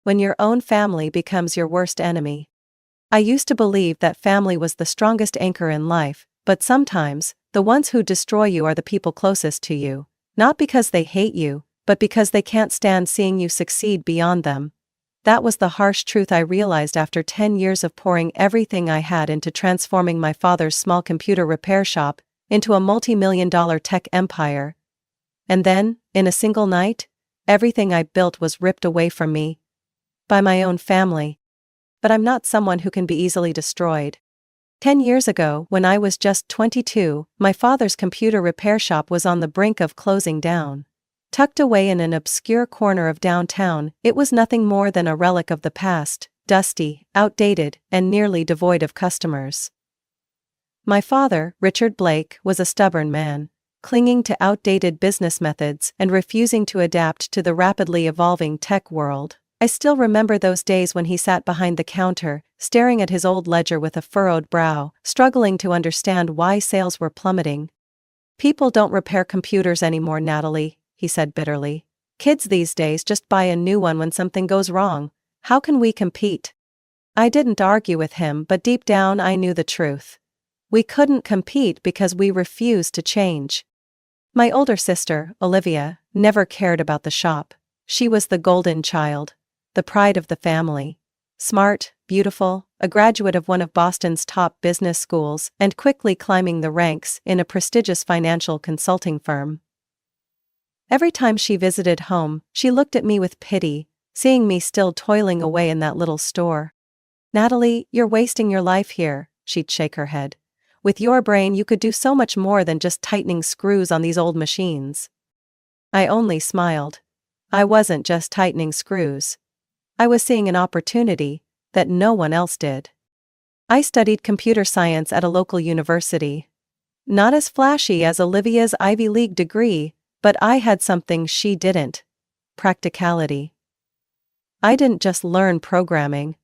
when your own family becomes your worst enemy. I used to believe that family was the strongest anchor in life, but sometimes, the ones who destroy you are the people closest to you, not because they hate you, but because they can't stand seeing you succeed beyond them. That was the harsh truth I realized after 10 years of pouring everything I had into transforming my father's small computer repair shop into a multi-million-dollar tech empire. And then, in a single night, everything I built was ripped away from me by my own family. But I'm not someone who can be easily destroyed. 10 years ago, when I was just 22, my father's computer repair shop was on the brink of closing down. Tucked away in an obscure corner of downtown, it was nothing more than a relic of the past, dusty, outdated, and nearly devoid of customers. My father, Richard Blake, was a stubborn man, clinging to outdated business methods and refusing to adapt to the rapidly evolving tech world. I still remember those days when he sat behind the counter, staring at his old ledger with a furrowed brow, struggling to understand why sales were plummeting. "People don't repair computers anymore, Natalie," he said bitterly. "Kids these days just buy a new one when something goes wrong. How can we compete?" I didn't argue with him, but deep down I knew the truth. We couldn't compete because we refused to change. My older sister, Olivia, never cared about the shop. She was the golden child, the pride of the family. Smart, beautiful, a graduate of one of Boston's top business schools, and quickly climbing the ranks in a prestigious financial consulting firm. Every time she visited home, she looked at me with pity, seeing me still toiling away in that little store. "Natalie, you're wasting your life here," she'd shake her head. "With your brain you could do so much more than just tightening screws on these old machines." I only smiled. I wasn't just tightening screws. I was seeing an opportunity that no one else did. I studied computer science at a local university. Not as flashy as Olivia's Ivy League degree, but I had something she didn't: practicality. I didn't just learn programming.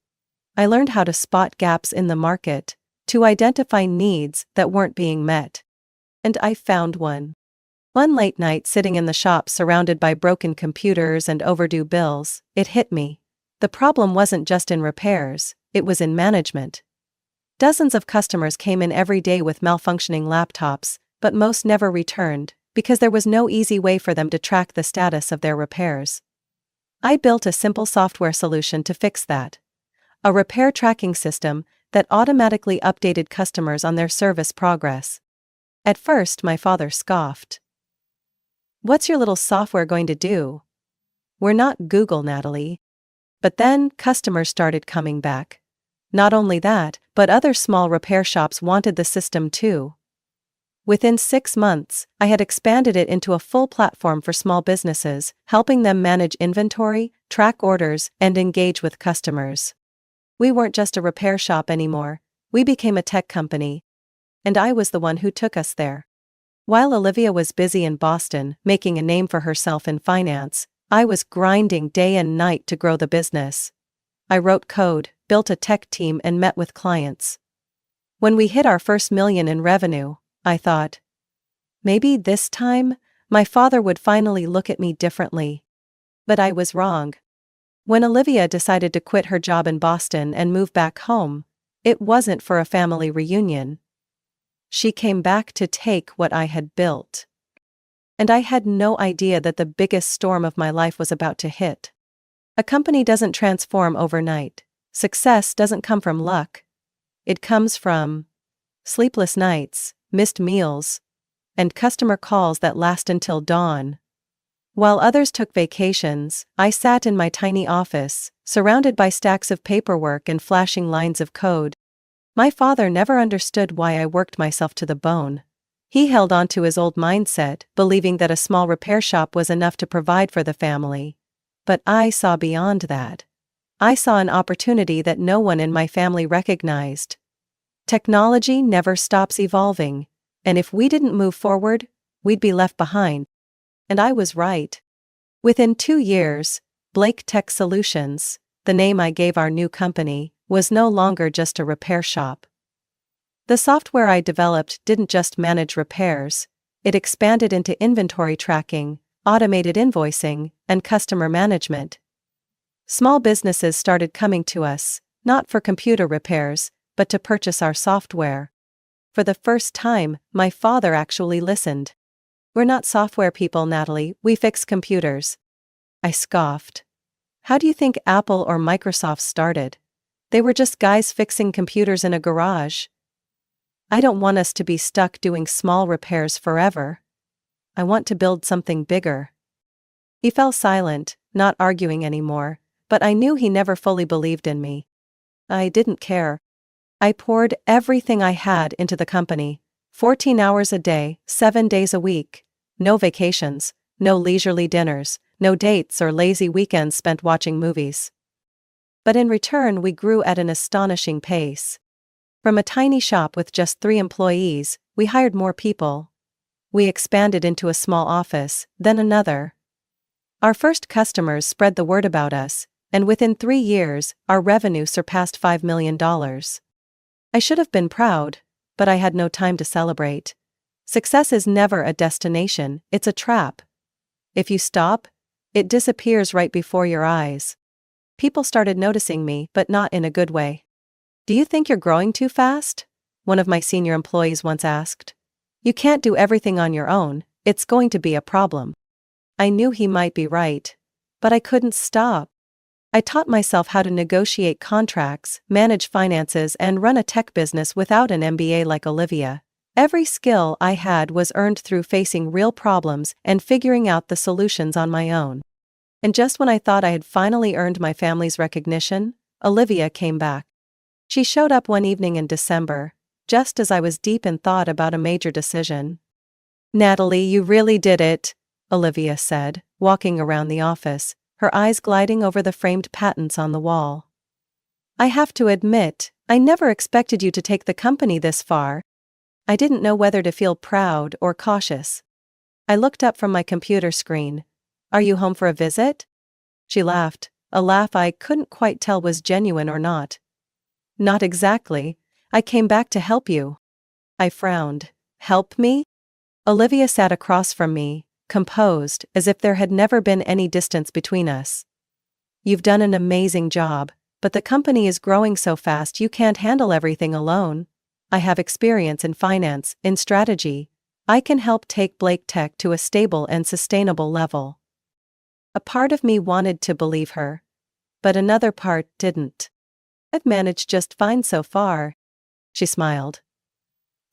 I learned how to spot gaps in the market, to identify needs that weren't being met. And I found one. One late night sitting in the shop surrounded by broken computers and overdue bills, it hit me. The problem wasn't just in repairs, it was in management. Dozens of customers came in every day with malfunctioning laptops, but most never returned, because there was no easy way for them to track the status of their repairs. I built a simple software solution to fix that. A repair tracking system that automatically updated customers on their service progress. At first, my father scoffed. "What's your little software going to do? We're not Google, Natalie." But then, customers started coming back. Not only that, but other small repair shops wanted the system too. Within 6 months, I had expanded it into a full platform for small businesses, helping them manage inventory, track orders, and engage with customers. We weren't just a repair shop anymore, we became a tech company. And I was the one who took us there. While Olivia was busy in Boston, making a name for herself in finance, I was grinding day and night to grow the business. I wrote code, built a tech team, and met with clients. When we hit our first million in revenue, I thought, maybe this time, my father would finally look at me differently. But I was wrong. When Olivia decided to quit her job in Boston and move back home, it wasn't for a family reunion. She came back to take what I had built. And I had no idea that the biggest storm of my life was about to hit. A company doesn't transform overnight. Success doesn't come from luck. It comes from sleepless nights, missed meals, and customer calls that last until dawn. While others took vacations, I sat in my tiny office, surrounded by stacks of paperwork and flashing lines of code. My father never understood why I worked myself to the bone. He held on to his old mindset, believing that a small repair shop was enough to provide for the family. But I saw beyond that. I saw an opportunity that no one in my family recognized. Technology never stops evolving, and if we didn't move forward, we'd be left behind. And I was right. Within 2 years, Blake Tech Solutions, the name I gave our new company, was no longer just a repair shop. The software I developed didn't just manage repairs, it expanded into inventory tracking, automated invoicing, and customer management. Small businesses started coming to us, not for computer repairs, but to purchase our software. For the first time, my father actually listened. "We're not software people, Natalie, we fix computers." I scoffed. "How do you think Apple or Microsoft started? They were just guys fixing computers in a garage." "I don't want us to be stuck doing small repairs forever. I want to build something bigger." He fell silent, not arguing anymore, but I knew he never fully believed in me. I didn't care. I poured everything I had into the company, 14 hours a day, 7 days a week. No vacations, no leisurely dinners, no dates or lazy weekends spent watching movies. But in return, we grew at an astonishing pace. From a tiny shop with just 3 employees, we hired more people. We expanded into a small office, then another. Our first customers spread the word about us, and within 3 years, our revenue surpassed $5 million. I should have been proud, but I had no time to celebrate. Success is never a destination, it's a trap. If you stop, it disappears right before your eyes. People started noticing me, but not in a good way. "Do you think you're growing too fast?" one of my senior employees once asked. "You can't do everything on your own, it's going to be a problem." I knew he might be right, but I couldn't stop. I taught myself how to negotiate contracts, manage finances, and run a tech business without an MBA like Olivia. Every skill I had was earned through facing real problems and figuring out the solutions on my own. And just when I thought I had finally earned my family's recognition, Olivia came back. She showed up one evening in December, just as I was deep in thought about a major decision. "Natalie, you really did it," Olivia said, walking around the office, her eyes gliding over the framed patents on the wall. "I have to admit, I never expected you to take the company this far." I didn't know whether to feel proud or cautious. I looked up from my computer screen. "Are you home for a visit?" She laughed, a laugh I couldn't quite tell was genuine or not. "Not exactly. I came back to help you." I frowned. "Help me?" Olivia sat across from me, composed, as if there had never been any distance between us. "You've done an amazing job, but the company is growing so fast you can't handle everything alone. I have experience in finance, in strategy. I can help take Blake Tech to a stable and sustainable level." A part of me wanted to believe her, but another part didn't. "I've managed just fine so far." She smiled.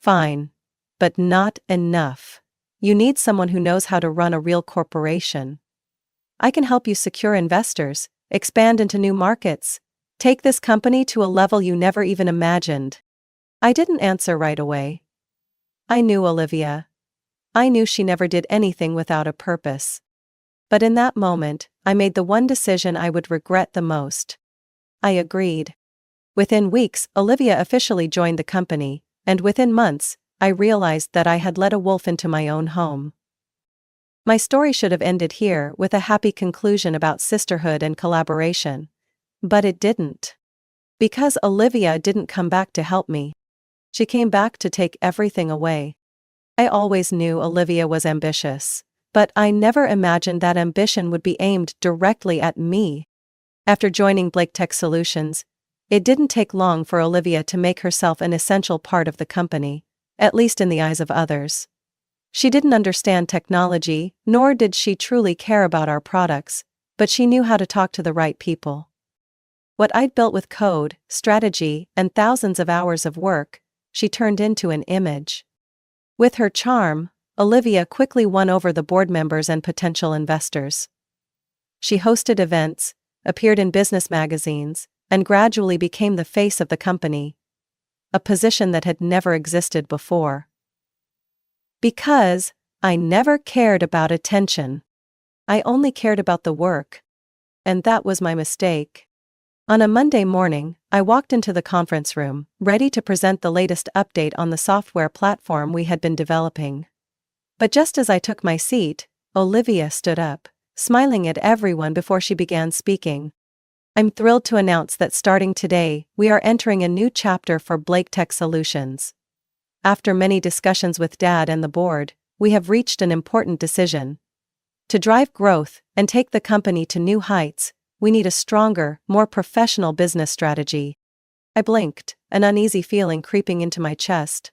"Fine. But not enough. You need someone who knows how to run a real corporation. I can help you secure investors, expand into new markets, take this company to a level you never even imagined." I didn't answer right away. I knew Olivia. I knew she never did anything without a purpose. But in that moment, I made the one decision I would regret the most. I agreed. Within weeks, Olivia officially joined the company, and within months, I realized that I had let a wolf into my own home. My story should have ended here with a happy conclusion about sisterhood and collaboration. But it didn't. Because Olivia didn't come back to help me. She came back to take everything away. I always knew Olivia was ambitious, but I never imagined that ambition would be aimed directly at me. After joining Blake Tech Solutions, it didn't take long for Olivia to make herself an essential part of the company, at least in the eyes of others. She didn't understand technology, nor did she truly care about our products, but she knew how to talk to the right people. What I'd built with code, strategy, and thousands of hours of work, she turned into an image. With her charm, Olivia quickly won over the board members and potential investors. She hosted events, appeared in business magazines, and gradually became the face of the company. A position that had never existed before. Because I never cared about attention. I only cared about the work. And that was my mistake. On a Monday morning, I walked into the conference room, ready to present the latest update on the software platform we had been developing. But just as I took my seat, Olivia stood up, smiling at everyone before she began speaking. "I'm thrilled to announce that starting today, we are entering a new chapter for Blake Tech Solutions. After many discussions with Dad and the board, we have reached an important decision. To drive growth and take the company to new heights, we need a stronger, more professional business strategy. I blinked, an uneasy feeling creeping into my chest.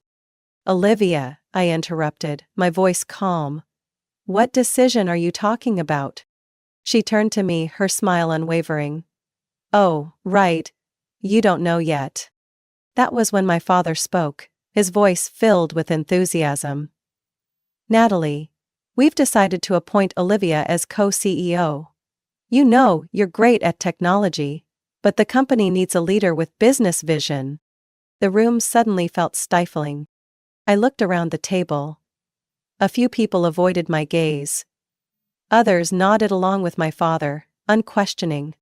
Olivia, I interrupted, my voice calm. What decision are you talking about? She turned to me, her smile unwavering. Oh, right. You don't know yet. That was when my father spoke, his voice filled with enthusiasm. Natalie, we've decided to appoint Olivia as co-CEO. You know, you're great at technology, but the company needs a leader with business vision. The room suddenly felt stifling. I looked around the table. A few people avoided my gaze. Others nodded along with my father, unquestioning.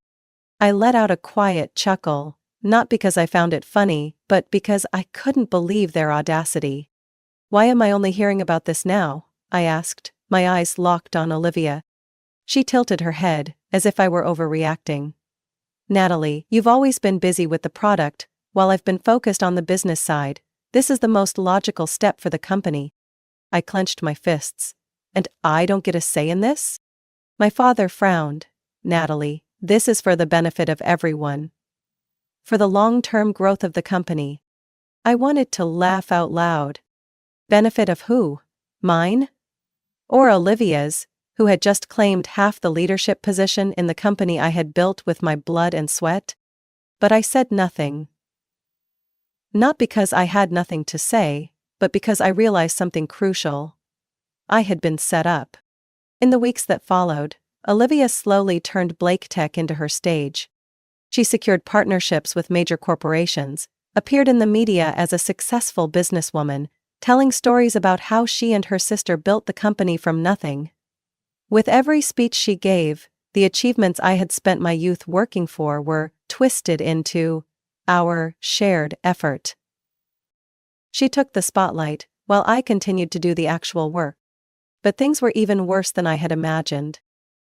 I let out a quiet chuckle, not because I found it funny, but because I couldn't believe their audacity. Why am I only hearing about this now? I asked, my eyes locked on Olivia. She tilted her head, as if I were overreacting. Natalie, you've always been busy with the product, while I've been focused on the business side. This is the most logical step for the company. I clenched my fists. And I don't get a say in this? My father frowned. Natalie, this is for the benefit of everyone. For the long-term growth of the company. I wanted to laugh out loud. Benefit of who? Mine? Or Olivia's, who had just claimed half the leadership position in the company I had built with my blood and sweat? But I said nothing. Not because I had nothing to say, but because I realized something crucial. I had been set up. In the weeks that followed, Olivia slowly turned Blake Tech into her stage. She secured partnerships with major corporations, appeared in the media as a successful businesswoman, telling stories about how she and her sister built the company from nothing. With every speech she gave, the achievements I had spent my youth working for were twisted into our shared effort. She took the spotlight, while I continued to do the actual work. But things were even worse than I had imagined.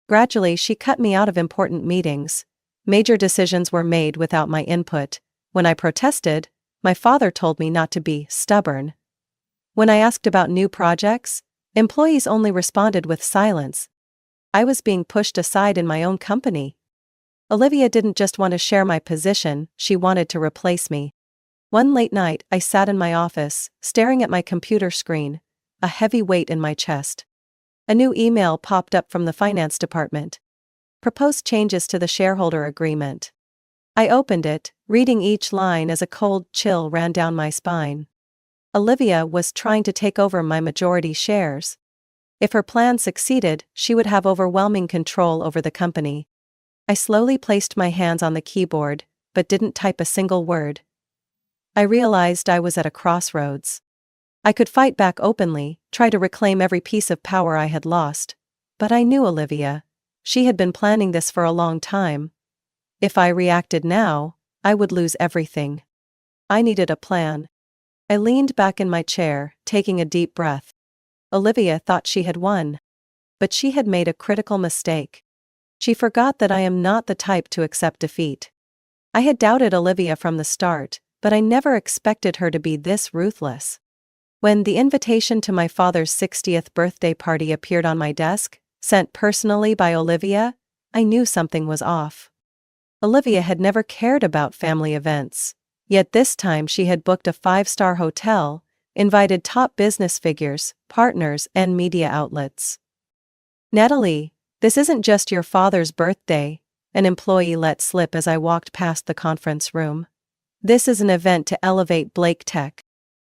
Gradually, she cut me out of important meetings. Major decisions were made without my input. When I protested, my father told me not to be stubborn. When I asked about new projects, employees only responded with silence. I was being pushed aside in my own company. Olivia didn't just want to share my position, she wanted to replace me. One late night, I sat in my office, staring at my computer screen, a heavy weight in my chest. A new email popped up from the finance department. Proposed changes to the shareholder agreement. I opened it, reading each line as a cold chill ran down my spine. Olivia was trying to take over my majority shares. If her plan succeeded, she would have overwhelming control over the company. I slowly placed my hands on the keyboard, but didn't type a single word. I realized I was at a crossroads. I could fight back openly, try to reclaim every piece of power I had lost. But I knew Olivia. She had been planning this for a long time. If I reacted now, I would lose everything. I needed a plan. I leaned back in my chair, taking a deep breath. Olivia thought she had won. But she had made a critical mistake. She forgot that I am not the type to accept defeat. I had doubted Olivia from the start, but I never expected her to be this ruthless. When the invitation to my father's 60th birthday party appeared on my desk, sent personally by Olivia, I knew something was off. Olivia had never cared about family events, yet this time she had booked a 5-star hotel, invited top business figures, partners, and media outlets. Natalie, this isn't just your father's birthday, an employee let slip as I walked past the conference room. This is an event to elevate Blake Tech.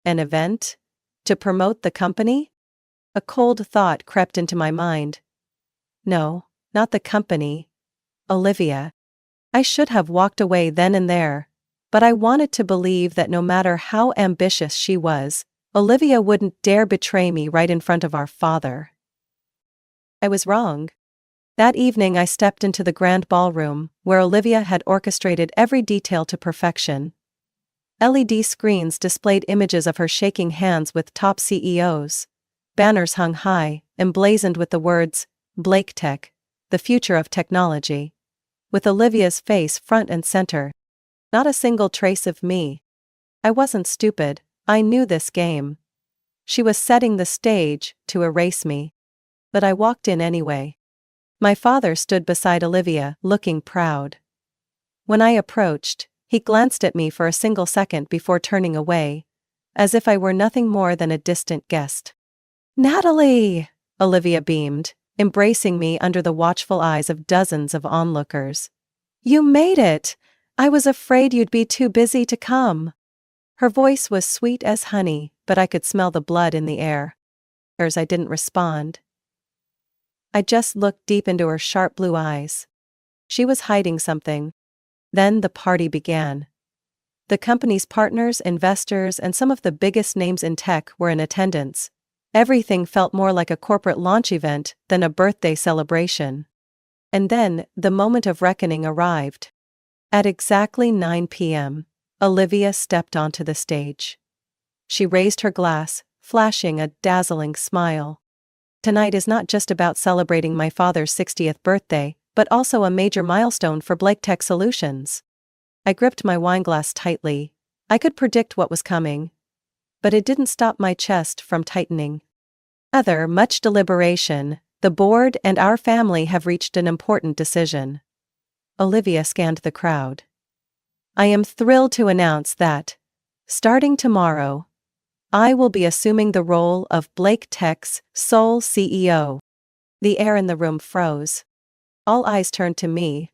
An event? To promote the company? A cold thought crept into my mind. No, not the company. Olivia. I should have walked away then and there, but I wanted to believe that no matter how ambitious she was, Olivia wouldn't dare betray me right in front of our father. I was wrong. That evening I stepped into the grand ballroom, where Olivia had orchestrated every detail to perfection. LED screens displayed images of her shaking hands with top CEOs. Banners hung high, emblazoned with the words, Blake Tech, the future of technology. With Olivia's face front and center. Not a single trace of me. I wasn't stupid, I knew this game. She was setting the stage to erase me. But I walked in anyway. My father stood beside Olivia, looking proud. When I approached, he glanced at me for a single second before turning away, as if I were nothing more than a distant guest. "Natalie!" Olivia beamed, embracing me under the watchful eyes of dozens of onlookers. "You made it! I was afraid you'd be too busy to come." Her voice was sweet as honey, but I could smell the blood in the air. I didn't respond. I just looked deep into her sharp blue eyes. She was hiding something. Then the party began. The company's partners, investors, and some of the biggest names in tech were in attendance. Everything felt more like a corporate launch event than a birthday celebration. And then, the moment of reckoning arrived. At exactly 9 p.m., Olivia stepped onto the stage. She raised her glass, flashing a dazzling smile. "Tonight is not just about celebrating my father's 60th birthday, but also a major milestone for Blake Tech Solutions." I gripped my wineglass tightly. I could predict what was coming. But it didn't stop my chest from tightening. After much deliberation, the board and our family have reached an important decision. Olivia scanned the crowd. "I am thrilled to announce that, starting tomorrow, I will be assuming the role of Blake Tech's sole CEO." The air in the room froze. All eyes turned to me.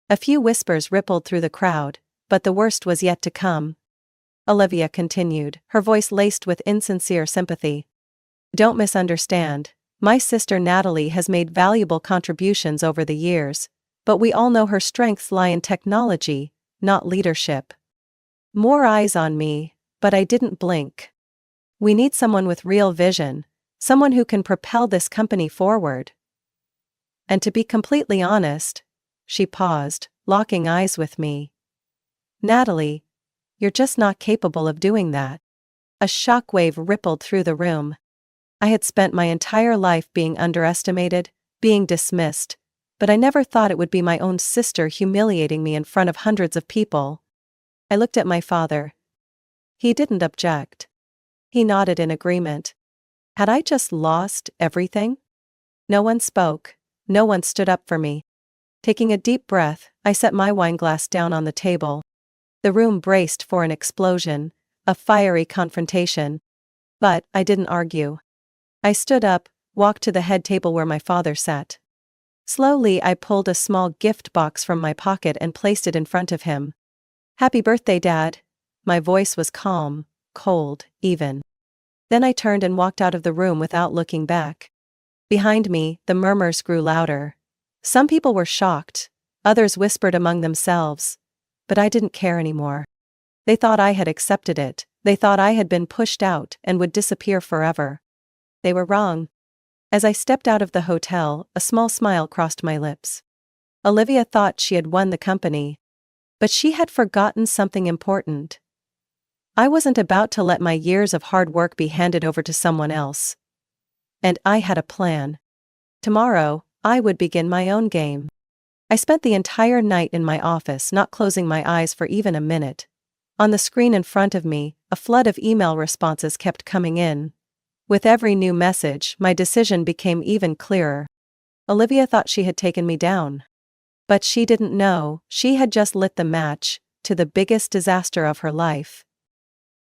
A few whispers rippled through the crowd, but the worst was yet to come. Olivia continued, her voice laced with insincere sympathy. "Don't misunderstand. My sister Natalie has made valuable contributions over the years, but we all know her strengths lie in technology, not leadership." More eyes on me, but I didn't blink. "We need someone with real vision, someone who can propel this company forward. And to be completely honest," she paused, locking eyes with me, "Natalie, you're just not capable of doing that." A shockwave rippled through the room. I had spent my entire life being underestimated, being dismissed, but I never thought it would be my own sister humiliating me in front of hundreds of people. I looked at my father. He didn't object. He nodded in agreement. Had I just lost everything? No one spoke. No one stood up for me. Taking a deep breath, I set my wineglass down on the table. The room braced for an explosion, a fiery confrontation. But I didn't argue. I stood up, walked to the head table where my father sat. Slowly I pulled a small gift box from my pocket and placed it in front of him. "Happy birthday, Dad." My voice was calm, cold, even. Then I turned and walked out of the room without looking back. Behind me, the murmurs grew louder. Some people were shocked, others whispered among themselves. But I didn't care anymore. They thought I had accepted it, they thought I had been pushed out and would disappear forever. They were wrong. As I stepped out of the hotel, a small smile crossed my lips. Olivia thought she had won the company. But she had forgotten something important. I wasn't about to let my years of hard work be handed over to someone else. And I had a plan. Tomorrow, I would begin my own game. I spent the entire night in my office, not closing my eyes for even a minute. On the screen in front of me, a flood of email responses kept coming in. With every new message, my decision became even clearer. Olivia thought she had taken me down. But she didn't know, she had just lit the match to the biggest disaster of her life.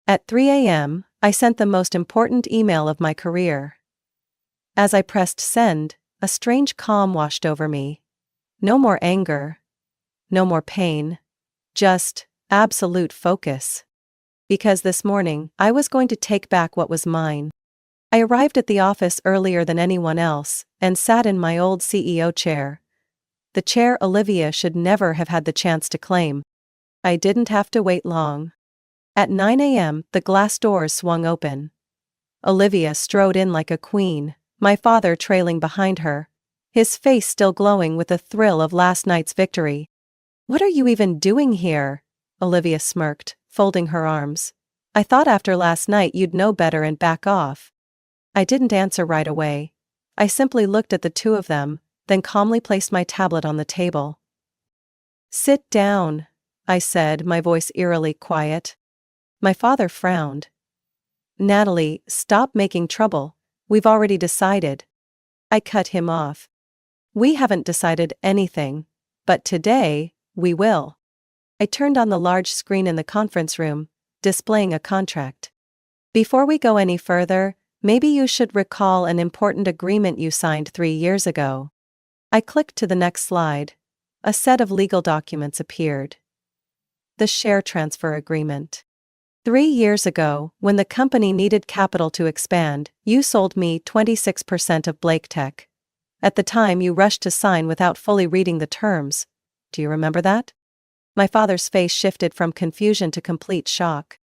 At 3 a.m., I sent the most important email of my career. As I pressed send, a strange calm washed over me. No more anger. No more pain. Just absolute focus. Because this morning, I was going to take back what was mine. I arrived at the office earlier than anyone else, and sat in my old CEO chair. The chair Olivia should never have had the chance to claim. I didn't have to wait long. At 9 a.m., the glass doors swung open. Olivia strode in like a queen, my father trailing behind her, his face still glowing with the thrill of last night's victory. "What are you even doing here?" Olivia smirked, folding her arms. "I thought after last night you'd know better and back off." I didn't answer right away. I simply looked at the two of them, then calmly placed my tablet on the table. "Sit down," I said, my voice eerily quiet. My father frowned. "Natalie, stop making trouble. We've already decided." I cut him off. We haven't decided anything, but today, we will. I turned on the large screen in the conference room, displaying a contract. Before we go any further, maybe you should recall an important agreement you signed 3 years ago. I clicked to the next slide. A set of legal documents appeared. The share transfer agreement. 3 years ago, when the company needed capital to expand, you sold me 26% of Blake Tech. At the time, you rushed to sign without fully reading the terms. Do you remember that? My father's face shifted from confusion to complete shock.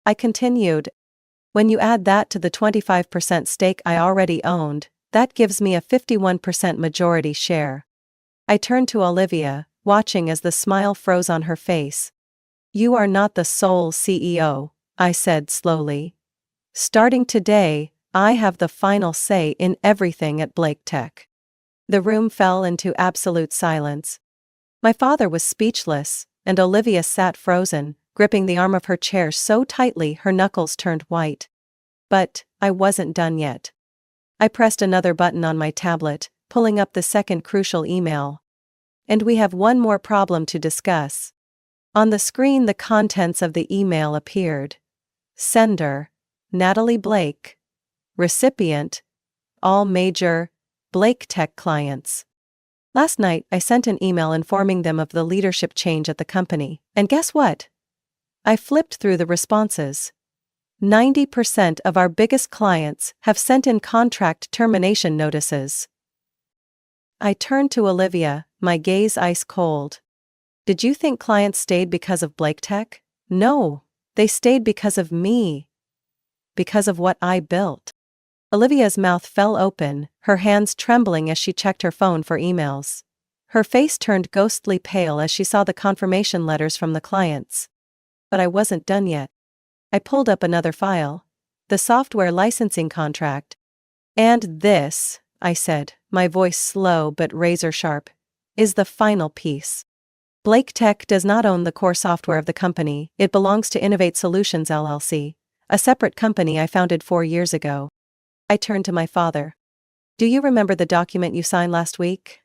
I continued, when you add that to the 25% stake I already owned, that gives me a 51% majority share. I turned to Olivia, watching as the smile froze on her face. You are not the sole CEO, I said slowly. Starting today, I have the final say in everything at Blake Tech. The room fell into absolute silence. My father was speechless, and Olivia sat frozen, gripping the arm of her chair so tightly her knuckles turned white. But I wasn't done yet. I pressed another button on my tablet, pulling up the second crucial email. And we have one more problem to discuss. On the screen, the contents of the email appeared. Sender, Natalie Blake. Recipient, all major Blake Tech clients. Last night, I sent an email informing them of the leadership change at the company, and guess what? I flipped through the responses. 90% of our biggest clients have sent in contract termination notices. I turned to Olivia, my gaze ice cold. Did you think clients stayed because of Blake Tech? No, they stayed because of me. Because of what I built. Olivia's mouth fell open, her hands trembling as she checked her phone for emails. Her face turned ghostly pale as she saw the confirmation letters from the clients. But I wasn't done yet. I pulled up another file. The software licensing contract. And this, I said, my voice slow but razor sharp, is the final piece. Blake Tech does not own the core software of the company. It belongs to Innovate Solutions LLC, a separate company I founded 4 years ago. I turned to my father. Do you remember the document you signed last week?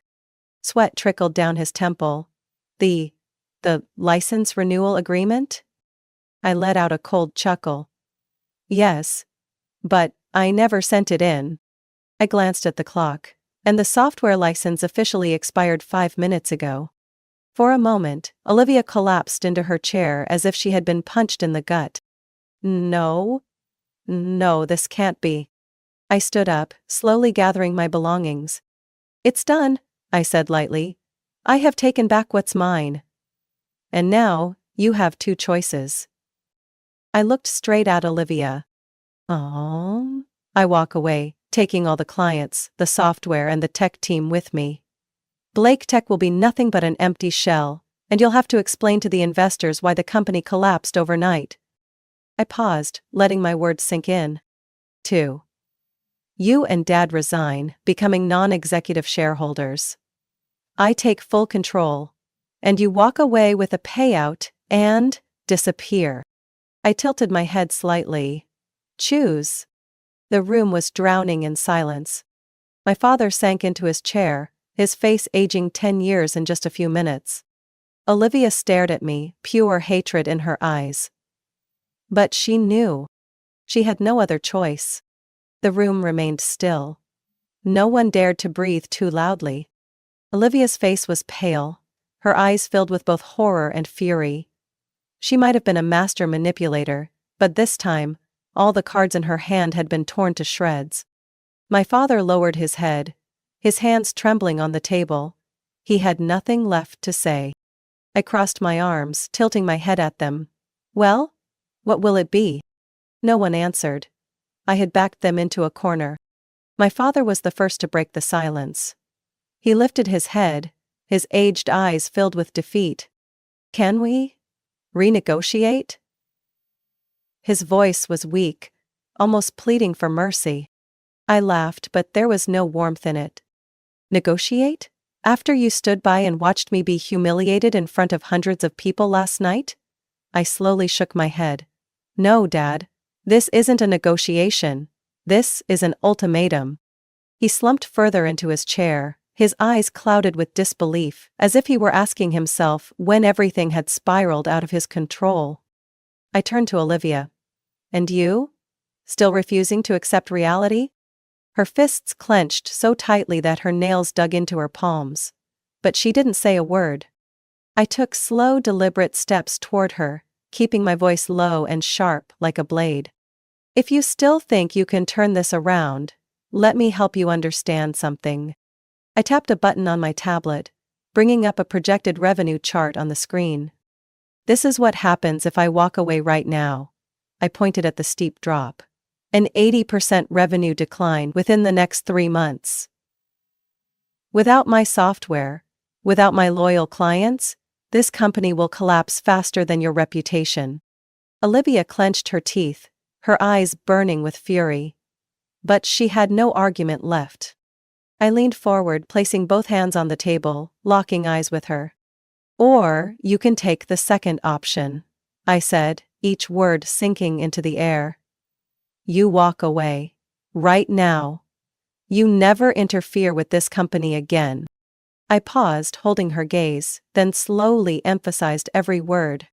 Sweat trickled down his temple. The license renewal agreement? I let out a cold chuckle. Yes. But I never sent it in. I glanced at the clock, and the software license officially expired 5 minutes ago. For a moment, Olivia collapsed into her chair as if she had been punched in the gut. No, this can't be. I stood up, slowly gathering my belongings. It's done, I said lightly. I have taken back what's mine. And now, you have 2 choices. I looked straight at Olivia. Oh. I walk away, taking all the clients, the software and the tech team with me. Blake Tech will be nothing but an empty shell, and you'll have to explain to the investors why the company collapsed overnight. I paused, letting my words sink in. 2. You and Dad resign, becoming non-executive shareholders. I take full control, and you walk away with a payout and disappear. I tilted my head slightly. Choose. The room was drowning in silence. My father sank into his chair, his face aging 10 years in just a few minutes. Olivia stared at me, pure hatred in her eyes. But she knew. She had no other choice. The room remained still. No one dared to breathe too loudly. Olivia's face was pale, her eyes filled with both horror and fury. She might have been a master manipulator, but this time, all the cards in her hand had been torn to shreds. My father lowered his head, his hands trembling on the table. He had nothing left to say. I crossed my arms, tilting my head at them. Well, what will it be? No one answered. I had backed them into a corner. My father was the first to break the silence. He lifted his head, his aged eyes filled with defeat. Can we renegotiate? His voice was weak, almost pleading for mercy. I laughed, but there was no warmth in it. Negotiate? After you stood by and watched me be humiliated in front of hundreds of people last night? I slowly shook my head. No, Dad. This isn't a negotiation. This is an ultimatum. He slumped further into his chair, his eyes clouded with disbelief, as if he were asking himself when everything had spiraled out of his control. I turned to Olivia. And you? Still refusing to accept reality? Her fists clenched so tightly that her nails dug into her palms. But she didn't say a word. I took slow, deliberate steps toward her, keeping my voice low and sharp like a blade. If you still think you can turn this around, let me help you understand something. I tapped a button on my tablet, bringing up a projected revenue chart on the screen. This is what happens if I walk away right now. I pointed at the steep drop. An 80% revenue decline within the next 3 months. Without my software, without my loyal clients, this company will collapse faster than your reputation. Olivia clenched her teeth, her eyes burning with fury. But she had no argument left. I leaned forward, placing both hands on the table, locking eyes with her. Or, you can take the second option, I said, each word sinking into the air. You walk away. Right now. You never interfere with this company again. I paused, holding her gaze, then slowly emphasized every word.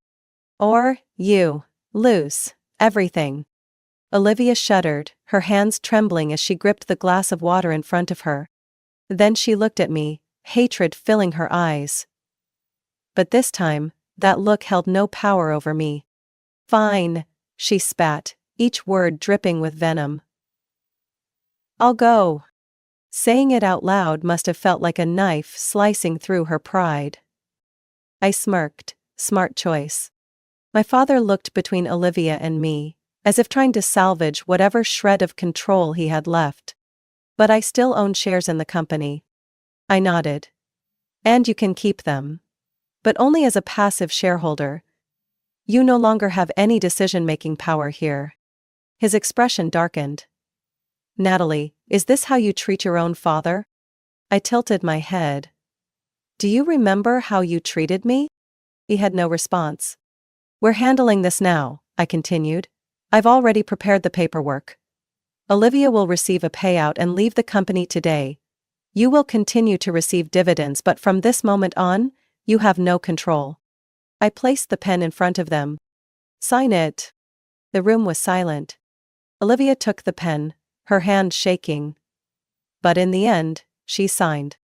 Or, you lose everything. Olivia shuddered, her hands trembling as she gripped the glass of water in front of her. Then she looked at me, hatred filling her eyes. But this time, that look held no power over me. Fine, she spat, each word dripping with venom. I'll go. Saying it out loud must have felt like a knife slicing through her pride. I smirked, smart choice. My father looked between Olivia and me, as if trying to salvage whatever shred of control he had left. But I still own shares in the company. I nodded. And you can keep them. But only as a passive shareholder. You no longer have any decision-making power here. His expression darkened. Natalie, is this how you treat your own father? I tilted my head. Do you remember how you treated me? He had no response. We're handling this now, I continued. I've already prepared the paperwork. Olivia will receive a payout and leave the company today. You will continue to receive dividends, but from this moment on, you have no control. I placed the pen in front of them. Sign it. The room was silent. Olivia took the pen, her hand shaking. But in the end, she signed.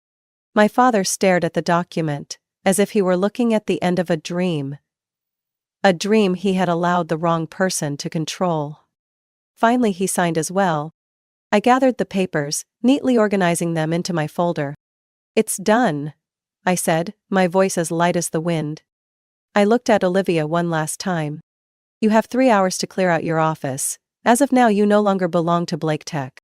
My father stared at the document, as if he were looking at the end of a dream. A dream he had allowed the wrong person to control. Finally he signed as well. I gathered the papers, neatly organizing them into my folder. It's done, I said, my voice as light as the wind. I looked at Olivia one last time. You have 3 hours to clear out your office. As of now you no longer belong to Blake Tech.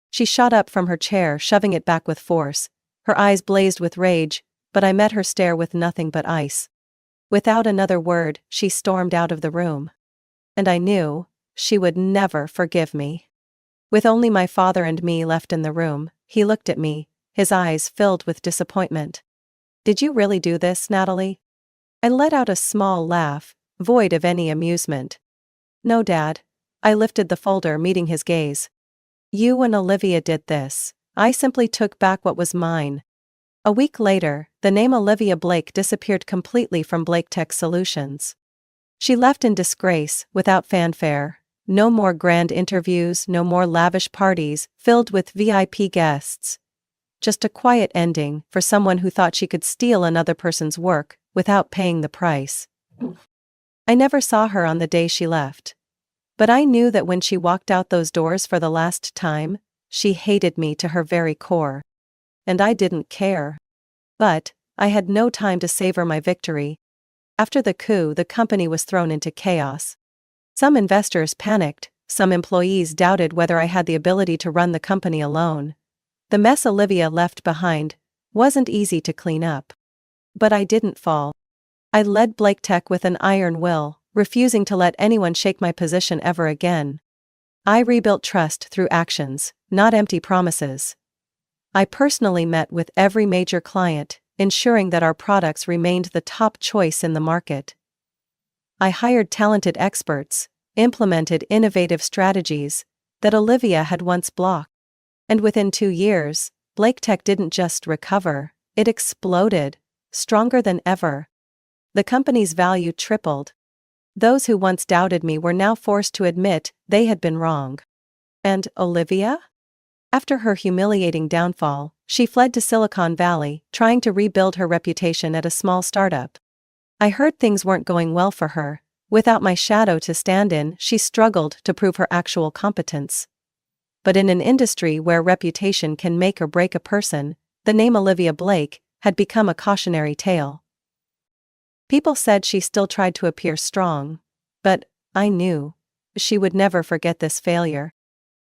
She shot up from her chair, shoving it back with force. Her eyes blazed with rage, but I met her stare with nothing but ice. Without another word, she stormed out of the room. And I knew she would never forgive me. With only my father and me left in the room, he looked at me, his eyes filled with disappointment. Did you really do this, Natalie? I let out a small laugh, void of any amusement. No, Dad. I lifted the folder, meeting his gaze. You and Olivia did this. I simply took back what was mine. A week later, the name Olivia Blake disappeared completely from Blake Tech Solutions. She left in disgrace, without fanfare. No more grand interviews, no more lavish parties filled with VIP guests. Just a quiet ending for someone who thought she could steal another person's work without paying the price. I never saw her on the day she left. But I knew that when she walked out those doors for the last time, she hated me to her very core. And I didn't care. But I had no time to savor my victory. After the coup, the company was thrown into chaos. Some investors panicked, some employees doubted whether I had the ability to run the company alone. The mess Olivia left behind wasn't easy to clean up. But I didn't fall. I led Blake Tech with an iron will, refusing to let anyone shake my position ever again. I rebuilt trust through actions, not empty promises. I personally met with every major client, ensuring that our products remained the top choice in the market. I hired talented experts, implemented innovative strategies that Olivia had once blocked. And within 2 years, Blake Tech didn't just recover, it exploded, stronger than ever. The company's value tripled. Those who once doubted me were now forced to admit they had been wrong. And Olivia? After her humiliating downfall, she fled to Silicon Valley, trying to rebuild her reputation at a small startup. I heard things weren't going well for her. Without my shadow to stand in, she struggled to prove her actual competence. But in an industry where reputation can make or break a person, the name Olivia Blake had become a cautionary tale. People said she still tried to appear strong, but I knew she would never forget this failure.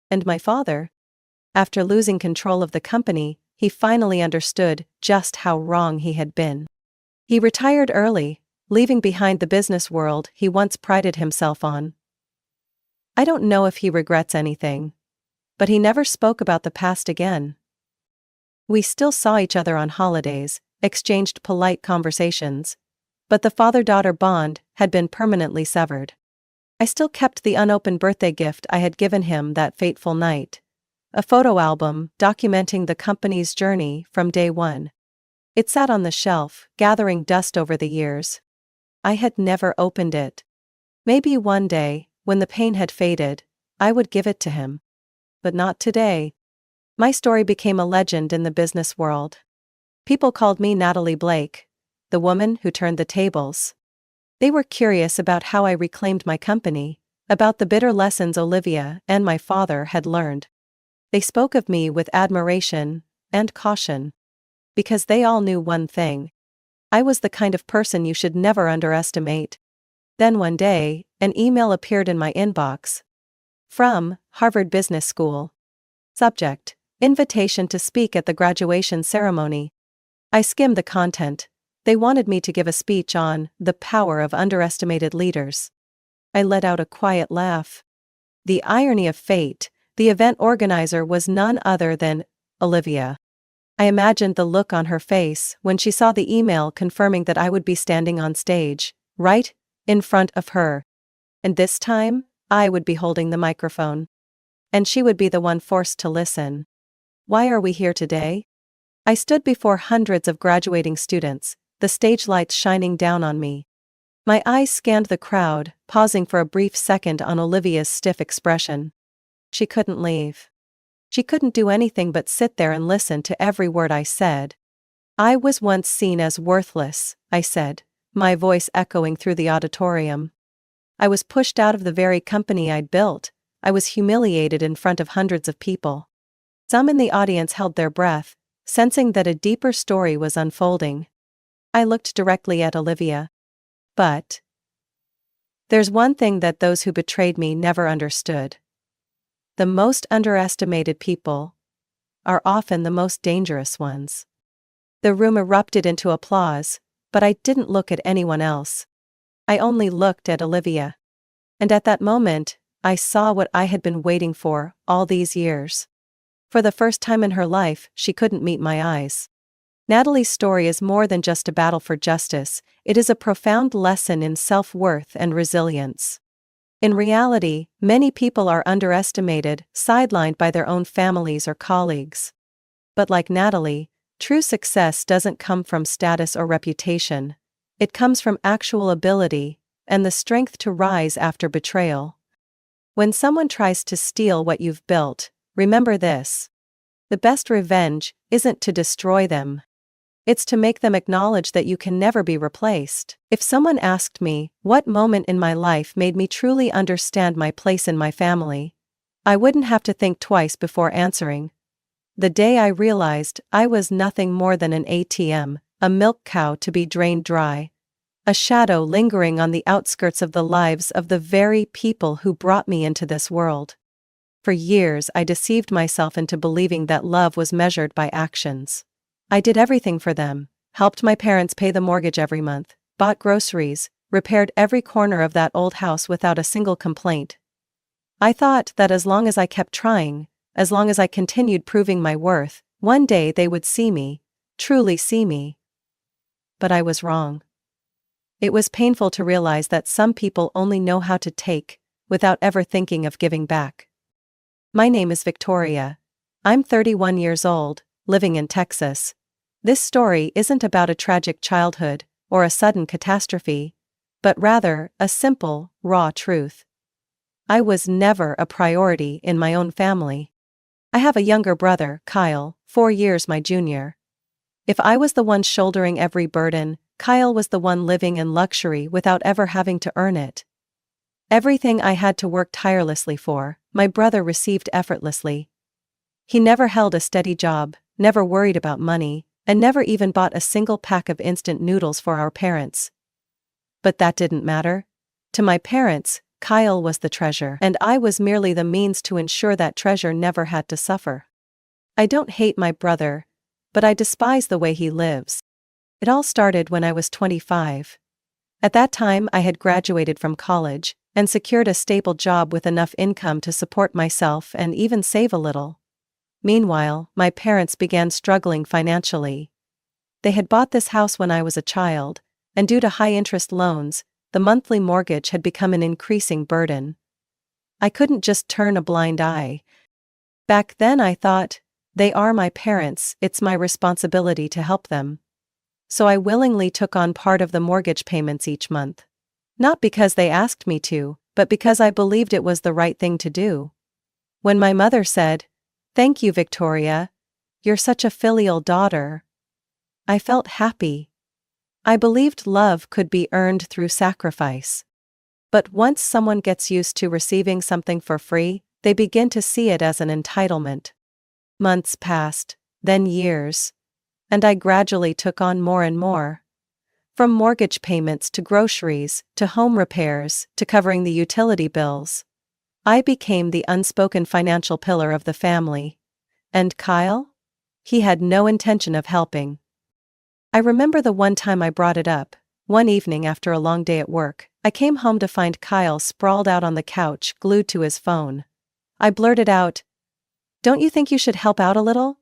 And my father? After losing control of the company, he finally understood just how wrong he had been. He retired early, leaving behind the business world he once prided himself on. I don't know if he regrets anything, but he never spoke about the past again. We still saw each other on holidays, exchanged polite conversations, but the father-daughter bond had been permanently severed. I still kept the unopened birthday gift I had given him that fateful night, a photo album documenting the company's journey from day one. It sat on the shelf, gathering dust over the years. I had never opened it. Maybe one day, when the pain had faded, I would give it to him. But not today. My story became a legend in the business world. People called me Natalie Blake, the woman who turned the tables. They were curious about how I reclaimed my company, about the bitter lessons Olivia and my father had learned. They spoke of me with admiration and caution, because they all knew one thing. I was the kind of person you should never underestimate. Then one day, an email appeared in my inbox. From Harvard Business School. Subject: Invitation to speak at the graduation ceremony. I skimmed the content. They wanted me to give a speech on the power of underestimated leaders. I let out a quiet laugh. The irony of fate, the event organizer was none other than Olivia. I imagined the look on her face when she saw the email confirming that I would be standing on stage, right in front of her. And this time, I would be holding the microphone. And she would be the one forced to listen. Why are we here today? I stood before hundreds of graduating students, the stage lights shining down on me. My eyes scanned the crowd, pausing for a brief second on Olivia's stiff expression. She couldn't leave. She couldn't do anything but sit there and listen to every word I said. I was once seen as worthless, I said, my voice echoing through the auditorium. I was pushed out of the very company I'd built. I was humiliated in front of hundreds of people. Some in the audience held their breath, sensing that a deeper story was unfolding. I looked directly at Olivia. But there's one thing that those who betrayed me never understood. The most underestimated people are often the most dangerous ones. The room erupted into applause, but I didn't look at anyone else. I only looked at Olivia. And at that moment, I saw what I had been waiting for all these years. For the first time in her life, she couldn't meet my eyes. Natalie's story is more than just a battle for justice, it is a profound lesson in self-worth and resilience. In reality, many people are underestimated, sidelined by their own families or colleagues. But like Natalie, true success doesn't come from status or reputation. It comes from actual ability and the strength to rise after betrayal. When someone tries to steal what you've built, remember this. The best revenge isn't to destroy them. It's to make them acknowledge that you can never be replaced. If someone asked me what moment in my life made me truly understand my place in my family, I wouldn't have to think twice before answering. The day I realized I was nothing more than an ATM, a milk cow to be drained dry. A shadow lingering on the outskirts of the lives of the very people who brought me into this world. For years I deceived myself into believing that love was measured by actions. I did everything for them, helped my parents pay the mortgage every month, bought groceries, repaired every corner of that old house without a single complaint. I thought that as long as I kept trying, as long as I continued proving my worth, one day they would see me, truly see me. But I was wrong. It was painful to realize that some people only know how to take, without ever thinking of giving back. My name is Victoria. I'm 31 years old, living in Texas. This story isn't about a tragic childhood or a sudden catastrophe, but rather a simple, raw truth. I was never a priority in my own family. I have a younger brother, Kyle, 4 years my junior. If I was the one shouldering every burden, Kyle was the one living in luxury without ever having to earn it. Everything I had to work tirelessly for, my brother received effortlessly. He never held a steady job, never worried about money, and never even bought a single pack of instant noodles for our parents. But that didn't matter. To my parents, Kyle was the treasure, and I was merely the means to ensure that treasure never had to suffer. I don't hate my brother, but I despise the way he lives. It all started when I was 25. At that time, I had graduated from college and secured a stable job with enough income to support myself and even save a little. Meanwhile, my parents began struggling financially. They had bought this house when I was a child, and due to high-interest loans, the monthly mortgage had become an increasing burden. I couldn't just turn a blind eye. Back then I thought, they are my parents, it's my responsibility to help them. So I willingly took on part of the mortgage payments each month. Not because they asked me to, but because I believed it was the right thing to do. When my mother said, "Thank you, Victoria. You're such a filial daughter," I felt happy. I believed love could be earned through sacrifice. But once someone gets used to receiving something for free, they begin to see it as an entitlement. Months passed, then years. And I gradually took on more and more. From mortgage payments to groceries, to home repairs, to covering the utility bills. I became the unspoken financial pillar of the family. And Kyle? He had no intention of helping. I remember the one time I brought it up. One evening after a long day at work, I came home to find Kyle sprawled out on the couch, glued to his phone. I blurted out, "Don't you think you should help out a little?"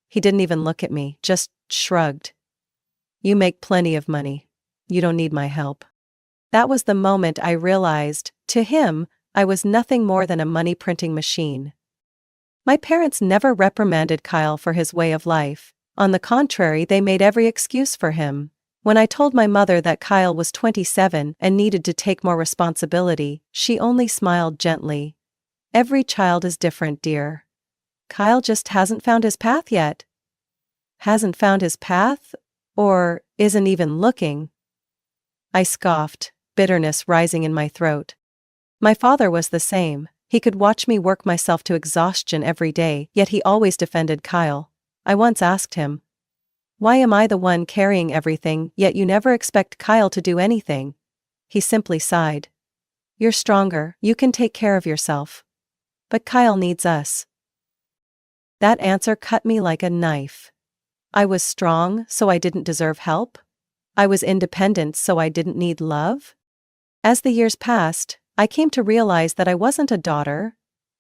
He didn't even look at me, just shrugged. "You make plenty of money. You don't need my help." That was the moment I realized, to him, I was nothing more than a money-printing machine. My parents never reprimanded Kyle for his way of life. On the contrary, they made every excuse for him. When I told my mother that Kyle was 27 and needed to take more responsibility, she only smiled gently. "Every child is different, dear. Kyle just hasn't found his path yet." Hasn't found his path? Or isn't even looking? I scoffed, bitterness rising in my throat. My father was the same. He could watch me work myself to exhaustion every day, yet he always defended Kyle. I once asked him, "Why am I the one carrying everything, yet you never expect Kyle to do anything?" He simply sighed. "You're stronger, you can take care of yourself. But Kyle needs us." That answer cut me like a knife. I was strong, so I didn't deserve help? I was independent, so I didn't need love? As the years passed, I came to realize that I wasn't a daughter,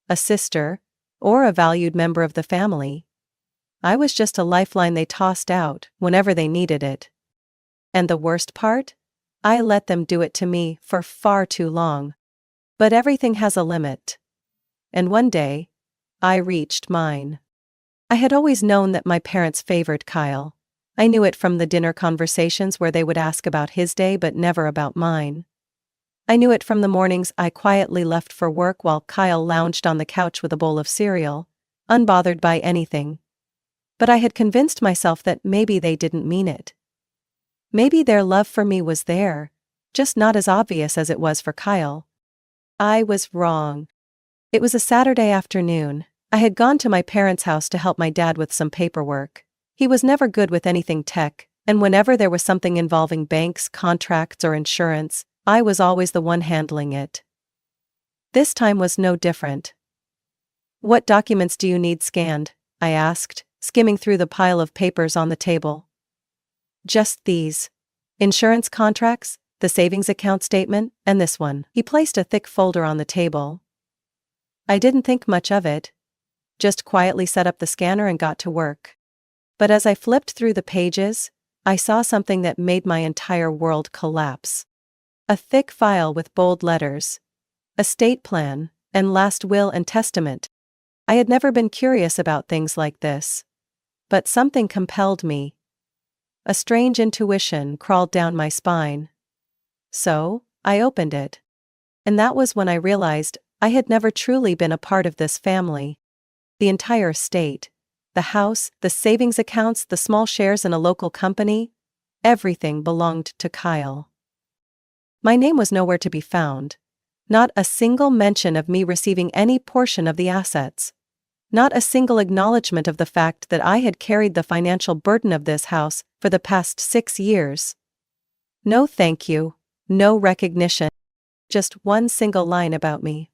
a sister, or a valued member of the family. I was just a lifeline they tossed out whenever they needed it. And the worst part? I let them do it to me for far too long. But everything has a limit. And one day, I reached mine. I had always known that my parents favored Kyle. I knew it from the dinner conversations where they would ask about his day but never about mine. I knew it from the mornings I quietly left for work while Kyle lounged on the couch with a bowl of cereal, unbothered by anything. But I had convinced myself that maybe they didn't mean it. Maybe their love for me was there, just not as obvious as it was for Kyle. I was wrong. It was a Saturday afternoon. I had gone to my parents' house to help my dad with some paperwork. He was never good with anything tech, and whenever there was something involving banks, contracts, or insurance, I was always the one handling it. This time was no different. "What documents do you need scanned?" I asked, skimming through the pile of papers on the table. "Just these. Insurance contracts, the savings account statement, and this one." He placed a thick folder on the table. I didn't think much of it. Just quietly set up the scanner and got to work. But as I flipped through the pages, I saw something that made my entire world collapse. A thick file with bold letters. Estate plan, and last will and testament. I had never been curious about things like this. but something compelled me. A strange intuition crawled down my spine. So, I opened it. And that was when I realized I had never truly been a part of this family. The entire estate, the house, the savings accounts, the small shares in a local company, everything belonged to Kyle. My name was nowhere to be found. Not a single mention of me receiving any portion of the assets. Not a single acknowledgement of the fact that I had carried the financial burden of this house for the past 6 years. No thank you, no recognition. Just one single line about me.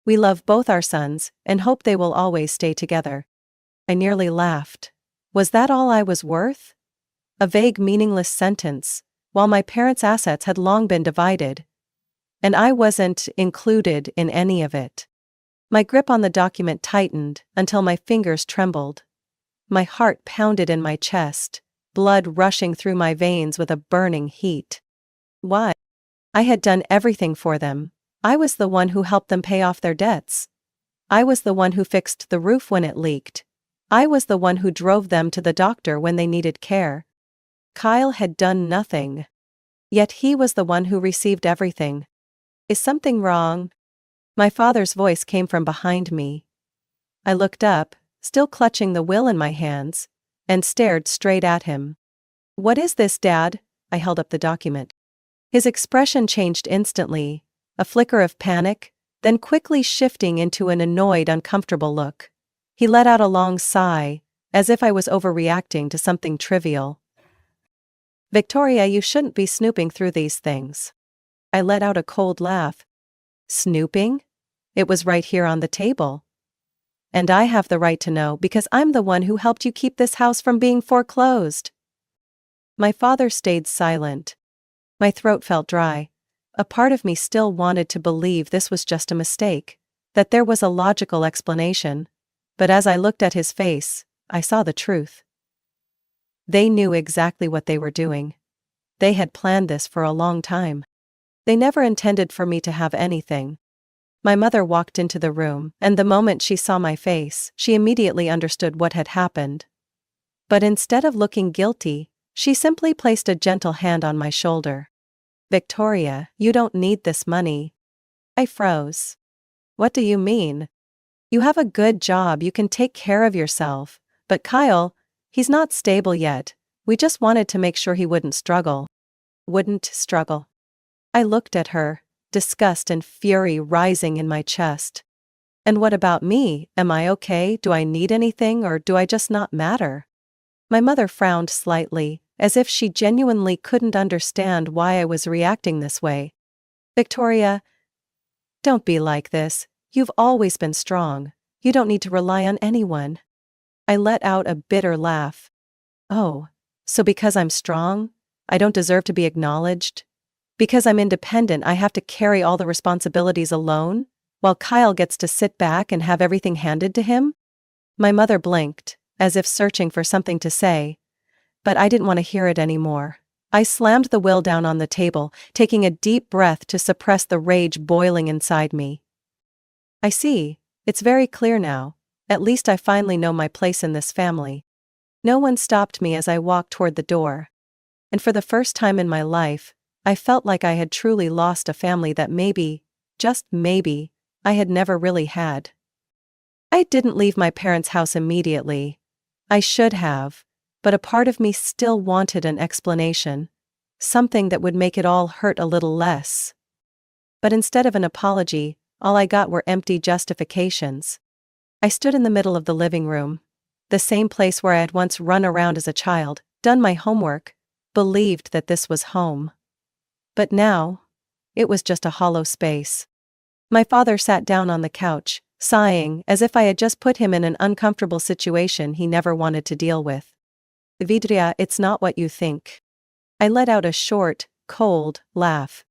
We love both our sons and hope they will always stay together. I nearly laughed. Was that all I was worth? A vague, meaningless sentence, while my parents' assets had long been divided. And I wasn't included in any of it. My grip on the document tightened until my fingers trembled. My heart pounded in my chest, blood rushing through my veins with a burning heat. Why? I had done everything for them. I was the one who helped them pay off their debts. I was the one who fixed the roof when it leaked. I was the one who drove them to the doctor when they needed care. Kyle had done nothing. Yet he was the one who received everything. Is something wrong? My father's voice came from behind me. I looked up, still clutching the will in my hands, and stared straight at him. What is this, Dad? I held up the document. His expression changed instantly, a flicker of panic, then quickly shifting into an annoyed, uncomfortable look. He let out a long sigh, as if I was overreacting to something trivial. Victoria, you shouldn't be snooping through these things. I let out a cold laugh. Snooping? It was right here on the table. And I have the right to know because I'm the one who helped you keep this house from being foreclosed. My father stayed silent. My throat felt dry. A part of me still wanted to believe this was just a mistake, that there was a logical explanation. But as I looked at his face, I saw the truth. They knew exactly what they were doing. They had planned this for a long time. They never intended for me to have anything. My mother walked into the room, and the moment she saw my face, she immediately understood what had happened. But instead of looking guilty, she simply placed a gentle hand on my shoulder. Victoria, you don't need this money. I froze. What do you mean? You have a good job, you can take care of yourself. But Kyle, he's not stable yet. We just wanted to make sure he wouldn't struggle. Wouldn't struggle. I looked at her, disgust and fury rising in my chest. And what about me? Am I okay? Do I need anything or do I just not matter? My mother frowned slightly, as if she genuinely couldn't understand why I was reacting this way. Victoria, don't be like this. You've always been strong. You don't need to rely on anyone. I let out a bitter laugh. Oh, so because I'm strong, I don't deserve to be acknowledged? Because I'm independent, I have to carry all the responsibilities alone, while Kyle gets to sit back and have everything handed to him? My mother blinked, as if searching for something to say. But I didn't want to hear it anymore. I slammed the will down on the table, taking a deep breath to suppress the rage boiling inside me. I see. It's very clear now. At least I finally know my place in this family. No one stopped me as I walked toward the door. And for the first time in my life, I felt like I had truly lost a family that maybe, just maybe, I had never really had. I didn't leave my parents' house immediately. I should have, but a part of me still wanted an explanation, something that would make it all hurt a little less. But instead of an apology, all I got were empty justifications. I stood in the middle of the living room, the same place where I had once run around as a child, done my homework, believed that this was home. But now, it was just a hollow space. My father sat down on the couch, sighing as if I had just put him in an uncomfortable situation he never wanted to deal with. Vidria, it's not what you think. I let out a short, cold laugh.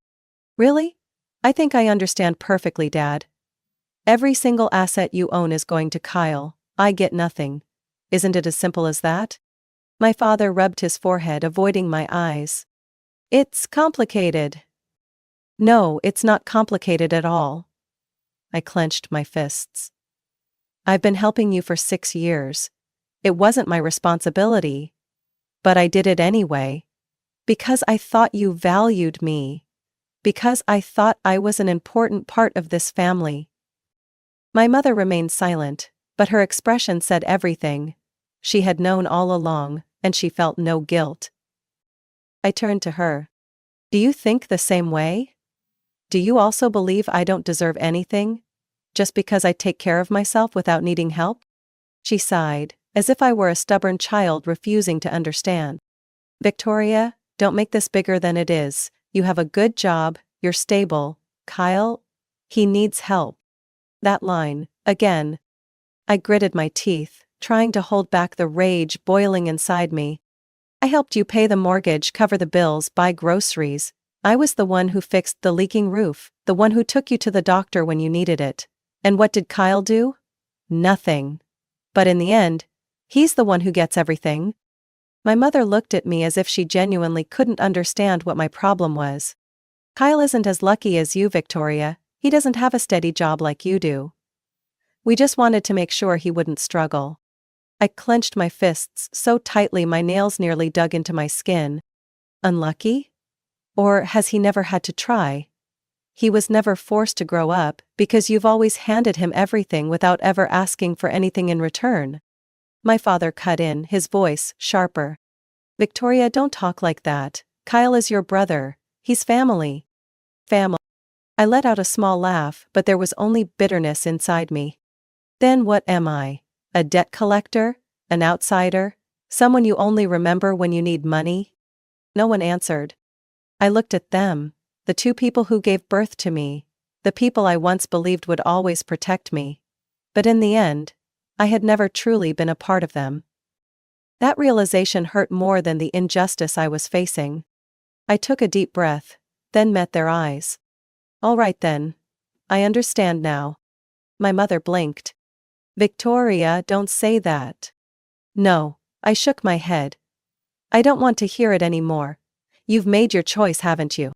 Really? I think I understand perfectly, Dad. Every single asset you own is going to Kyle. I get nothing. Isn't it as simple as that? My father rubbed his forehead, avoiding my eyes. It's complicated. No, it's not complicated at all. I clenched my fists. I've been helping you for 6 years. It wasn't my responsibility. But I did it anyway. Because I thought you valued me. Because I thought I was an important part of this family. My mother remained silent, but her expression said everything. She had known all along, and she felt no guilt. I turned to her. Do you think the same way? Do you also believe I don't deserve anything? Just because I take care of myself without needing help? She sighed, as if I were a stubborn child refusing to understand. Victoria, don't make this bigger than it is. You have a good job, you're stable. Kyle? He needs help. That line, again. I gritted my teeth, trying to hold back the rage boiling inside me. I helped you pay the mortgage, cover the bills, buy groceries. I was the one who fixed the leaking roof, the one who took you to the doctor when you needed it. And what did Kyle do? Nothing. But in the end, he's the one who gets everything. My mother looked at me as if she genuinely couldn't understand what my problem was. Kyle isn't as lucky as you, Victoria. He doesn't have a steady job like you do. We just wanted to make sure he wouldn't struggle. I clenched my fists so tightly my nails nearly dug into my skin. Unlucky? Or has he never had to try? He was never forced to grow up, because you've always handed him everything without ever asking for anything in return. My father cut in, his voice sharper. Victoria, don't talk like that. Kyle is your brother. He's family. Family. I let out a small laugh, but there was only bitterness inside me. Then what am I? A debt collector? An outsider? Someone you only remember when you need money? No one answered. I looked at them, the two people who gave birth to me, the people I once believed would always protect me. But in the end, I had never truly been a part of them. That realization hurt more than the injustice I was facing. I took a deep breath, then met their eyes. All right then. I understand now. My mother blinked. Victoria, don't say that. No, I shook my head. I don't want to hear it anymore. You've made your choice, haven't you?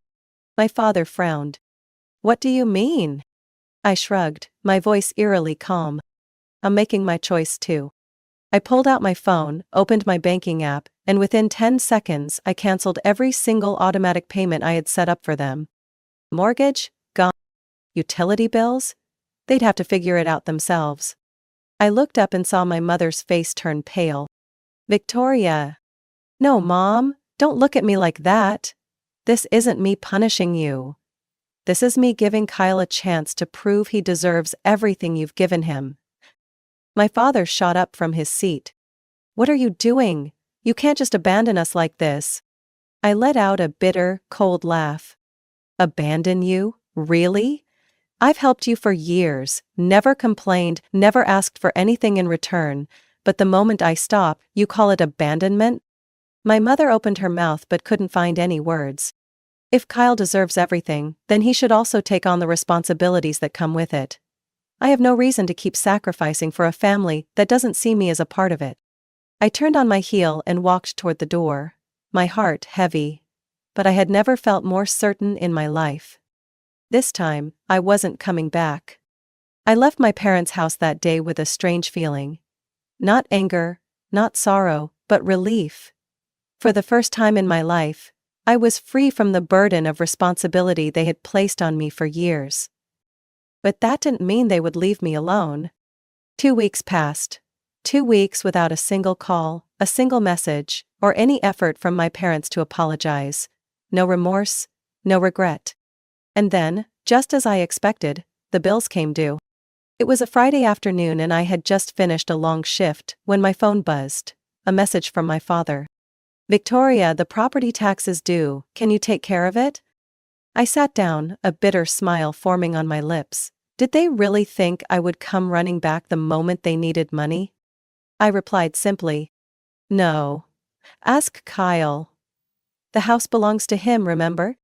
My father frowned. What do you mean? I shrugged, my voice eerily calm. I'm making my choice too. I pulled out my phone, opened my banking app, and within 10 seconds I canceled every single automatic payment I had set up for them. Mortgage? Gone. Utility bills? They'd have to figure it out themselves. I looked up and saw my mother's face turn pale. Victoria. No, Mom, don't look at me like that. This isn't me punishing you. This is me giving Kyle a chance to prove he deserves everything you've given him. My father shot up from his seat. What are you doing? You can't just abandon us like this. I let out a bitter, cold laugh. Abandon you? Really? I've helped you for years, never complained, never asked for anything in return, but the moment I stop, you call it abandonment? My mother opened her mouth but couldn't find any words. If Kyle deserves everything, then he should also take on the responsibilities that come with it. I have no reason to keep sacrificing for a family that doesn't see me as a part of it. I turned on my heel and walked toward the door, my heart heavy. But I had never felt more certain in my life. This time, I wasn't coming back. I left my parents' house that day with a strange feeling. Not anger, not sorrow, but relief. For the first time in my life, I was free from the burden of responsibility they had placed on me for years. But that didn't mean they would leave me alone. 2 weeks passed. 2 weeks without a single call, a single message, or any effort from my parents to apologize. No remorse, no regret. And then, just as I expected, the bills came due. It was a Friday afternoon and I had just finished a long shift when my phone buzzed. A message from my father. Victoria, the property tax is due. Can you take care of it? I sat down, a bitter smile forming on my lips. Did they really think I would come running back the moment they needed money? I replied simply. No. Ask Kyle. The house belongs to him, remember?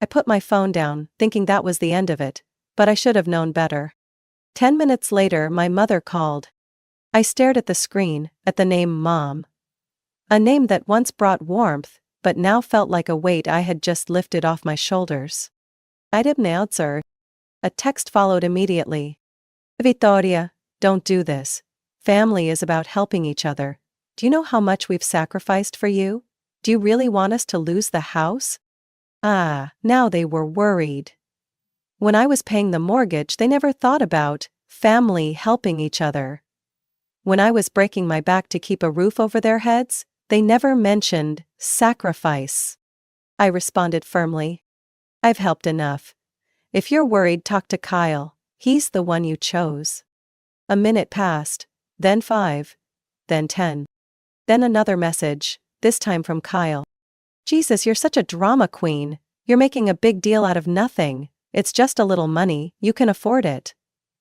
I put my phone down, thinking that was the end of it, but I should have known better. 10 minutes later, my mother called. I stared at the screen, at the name Mom. A name that once brought warmth, but now felt like a weight I had just lifted off my shoulders. I didn't answer. A text followed immediately. Victoria, don't do this. Family is about helping each other. Do you know how much we've sacrificed for you? Do you really want us to lose the house? Ah, now they were worried. When I was paying the mortgage, they never thought about family helping each other. When I was breaking my back to keep a roof over their heads, they never mentioned sacrifice. I responded firmly. I've helped enough. If you're worried, talk to Kyle. He's the one you chose. A minute passed, then 5, then 10. Then another message, this time from Kyle. Jesus, you're such a drama queen. You're making a big deal out of nothing. It's just a little money, you can afford it.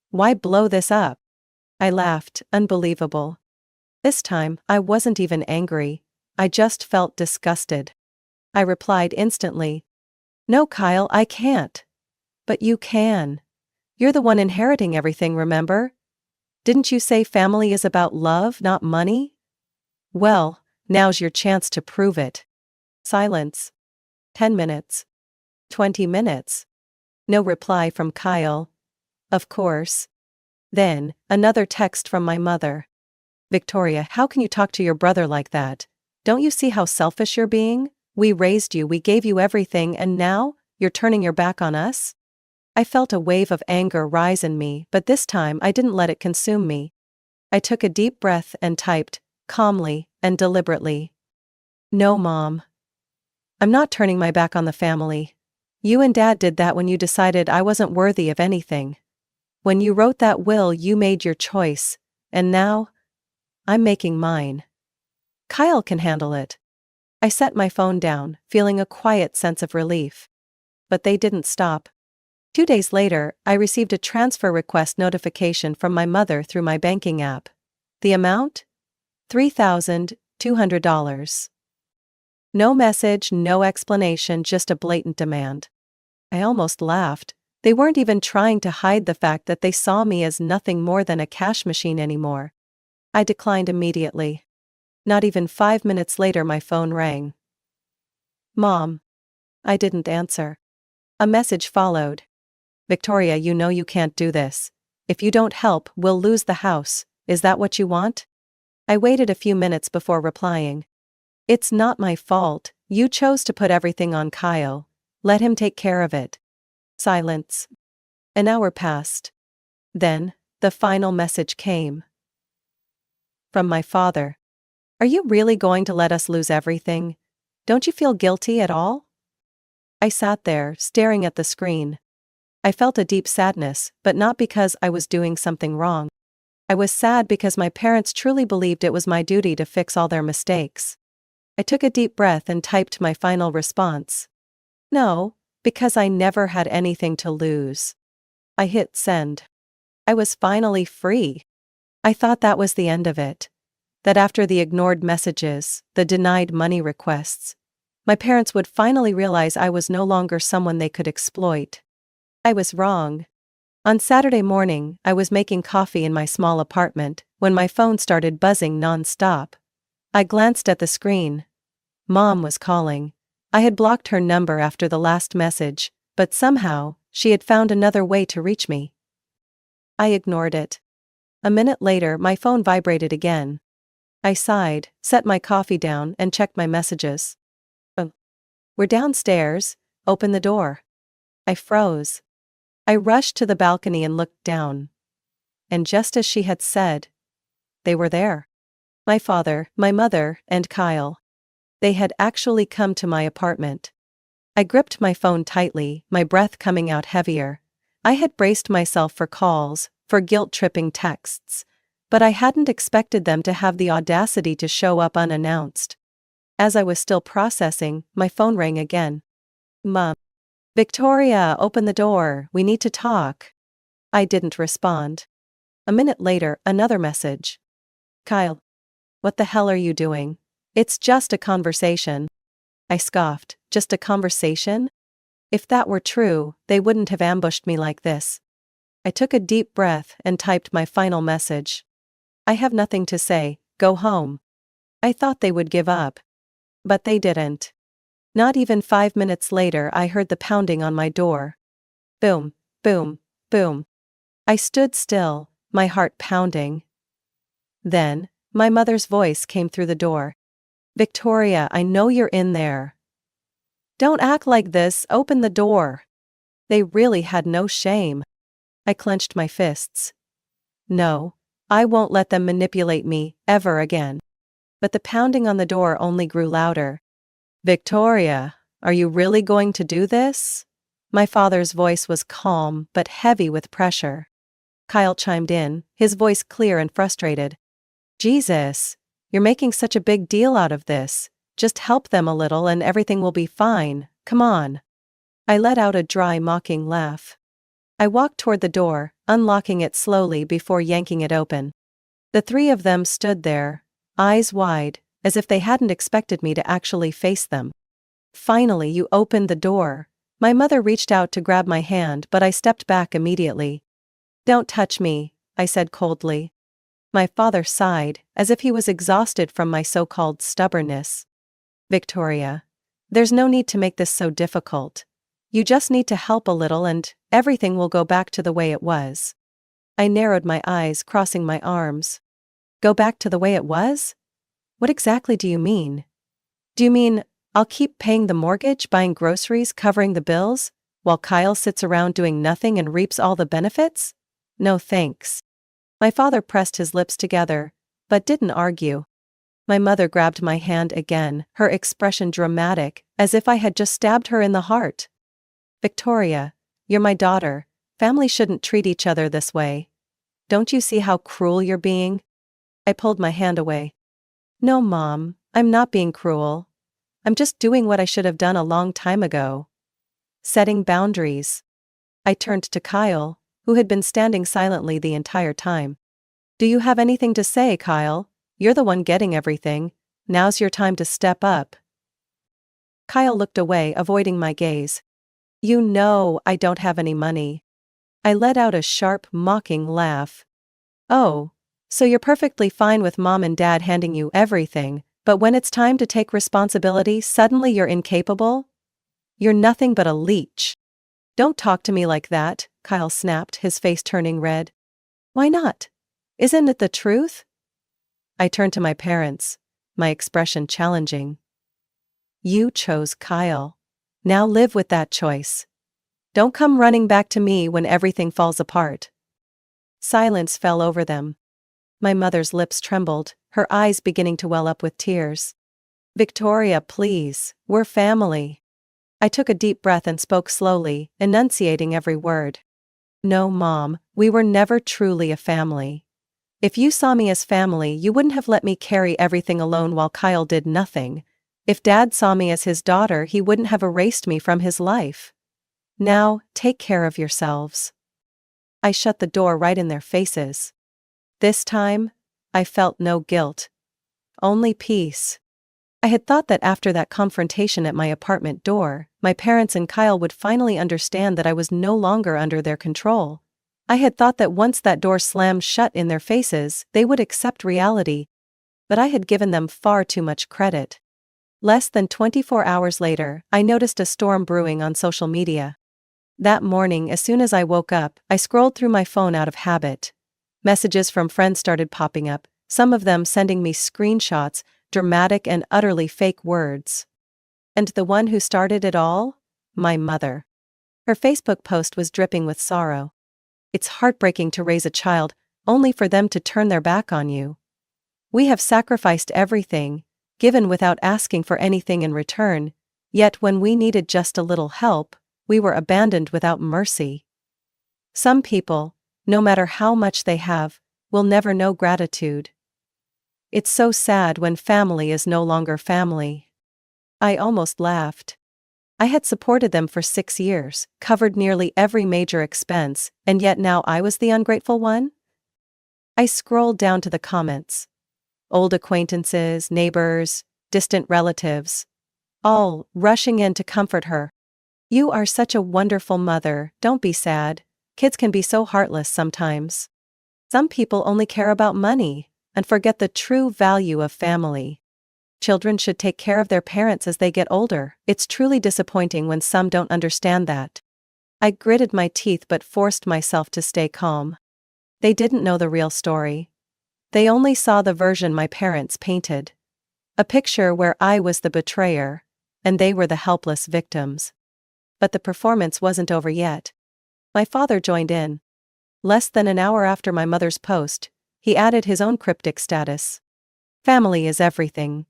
Why blow this up? I laughed, unbelievable. This time, I wasn't even angry. I just felt disgusted. I replied instantly. No, Kyle, I can't. But you can. You're the one inheriting everything, remember? Didn't you say family is about love, not money? Well, now's your chance to prove it. Silence. 10 minutes. 20 minutes. No reply from Kyle. Of course. Then, another text from my mother. Victoria, how can you talk to your brother like that? Don't you see how selfish you're being? We raised you, we gave you everything, and now, you're turning your back on us? I felt a wave of anger rise in me, but this time I didn't let it consume me. I took a deep breath and typed, calmly and deliberately. No, Mom. I'm not turning my back on the family. You and Dad did that when you decided I wasn't worthy of anything. When you wrote that will, you made your choice, and now, I'm making mine. Kyle can handle it. I set my phone down, feeling a quiet sense of relief. But they didn't stop. 2 days later, I received a transfer request notification from my mother through my banking app. The amount? $3,200. No message, no explanation, just a blatant demand. I almost laughed. They weren't even trying to hide the fact that they saw me as nothing more than a cash machine anymore. I declined immediately. Not even 5 minutes later, my phone rang. Mom. I didn't answer. A message followed. Victoria, you know you can't do this. If you don't help, we'll lose the house. Is that what you want? I waited a few minutes before replying. It's not my fault. You chose to put everything on Kyle. Let him take care of it. Silence. An hour passed. Then, the final message came. From my father. Are you really going to let us lose everything? Don't you feel guilty at all? I sat there, staring at the screen. I felt a deep sadness, but not because I was doing something wrong. I was sad because my parents truly believed it was my duty to fix all their mistakes. I took a deep breath and typed my final response. No, because I never had anything to lose. I hit send. I was finally free. I thought that was the end of it. That after the ignored messages, the denied money requests, my parents would finally realize I was no longer someone they could exploit. I was wrong. On Saturday morning, I was making coffee in my small apartment when my phone started buzzing non-stop. I glanced at the screen. Mom was calling. I had blocked her number after the last message, but somehow, she had found another way to reach me. I ignored it. A minute later, my phone vibrated again. I sighed, set my coffee down, and checked my messages. Oh. We're downstairs, open the door. I froze. I rushed to the balcony and looked down. And just as she had said, they were there. My father, my mother, and Kyle. They had actually come to my apartment. I gripped my phone tightly, my breath coming out heavier. I had braced myself for calls, for guilt-tripping texts. But I hadn't expected them to have the audacity to show up unannounced. As I was still processing, my phone rang again. Mom. Victoria, open the door, we need to talk. I didn't respond. A minute later, another message. Kyle. What the hell are you doing? It's just a conversation. I scoffed. Just a conversation? If that were true, they wouldn't have ambushed me like this. I took a deep breath and typed my final message. I have nothing to say, go home. I thought they would give up. But they didn't. Not even 5 minutes later, I heard the pounding on my door. Boom, boom, boom. I stood still, my heart pounding. Then, my mother's voice came through the door. "Victoria, I know you're in there. Don't act like this, open the door." They really had no shame. I clenched my fists. No, I won't let them manipulate me, ever again. But the pounding on the door only grew louder. "Victoria, are you really going to do this?" My father's voice was calm but heavy with pressure. Kyle chimed in, his voice clear and frustrated. "Jesus, you're making such a big deal out of this. Just help them a little and everything will be fine, come on." I let out a dry, mocking laugh. I walked toward the door, unlocking it slowly before yanking it open. The three of them stood there, eyes wide, as if they hadn't expected me to actually face them. "Finally, you opened the door." My mother reached out to grab my hand, but I stepped back immediately. "Don't touch me," I said coldly. My father sighed, as if he was exhausted from my so-called stubbornness. "Victoria, there's no need to make this so difficult. You just need to help a little and everything will go back to the way it was." I narrowed my eyes, crossing my arms. "Go back to the way it was? What exactly do you mean? Do you mean I'll keep paying the mortgage, buying groceries, covering the bills, while Kyle sits around doing nothing and reaps all the benefits? No thanks." My father pressed his lips together, but didn't argue. My mother grabbed my hand again, her expression dramatic, as if I had just stabbed her in the heart. "Victoria, you're my daughter. Families shouldn't treat each other this way. Don't you see how cruel you're being?" I pulled my hand away. "No, Mom, I'm not being cruel. I'm just doing what I should have done a long time ago. Setting boundaries." I turned to Kyle, who had been standing silently the entire time. "Do you have anything to say, Kyle? You're the one getting everything. Now's your time to step up." Kyle looked away, avoiding my gaze. "You know I don't have any money." I let out a sharp, mocking laugh. "Oh, so you're perfectly fine with Mom and Dad handing you everything, but when it's time to take responsibility, suddenly you're incapable? You're nothing but a leech." "Don't talk to me like that," Kyle snapped, his face turning red. "Why not? Isn't it the truth?" I turned to my parents, my expression challenging. "You chose Kyle. Now live with that choice. Don't come running back to me when everything falls apart." Silence fell over them. My mother's lips trembled, her eyes beginning to well up with tears. "Victoria, please, we're family." I took a deep breath and spoke slowly, enunciating every word. "No, Mom, we were never truly a family. If you saw me as family, you wouldn't have let me carry everything alone while Kyle did nothing. If Dad saw me as his daughter, he wouldn't have erased me from his life. Now, take care of yourselves." I shut the door right in their faces. This time, I felt no guilt. Only peace. I had thought that after that confrontation at my apartment door, my parents and Kyle would finally understand that I was no longer under their control. I had thought that once that door slammed shut in their faces, they would accept reality. But I had given them far too much credit. Less than 24 hours later, I noticed a storm brewing on social media. That morning, as soon as I woke up, I scrolled through my phone out of habit. Messages from friends started popping up, some of them sending me screenshots, dramatic and utterly fake words. And the one who started it all? My mother. Her Facebook post was dripping with sorrow. "It's heartbreaking to raise a child, only for them to turn their back on you. We have sacrificed everything, given without asking for anything in return, yet when we needed just a little help, we were abandoned without mercy. Some people, no matter how much they have, will never know gratitude. It's so sad when family is no longer family." I almost laughed. I had supported them for 6 years, covered nearly every major expense, and yet now I was the ungrateful one? I scrolled down to the comments. Old acquaintances, neighbors, distant relatives, all rushing in to comfort her. "You are such a wonderful mother, don't be sad. Kids can be so heartless sometimes. Some people only care about money and forget the true value of family. Children should take care of their parents as they get older. It's truly disappointing when some don't understand that." I gritted my teeth but forced myself to stay calm. They didn't know the real story. They only saw the version my parents painted. A picture where I was the betrayer, and they were the helpless victims. But the performance wasn't over yet. My father joined in. Less than an hour after my mother's post, he added his own cryptic status. Family is everything.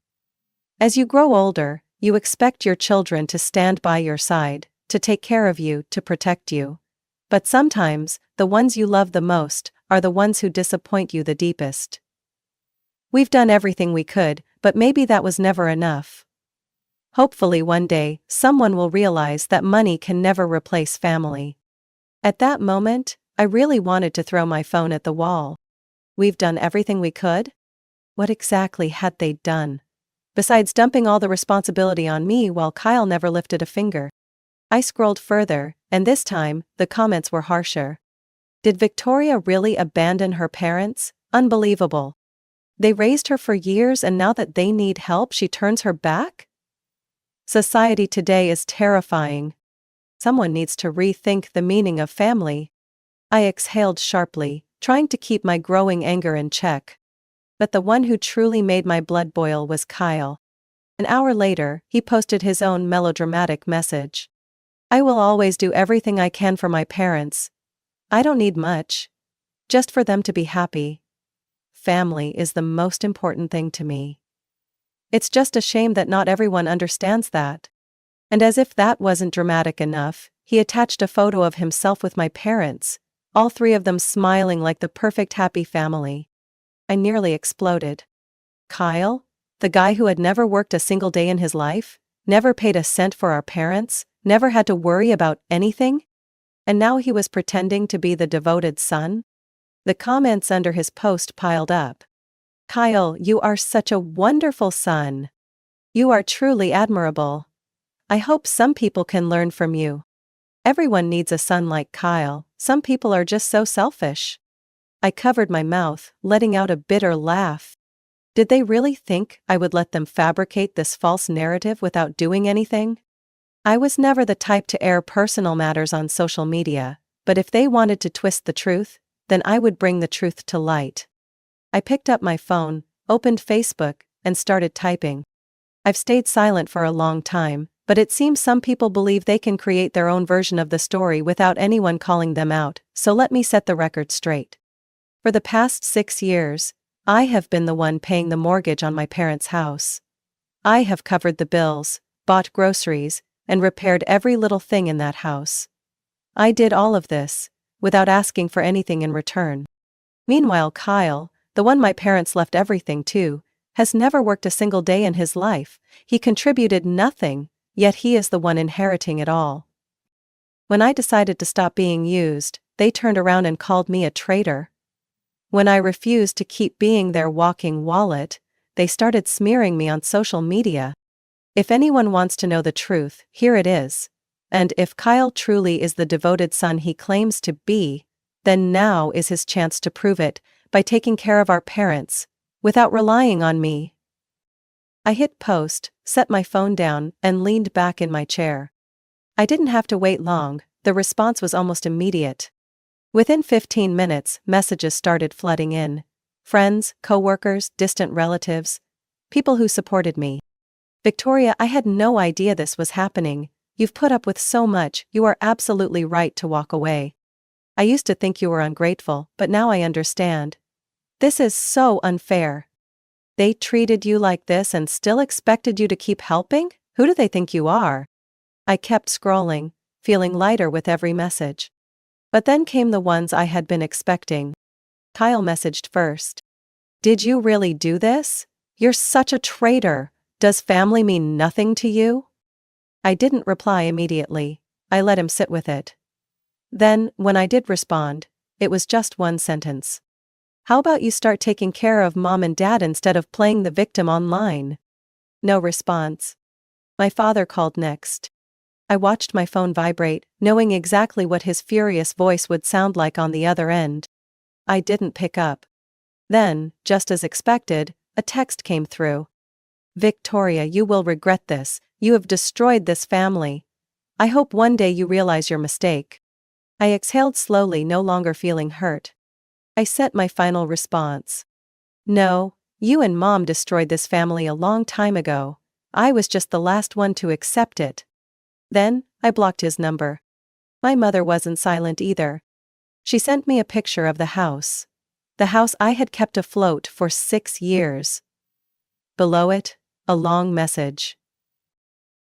As you grow older, you expect your children to stand by your side, to take care of you, to protect you. But sometimes, the ones you love the most are the ones who disappoint you the deepest. We've done everything we could, but maybe that was never enough. Hopefully one day, someone will realize that money can never replace family. At that moment, I really wanted to throw my phone at the wall. We've done everything we could? What exactly had they done? Besides dumping all the responsibility on me while Kyle never lifted a finger. I scrolled further, and this time, the comments were harsher. Did Victoria really abandon her parents? Unbelievable. They raised her for years and now that they need help, she turns her back? Society today is terrifying. Someone needs to rethink the meaning of family. I exhaled sharply, trying to keep my growing anger in check. But the one who truly made my blood boil was Kyle. An hour later, he posted his own melodramatic message. I will always do everything I can for my parents. I don't need much. Just for them to be happy. Family is the most important thing to me. It's just a shame that not everyone understands that. And as if that wasn't dramatic enough, he attached a photo of himself with my parents, all three of them smiling like the perfect happy family. I nearly exploded. Kyle? The guy who had never worked a single day in his life, never paid a cent for our parents, never had to worry about anything? And now he was pretending to be the devoted son? The comments under his post piled up. Kyle, you are such a wonderful son. You are truly admirable. I hope some people can learn from you. Everyone needs a son like Kyle, some people are just so selfish. I covered my mouth, letting out a bitter laugh. Did they really think I would let them fabricate this false narrative without doing anything? I was never the type to air personal matters on social media, but if they wanted to twist the truth, then I would bring the truth to light. I picked up my phone, opened Facebook, and started typing. I've stayed silent for a long time, but it seems some people believe they can create their own version of the story without anyone calling them out, so let me set the record straight. For the past 6 years, I have been the one paying the mortgage on my parents' house. I have covered the bills, bought groceries, and repaired every little thing in that house. I did all of this, without asking for anything in return. Meanwhile, Kyle, the one my parents left everything to, has never worked a single day in his life. He contributed nothing, yet he is the one inheriting it all. When I decided to stop being used, they turned around and called me a traitor. When I refused to keep being their walking wallet, they started smearing me on social media. If anyone wants to know the truth, here it is. And if Kyle truly is the devoted son he claims to be, then now is his chance to prove it, by taking care of our parents, without relying on me. I hit post, set my phone down, and leaned back in my chair. I didn't have to wait long, the response was almost immediate. Within 15 minutes, messages started flooding in. Friends, coworkers, distant relatives, people who supported me. Victoria, I had no idea this was happening. You've put up with so much, you are absolutely right to walk away. I used to think you were ungrateful, but now I understand. This is so unfair. They treated you like this and still expected you to keep helping? Who do they think you are? I kept scrolling, feeling lighter with every message. But then came the ones I had been expecting. Kyle messaged first. Did you really do this? You're such a traitor. Does family mean nothing to you? I didn't reply immediately. I let him sit with it. Then, when I did respond, it was just one sentence. How about you start taking care of mom and dad instead of playing the victim online? No response. My father called next. I watched my phone vibrate, knowing exactly what his furious voice would sound like on the other end. I didn't pick up. Then, just as expected, a text came through. Victoria, you will regret this. You have destroyed this family. I hope one day you realize your mistake. I exhaled slowly, no longer feeling hurt. I sent my final response. No, you and Mom destroyed this family a long time ago. I was just the last one to accept it. Then, I blocked his number. My mother wasn't silent either. She sent me a picture of the house. The house I had kept afloat for 6 years. Below it, a long message.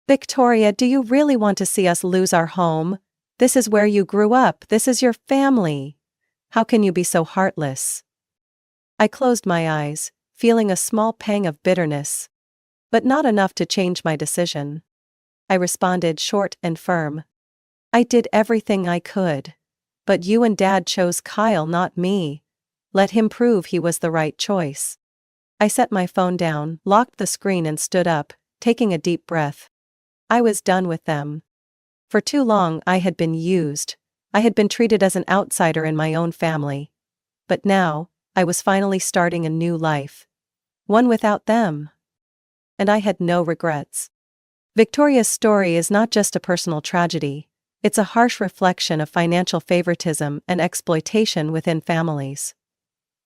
Victoria, do you really want to see us lose our home? This is where you grew up, this is your family. How can you be so heartless? I closed my eyes, feeling a small pang of bitterness. But not enough to change my decision. I responded short and firm. I did everything I could. But you and Dad chose Kyle, not me. Let him prove he was the right choice. I set my phone down, locked the screen and stood up, taking a deep breath. I was done with them. For too long I had been used. I had been treated as an outsider in my own family. But now, I was finally starting a new life. One without them. And I had no regrets. Victoria's story is not just a personal tragedy. It's a harsh reflection of financial favoritism and exploitation within families.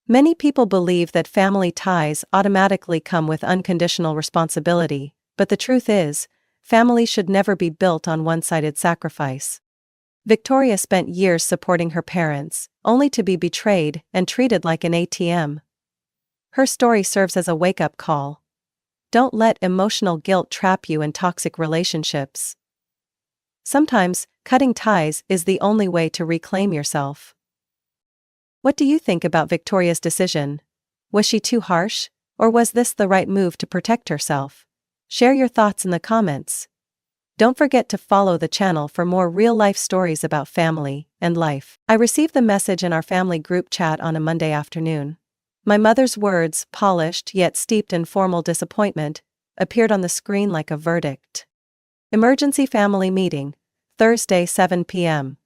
Many people believe that family ties automatically come with unconditional responsibility, but the truth is, families should never be built on one-sided sacrifice. Victoria spent years supporting her parents, only to be betrayed and treated like an ATM. Her story serves as a wake-up call. Don't let emotional guilt trap you in toxic relationships. Sometimes, cutting ties is the only way to reclaim yourself. What do you think about Victoria's decision? Was she too harsh, or was this the right move to protect herself? Share your thoughts in the comments. Don't forget to follow the channel for more real-life stories about family and life. I received the message in our family group chat on a Monday afternoon. My mother's words, polished yet steeped in formal disappointment, appeared on the screen like a verdict. Emergency family meeting, Thursday 7 p.m.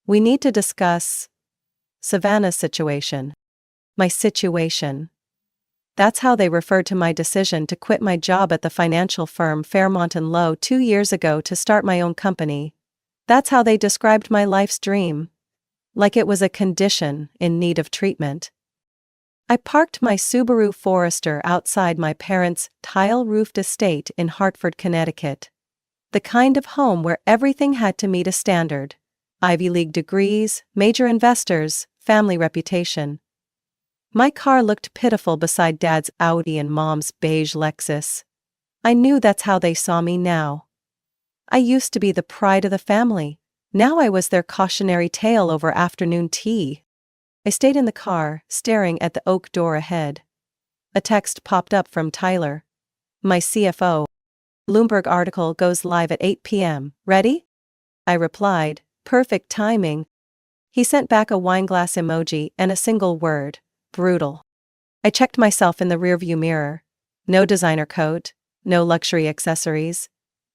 We need to discuss Savannah's situation. My situation. That's how they referred to my decision to quit my job at the financial firm Fairmont & Lowe 2 years ago to start my own company. That's how they described my life's dream. Like it was a condition in need of treatment. I parked my Subaru Forester outside my parents' tile-roofed estate in Hartford, Connecticut. The kind of home where everything had to meet a standard. Ivy League degrees, major investors, family reputation. My car looked pitiful beside Dad's Audi and Mom's beige Lexus. I knew that's how they saw me now. I used to be the pride of the family. Now I was their cautionary tale over afternoon tea. I stayed in the car, staring at the oak door ahead. A text popped up from Tyler. My CFO. Bloomberg article goes live at 8 p.m. Ready? I replied, perfect timing. He sent back a wineglass emoji and a single word, brutal. I checked myself in the rearview mirror. No designer coat, no luxury accessories.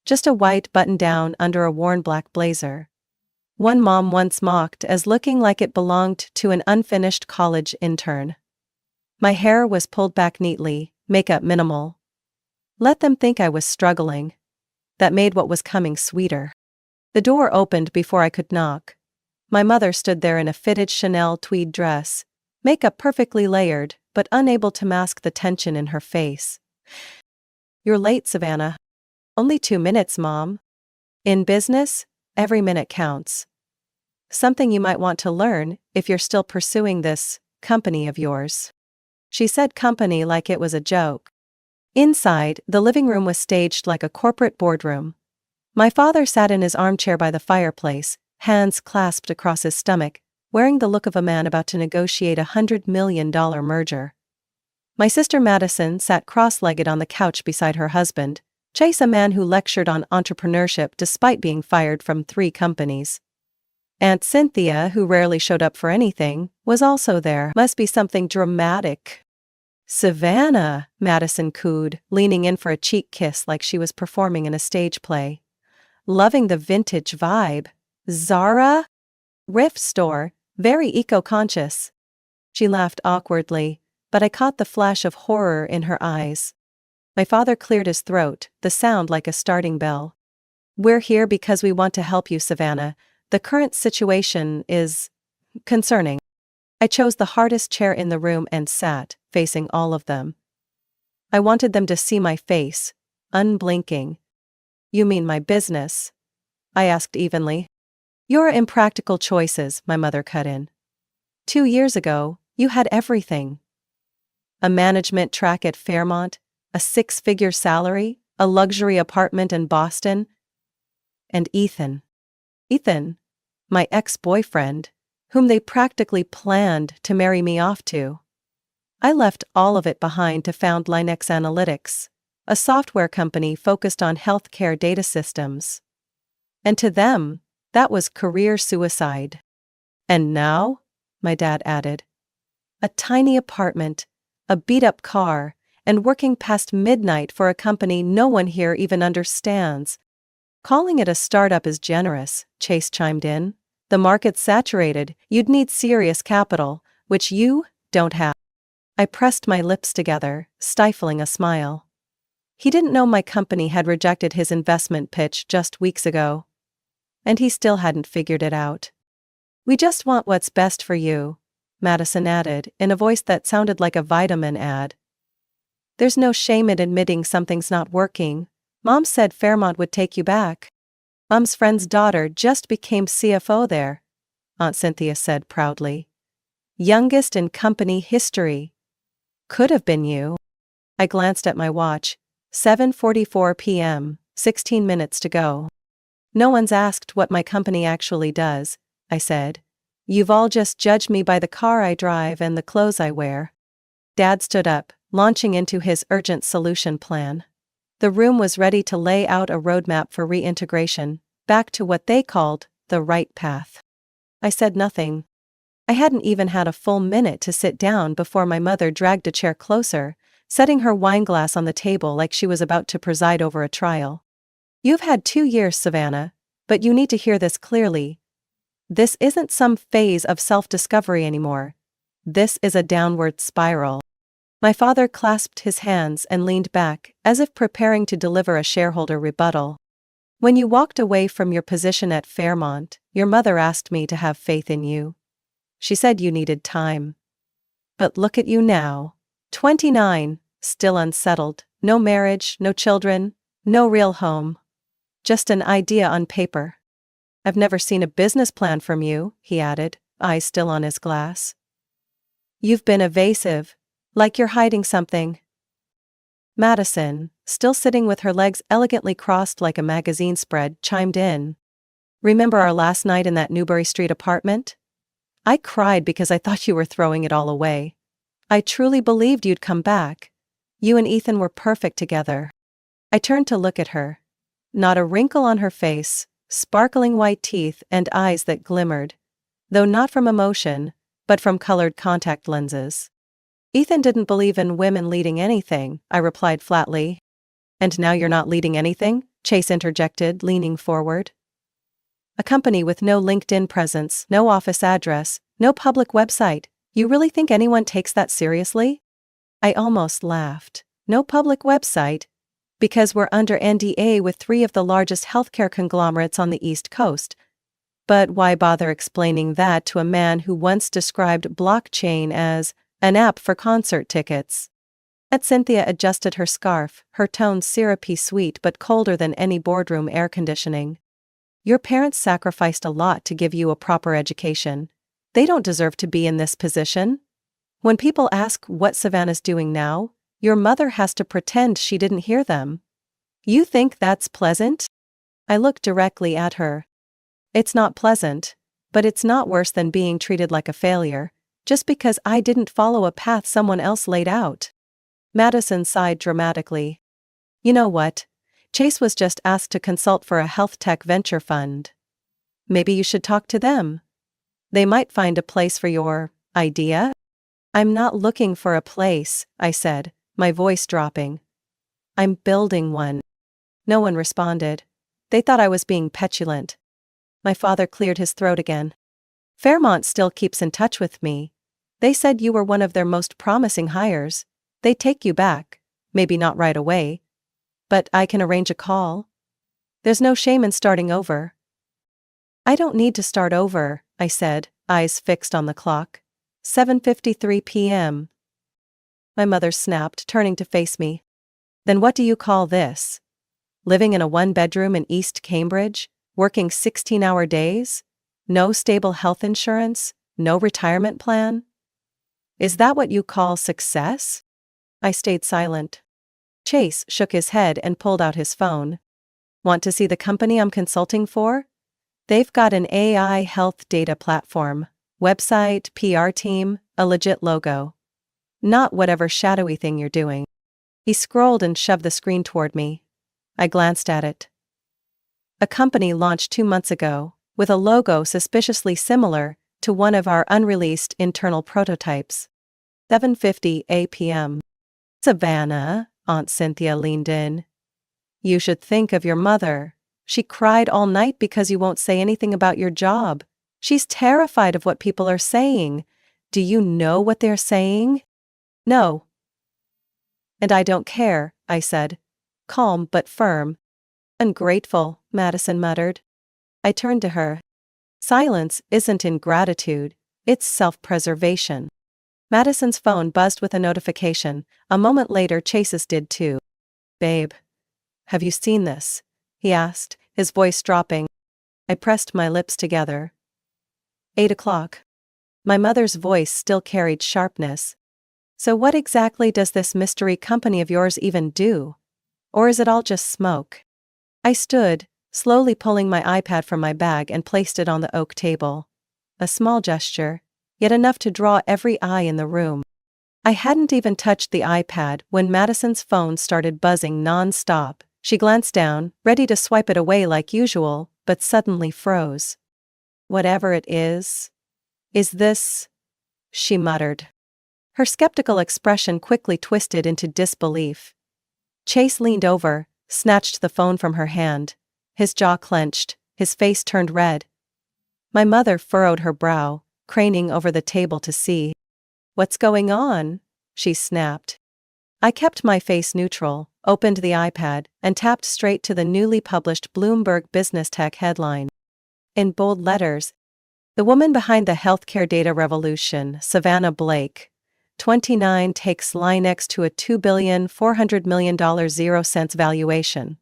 Just a white button-down under a worn black blazer. One mom once mocked as looking like it belonged to an unfinished college intern. My hair was pulled back neatly, makeup minimal. Let them think I was struggling. That made what was coming sweeter. The door opened before I could knock. My mother stood there in a fitted Chanel tweed dress, makeup perfectly layered, but unable to mask the tension in her face. You're late, Savannah. Only 2 minutes, Mom. In business, every minute counts. Something you might want to learn if you're still pursuing this company of yours. She said company like it was a joke. Inside, the living room was staged like a corporate boardroom. My father sat in his armchair by the fireplace, hands clasped across his stomach, wearing the look of a man about to negotiate a $100 million merger. My sister Madison sat cross-legged on the couch beside her husband, Chase, a man who lectured on entrepreneurship despite being fired from 3 companies. Aunt Cynthia, who rarely showed up for anything, was also there. Must be something dramatic. Savannah, Madison cooed, leaning in for a cheek kiss like she was performing in a stage play. Loving the vintage vibe. Zara? Thrift store, very eco-conscious. She laughed awkwardly, but I caught the flash of horror in her eyes. My father cleared his throat, the sound like a starting bell. We're here because we want to help you, Savannah. The current situation is concerning. I chose the hardest chair in the room and sat, facing all of them. I wanted them to see my face, unblinking. You mean my business? I asked evenly. Your impractical choices, my mother cut in. 2 years ago, you had everything. A management track at Fairmont, a 6-figure salary, a luxury apartment in Boston. And Ethan. Ethan, my ex-boyfriend, whom they practically planned to marry me off to. I left all of it behind to found Linex Analytics, a software company focused on healthcare data systems. And to them, that was career suicide. And now, my dad added, a tiny apartment, a beat-up car, and working past midnight for a company no one here even understands. Calling it a startup is generous, Chase chimed in. The market's saturated, you'd need serious capital, which you don't have. I pressed my lips together, stifling a smile. He didn't know my company had rejected his investment pitch just weeks ago. And he still hadn't figured it out. We just want what's best for you, Madison added, in a voice that sounded like a vitamin ad. There's no shame in admitting something's not working. Mom said Fairmont would take you back. Mom's friend's daughter just became CFO there, Aunt Cynthia said proudly. Youngest in company history. Could have been you. I glanced at my watch. 7:44 p.m., 16 minutes to go. No one's asked what my company actually does, I said. You've all just judged me by the car I drive and the clothes I wear. Dad stood up, launching into his urgent solution plan. The room was ready to lay out a roadmap for reintegration, back to what they called the right path. I said nothing. I hadn't even had a full minute to sit down before my mother dragged a chair closer, setting her wineglass on the table like she was about to preside over a trial. You've had 2 years, Savannah, but you need to hear this clearly. This isn't some phase of self-discovery anymore. This is a downward spiral. My father clasped his hands and leaned back, as if preparing to deliver a shareholder rebuttal. When you walked away from your position at Fairmont, your mother asked me to have faith in you. She said you needed time. But look at you now. 29, still unsettled, no marriage, no children, no real home. Just an idea on paper. I've never seen a business plan from you, he added, eyes still on his glass. You've been evasive, like you're hiding something. Madison, still sitting with her legs elegantly crossed like a magazine spread, chimed in. Remember our last night in that Newbury Street apartment? I cried because I thought you were throwing it all away. I truly believed you'd come back. You and Ethan were perfect together. I turned to look at her. Not a wrinkle on her face, sparkling white teeth and eyes that glimmered. Though not from emotion, but from colored contact lenses. Ethan didn't believe in women leading anything, I replied flatly. And now you're not leading anything? Chase interjected, leaning forward. A company with no LinkedIn presence, no office address, no public website. You really think anyone takes that seriously? I almost laughed. No public website? Because we're under NDA with 3 of the largest healthcare conglomerates on the East Coast. But why bother explaining that to a man who once described blockchain as an app for concert tickets? Aunt Cynthia adjusted her scarf, her tone syrupy sweet but colder than any boardroom air conditioning. Your parents sacrificed a lot to give you a proper education. They don't deserve to be in this position. When people ask what Savannah's doing now, your mother has to pretend she didn't hear them. You think that's pleasant? I looked directly at her. It's not pleasant, but it's not worse than being treated like a failure, just because I didn't follow a path someone else laid out. Madison sighed dramatically. You know what? Chase was just asked to consult for a health tech venture fund. Maybe you should talk to them. They might find a place for your idea. I'm not looking for a place, I said, my voice dropping. I'm building one. No one responded. They thought I was being petulant. My father cleared his throat again. Fairmont still keeps in touch with me. They said you were one of their most promising hires. They'd take you back, maybe not right away. But I can arrange a call. There's no shame in starting over. I don't need to start over, I said, eyes fixed on the clock. 7:53 p.m. My mother snapped, turning to face me. Then what do you call this? Living in a one-bedroom in East Cambridge? Working 16-hour days? No stable health insurance? No retirement plan? Is that what you call success? I stayed silent. Chase shook his head and pulled out his phone. Want to see the company I'm consulting for? They've got an AI health data platform, website, PR team, a legit logo. Not whatever shadowy thing you're doing. He scrolled and shoved the screen toward me. I glanced at it. A company launched 2 months ago, with a logo suspiciously similar to one of our unreleased internal prototypes. 7:50 a.m. Savannah, Aunt Cynthia leaned in. You should think of your mother. She cried all night because you won't say anything about your job. She's terrified of what people are saying. Do you know what they're saying? No. And I don't care, I said. Calm but firm. Ungrateful, Madison muttered. I turned to her. Silence isn't ingratitude, it's self-preservation. Madison's phone buzzed with a notification. A moment later, Chase's did too. Babe, have you seen this? He asked, his voice dropping. I pressed my lips together. 8 o'clock. My mother's voice still carried sharpness. So what exactly does this mystery company of yours even do? Or is it all just smoke? I stood, slowly pulling my iPad from my bag and placed it on the oak table. A small gesture, yet enough to draw every eye in the room. I hadn't even touched the iPad when Madison's phone started buzzing non-stop. She glanced down, ready to swipe it away like usual, but suddenly froze. Whatever it is this? She muttered. Her skeptical expression quickly twisted into disbelief. Chase leaned over, snatched the phone from her hand. His jaw clenched, his face turned red. My mother furrowed her brow, craning over the table to see. What's going on? She snapped. I kept my face neutral, opened the iPad, and tapped straight to the newly published Bloomberg Business Tech headline. In bold letters, the woman behind the healthcare data revolution, Savannah Blake, 29, takes Linex to a $2,400,000,000 0 cents valuation.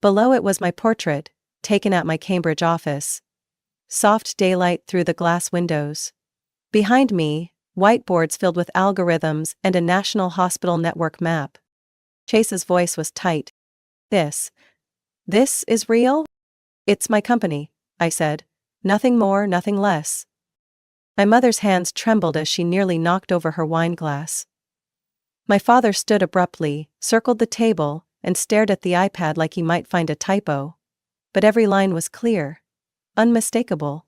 Below it was my portrait, taken at my Cambridge office. Soft daylight through the glass windows. Behind me, whiteboards filled with algorithms and a national hospital network map. Chase's voice was tight. This is real? It's my company, I said. Nothing more, nothing less. My mother's hands trembled as she nearly knocked over her wine glass. My father stood abruptly, circled the table, and stared at the iPad like he might find a typo. But every line was clear. Unmistakable.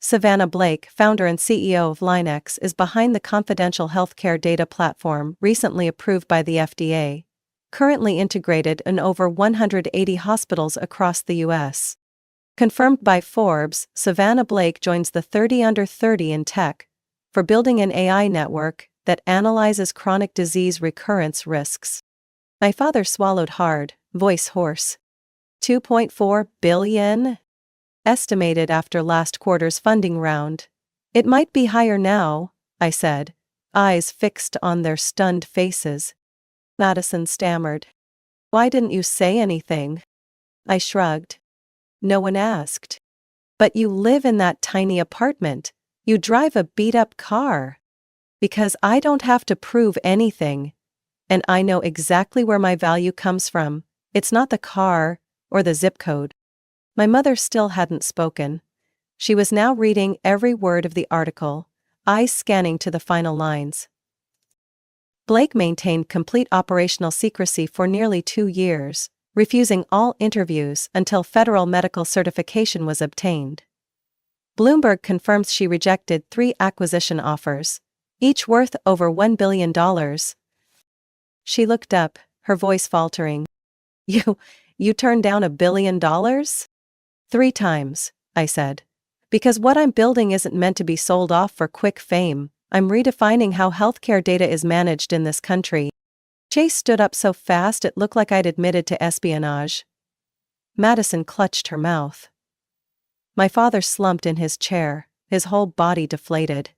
Savannah Blake, founder and CEO of Linex, is behind the confidential healthcare data platform recently approved by the FDA, currently integrated in over 180 hospitals across the U.S. Confirmed by Forbes, Savannah Blake joins the 30 under 30 in tech for building an AI network that analyzes chronic disease recurrence risks. My father swallowed hard, voice hoarse. $2.4 billion? Estimated after last quarter's funding round. It might be higher now, I said, eyes fixed on their stunned faces. Madison stammered. Why didn't you say anything? I shrugged. No one asked. But you live in that tiny apartment. You drive a beat-up car. Because I don't have to prove anything. And I know exactly where my value comes from. It's not the car or the zip code. My mother still hadn't spoken. She was now reading every word of the article, eyes scanning to the final lines. Blake maintained complete operational secrecy for nearly 2 years, refusing all interviews until federal medical certification was obtained. Bloomberg confirms she rejected 3 acquisition offers, each worth over $1 billion. She looked up, her voice faltering. You turned down $1 billion? 3 times, I said. Because what I'm building isn't meant to be sold off for quick fame. I'm redefining how healthcare data is managed in this country. Chase stood up so fast it looked like I'd admitted to espionage. Madison clutched her mouth. My father slumped in his chair, his whole body deflated.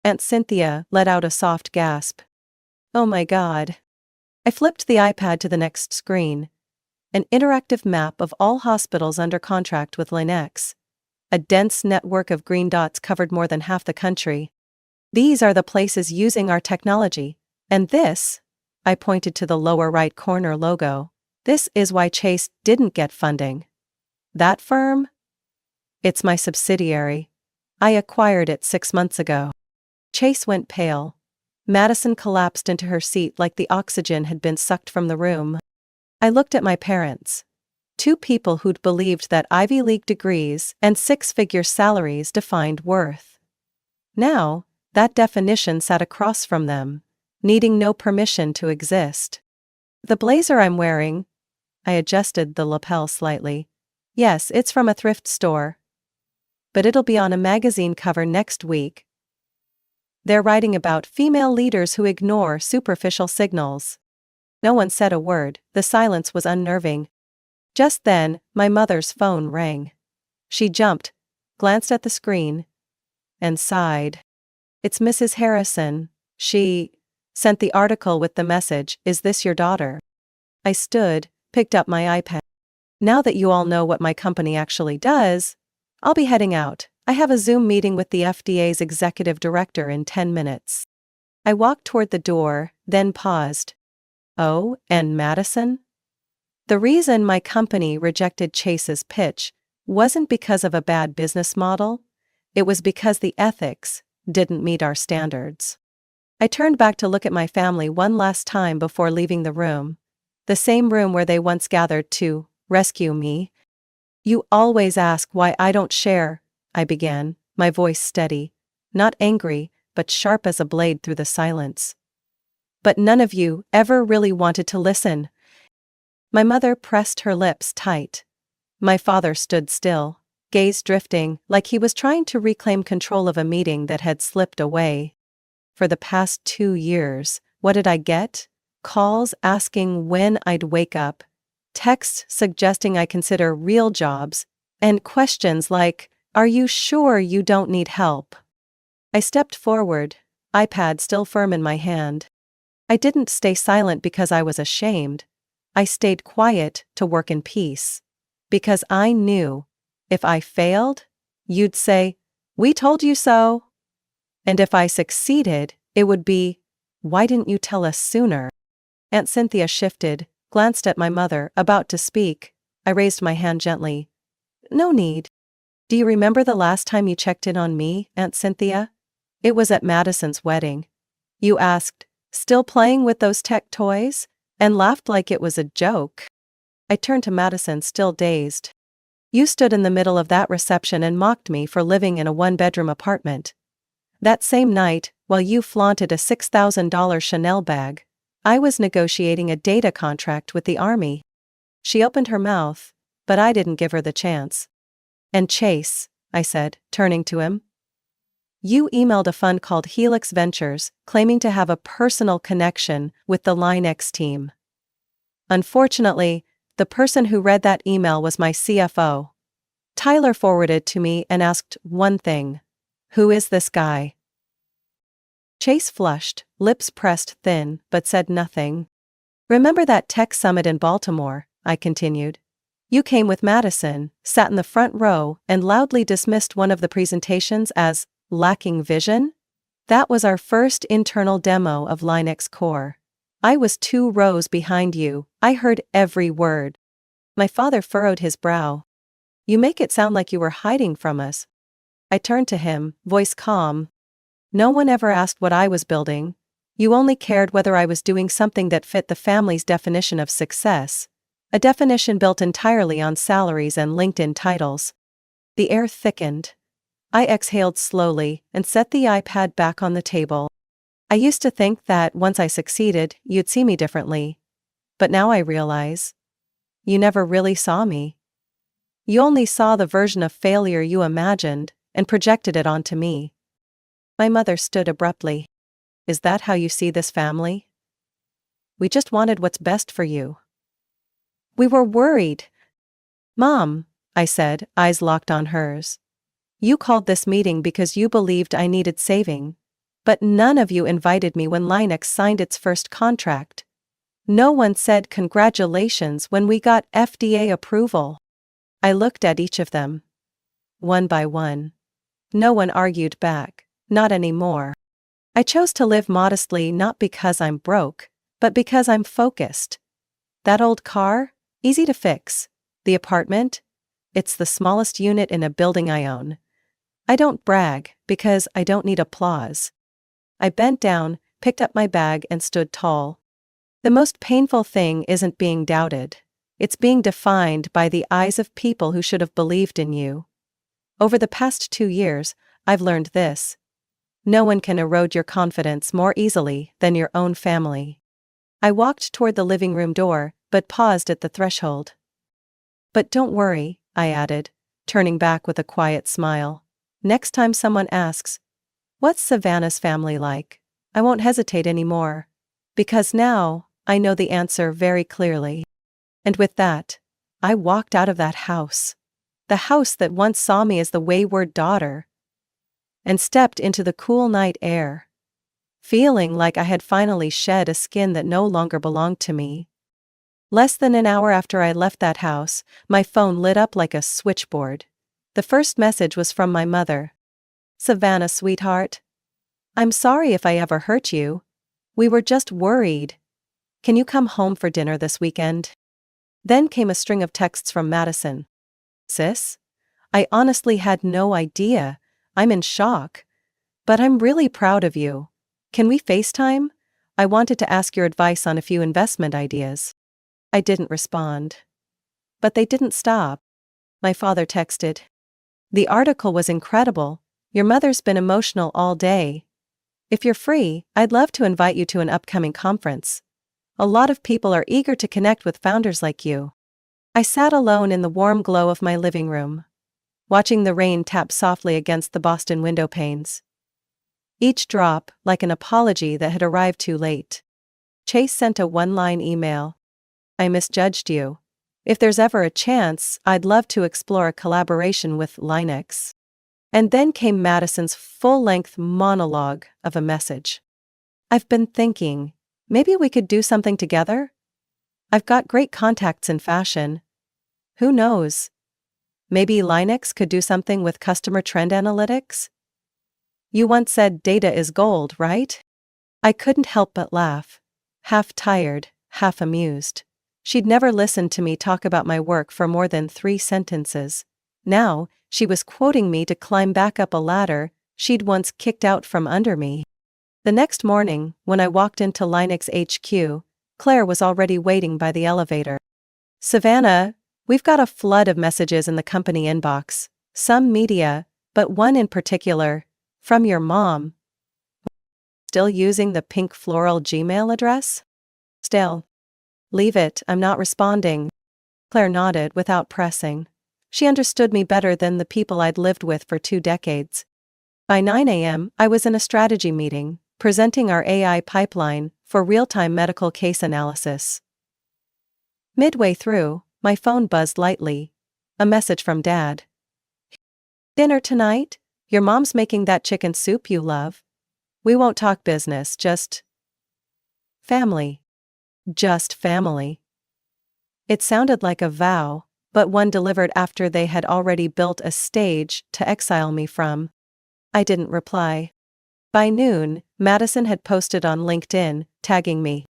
Aunt Cynthia let out a soft gasp. Oh my God. I flipped the iPad to the next screen. An interactive map of all hospitals under contract with Linex. A dense network of green dots covered more than half the country. These are the places using our technology. And this, I pointed to the lower right corner logo, this is why Chase didn't get funding. That firm? It's my subsidiary. I acquired it 6 months ago. Chase went pale. Madison collapsed into her seat like the oxygen had been sucked from the room. I looked at my parents. Two people who'd believed that Ivy League degrees and six-figure salaries defined worth. Now, that definition sat across from them, needing no permission to exist. The blazer I'm wearing, I adjusted the lapel slightly. Yes, it's from a thrift store. But it'll be on a magazine cover next week. They're writing about female leaders who ignore superficial signals. No one said a word, the silence was unnerving. Just then, my mother's phone rang. She jumped, glanced at the screen, and sighed. It's Mrs. Harrison. She sent the article with the message, "Is this your daughter?" I stood, picked up my iPad. Now that you all know what my company actually does, I'll be heading out. I have a Zoom meeting with the FDA's executive director in 10 minutes. I walked toward the door, then paused. Oh, and Madison? The reason my company rejected Chase's pitch wasn't because of a bad business model, it was because the ethics didn't meet our standards. I turned back to look at my family one last time before leaving the room. The same room where they once gathered to rescue me. You always ask why I don't share, I began, my voice steady, not angry, but sharp as a blade through the silence. But none of you ever really wanted to listen. My mother pressed her lips tight. My father stood still, gaze drifting, like he was trying to reclaim control of a meeting that had slipped away. For the past 2 years, what did I get? Calls asking when I'd wake up, texts suggesting I consider real jobs, and questions like, "Are you sure you don't need help?" I stepped forward, iPad still firm in my hand. I didn't stay silent because I was ashamed. I stayed quiet to work in peace. Because I knew, if I failed, you'd say, "We told you so." And if I succeeded, it would be, "Why didn't you tell us sooner?" Aunt Cynthia shifted, glanced at my mother, about to speak. I raised my hand gently. No need. Do you remember the last time you checked in on me, Aunt Cynthia? It was at Madison's wedding. You asked, "Still playing with those tech toys?" and laughed like it was a joke. I turned to Madison, still dazed. You stood in the middle of that reception and mocked me for living in a one-bedroom apartment. That same night, while you flaunted a $6,000 Chanel bag, I was negotiating a data contract with the Army. She opened her mouth, but I didn't give her the chance. And Chase, I said, turning to him. You emailed a fund called Helix Ventures, claiming to have a personal connection with the Linex team. Unfortunately, the person who read that email was my CFO. Tyler forwarded to me and asked one thing. Who is this guy? Chase flushed, lips pressed thin, but said nothing. Remember that tech summit in Baltimore, I continued. You came with Madison, sat in the front row, and loudly dismissed one of the presentations as lacking vision? That was our first internal demo of Linux Core. I was 2 rows behind you, I heard every word. My father furrowed his brow. You make it sound like you were hiding from us. I turned to him, voice calm. No one ever asked what I was building. You only cared whether I was doing something that fit the family's definition of success. A definition built entirely on salaries and LinkedIn titles. The air thickened. I exhaled slowly and set the iPad back on the table. I used to think that once I succeeded, you'd see me differently. But now I realize. You never really saw me. You only saw the version of failure you imagined and projected it onto me. My mother stood abruptly. Is that how you see this family? We just wanted what's best for you. We were worried. Mom, I said, eyes locked on hers. You called this meeting because you believed I needed saving. But none of you invited me when Linux signed its first contract. No one said congratulations when we got FDA approval. I looked at each of them. One by one. No one argued back, not anymore. I chose to live modestly not because I'm broke, but because I'm focused. That old car? Easy to fix. The apartment? It's the smallest unit in a building I own. I don't brag, because I don't need applause. I bent down, picked up my bag and stood tall. The most painful thing isn't being doubted. It's being defined by the eyes of people who should have believed in you. Over the past 2 years, I've learned this. No one can erode your confidence more easily than your own family. I walked toward the living room door, but paused at the threshold. But don't worry, I added, turning back with a quiet smile. Next time someone asks, "What's Savannah's family like?" I won't hesitate anymore. Because now, I know the answer very clearly. And with that, I walked out of that house. The house that once saw me as the wayward daughter. And stepped into the cool night air. Feeling like I had finally shed a skin that no longer belonged to me. Less than an hour after I left that house, my phone lit up like a switchboard. The first message was from my mother. "Savannah, sweetheart. I'm sorry if I ever hurt you. We were just worried. Can you come home for dinner this weekend?" Then came a string of texts from Madison. "Sis? I honestly had no idea. I'm in shock. But I'm really proud of you. Can we FaceTime? I wanted to ask your advice on a few investment ideas." I didn't respond. But they didn't stop. My father texted. "The article was incredible. Your mother's been emotional all day. If you're free, I'd love to invite you to an upcoming conference. A lot of people are eager to connect with founders like you." I sat alone in the warm glow of my living room, watching the rain tap softly against the Boston window panes. Each drop, like an apology that had arrived too late. Chase sent a one-line email. "I misjudged you. If there's ever a chance, I'd love to explore a collaboration with Linux." And then came Madison's full-length monologue of a message. "I've been thinking, maybe we could do something together? I've got great contacts in fashion. Who knows? Maybe Linux could do something with customer trend analytics? You once said data is gold, right?" I couldn't help but laugh. Half tired, half amused. She'd never listened to me talk about my work for more than 3 sentences. Now, she was quoting me to climb back up a ladder she'd once kicked out from under me. The next morning, when I walked into Linux HQ, Claire was already waiting by the elevator. "Savannah, we've got a flood of messages in the company inbox, some media, but one in particular, from your mom. Still using the pink floral Gmail address?" "Still." "Leave it, I'm not responding." Claire nodded without pressing. She understood me better than the people I'd lived with for 2 decades. By 9 a.m., I was in a strategy meeting, presenting our AI pipeline for real-time medical case analysis. Midway through, my phone buzzed lightly. A message from Dad. "Dinner tonight? Your mom's making that chicken soup you love. We won't talk business, just family. Just family." It sounded like a vow, but one delivered after they had already built a stage to exile me from. I didn't reply. By noon, Madison had posted on LinkedIn, tagging me.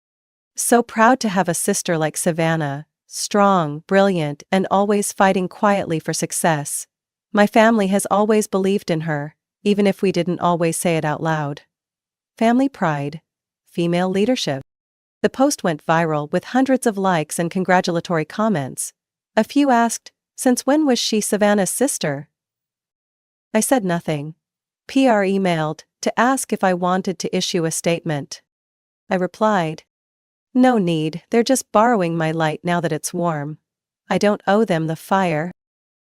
"So proud to have a sister like Savannah, strong, brilliant, and always fighting quietly for success. My family has always believed in her, even if we didn't always say it out loud." Family pride. Female leadership. The post went viral with hundreds of likes and congratulatory comments. A few asked, "Since when was she Savannah's sister?" I said nothing. PR emailed to ask if I wanted to issue a statement. I replied, "No need, they're just borrowing my light now that it's warm. I don't owe them the fire."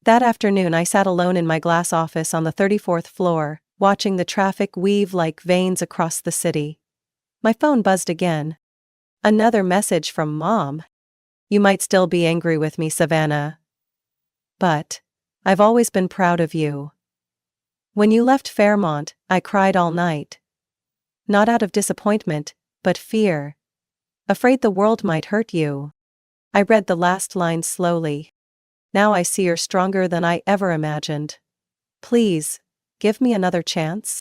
That afternoon I sat alone in my glass office on the 34th floor, watching the traffic weave like veins across the city. My phone buzzed again. Another message from Mom. "You might still be angry with me, Savannah. But I've always been proud of you. When you left Fairmont, I cried all night. Not out of disappointment, but fear. Afraid the world might hurt you. I read the last line slowly. Now I see you're stronger than I ever imagined. Please, give me another chance.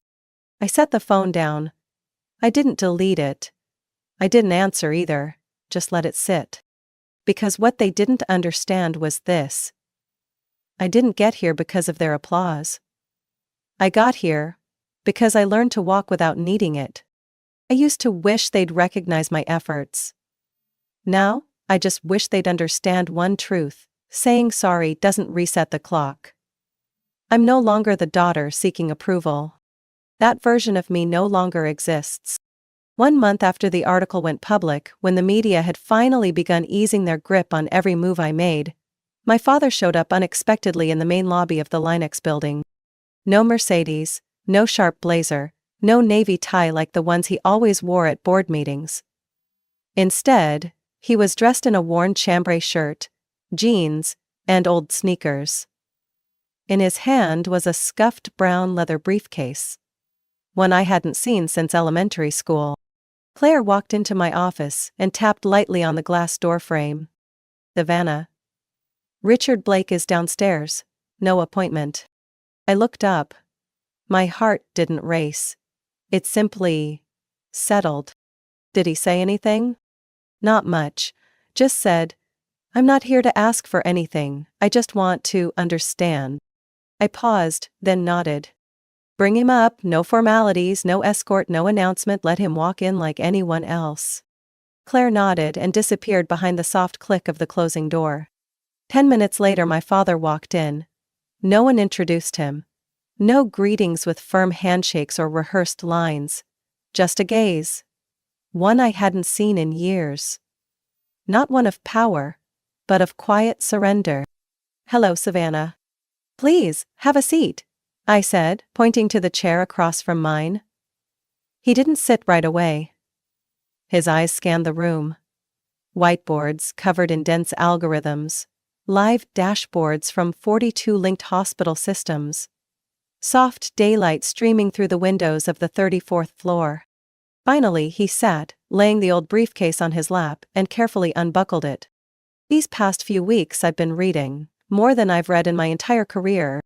I set the phone down. I didn't delete it. I didn't answer either, just let it sit. Because what they didn't understand was this. I didn't get here because of their applause. I got here because I learned to walk without needing it. I used to wish they'd recognize my efforts. Now, I just wish they'd understand one truth: saying sorry doesn't reset the clock. I'm no longer the daughter seeking approval. That version of me no longer exists. 1 month after the article went public, when the media had finally begun easing their grip on every move I made, my father showed up unexpectedly in the main lobby of the Linux building. No Mercedes, no sharp blazer, no navy tie like the ones he always wore at board meetings. Instead, he was dressed in a worn chambray shirt, jeans, and old sneakers. In his hand was a scuffed brown leather briefcase. One I hadn't seen since elementary school. Claire walked into my office and tapped lightly on the glass door frame. "Savannah. Richard Blake is downstairs. No appointment." I looked up. My heart didn't race. It simply settled. Did he say anything? Not much. Just said, "I'm not here to ask for anything, I just want to understand." I paused, then nodded. "Bring him up, no formalities, no escort, no announcement, let him walk in like anyone else." Claire nodded and disappeared behind the soft click of the closing door. 10 minutes later my father walked in. No one introduced him. No greetings with firm handshakes or rehearsed lines. Just a gaze. One I hadn't seen in years. Not one of power, but of quiet surrender. "Hello, Savannah. Please, have a seat," I said, pointing to the chair across from mine. He didn't sit right away. His eyes scanned the room. Whiteboards covered in dense algorithms. Live dashboards from 42 linked hospital systems. Soft daylight streaming through the windows of the 34th floor. Finally, he sat, laying the old briefcase on his lap, and carefully unbuckled it. "These past few weeks I've been reading, more than I've read in my entire career."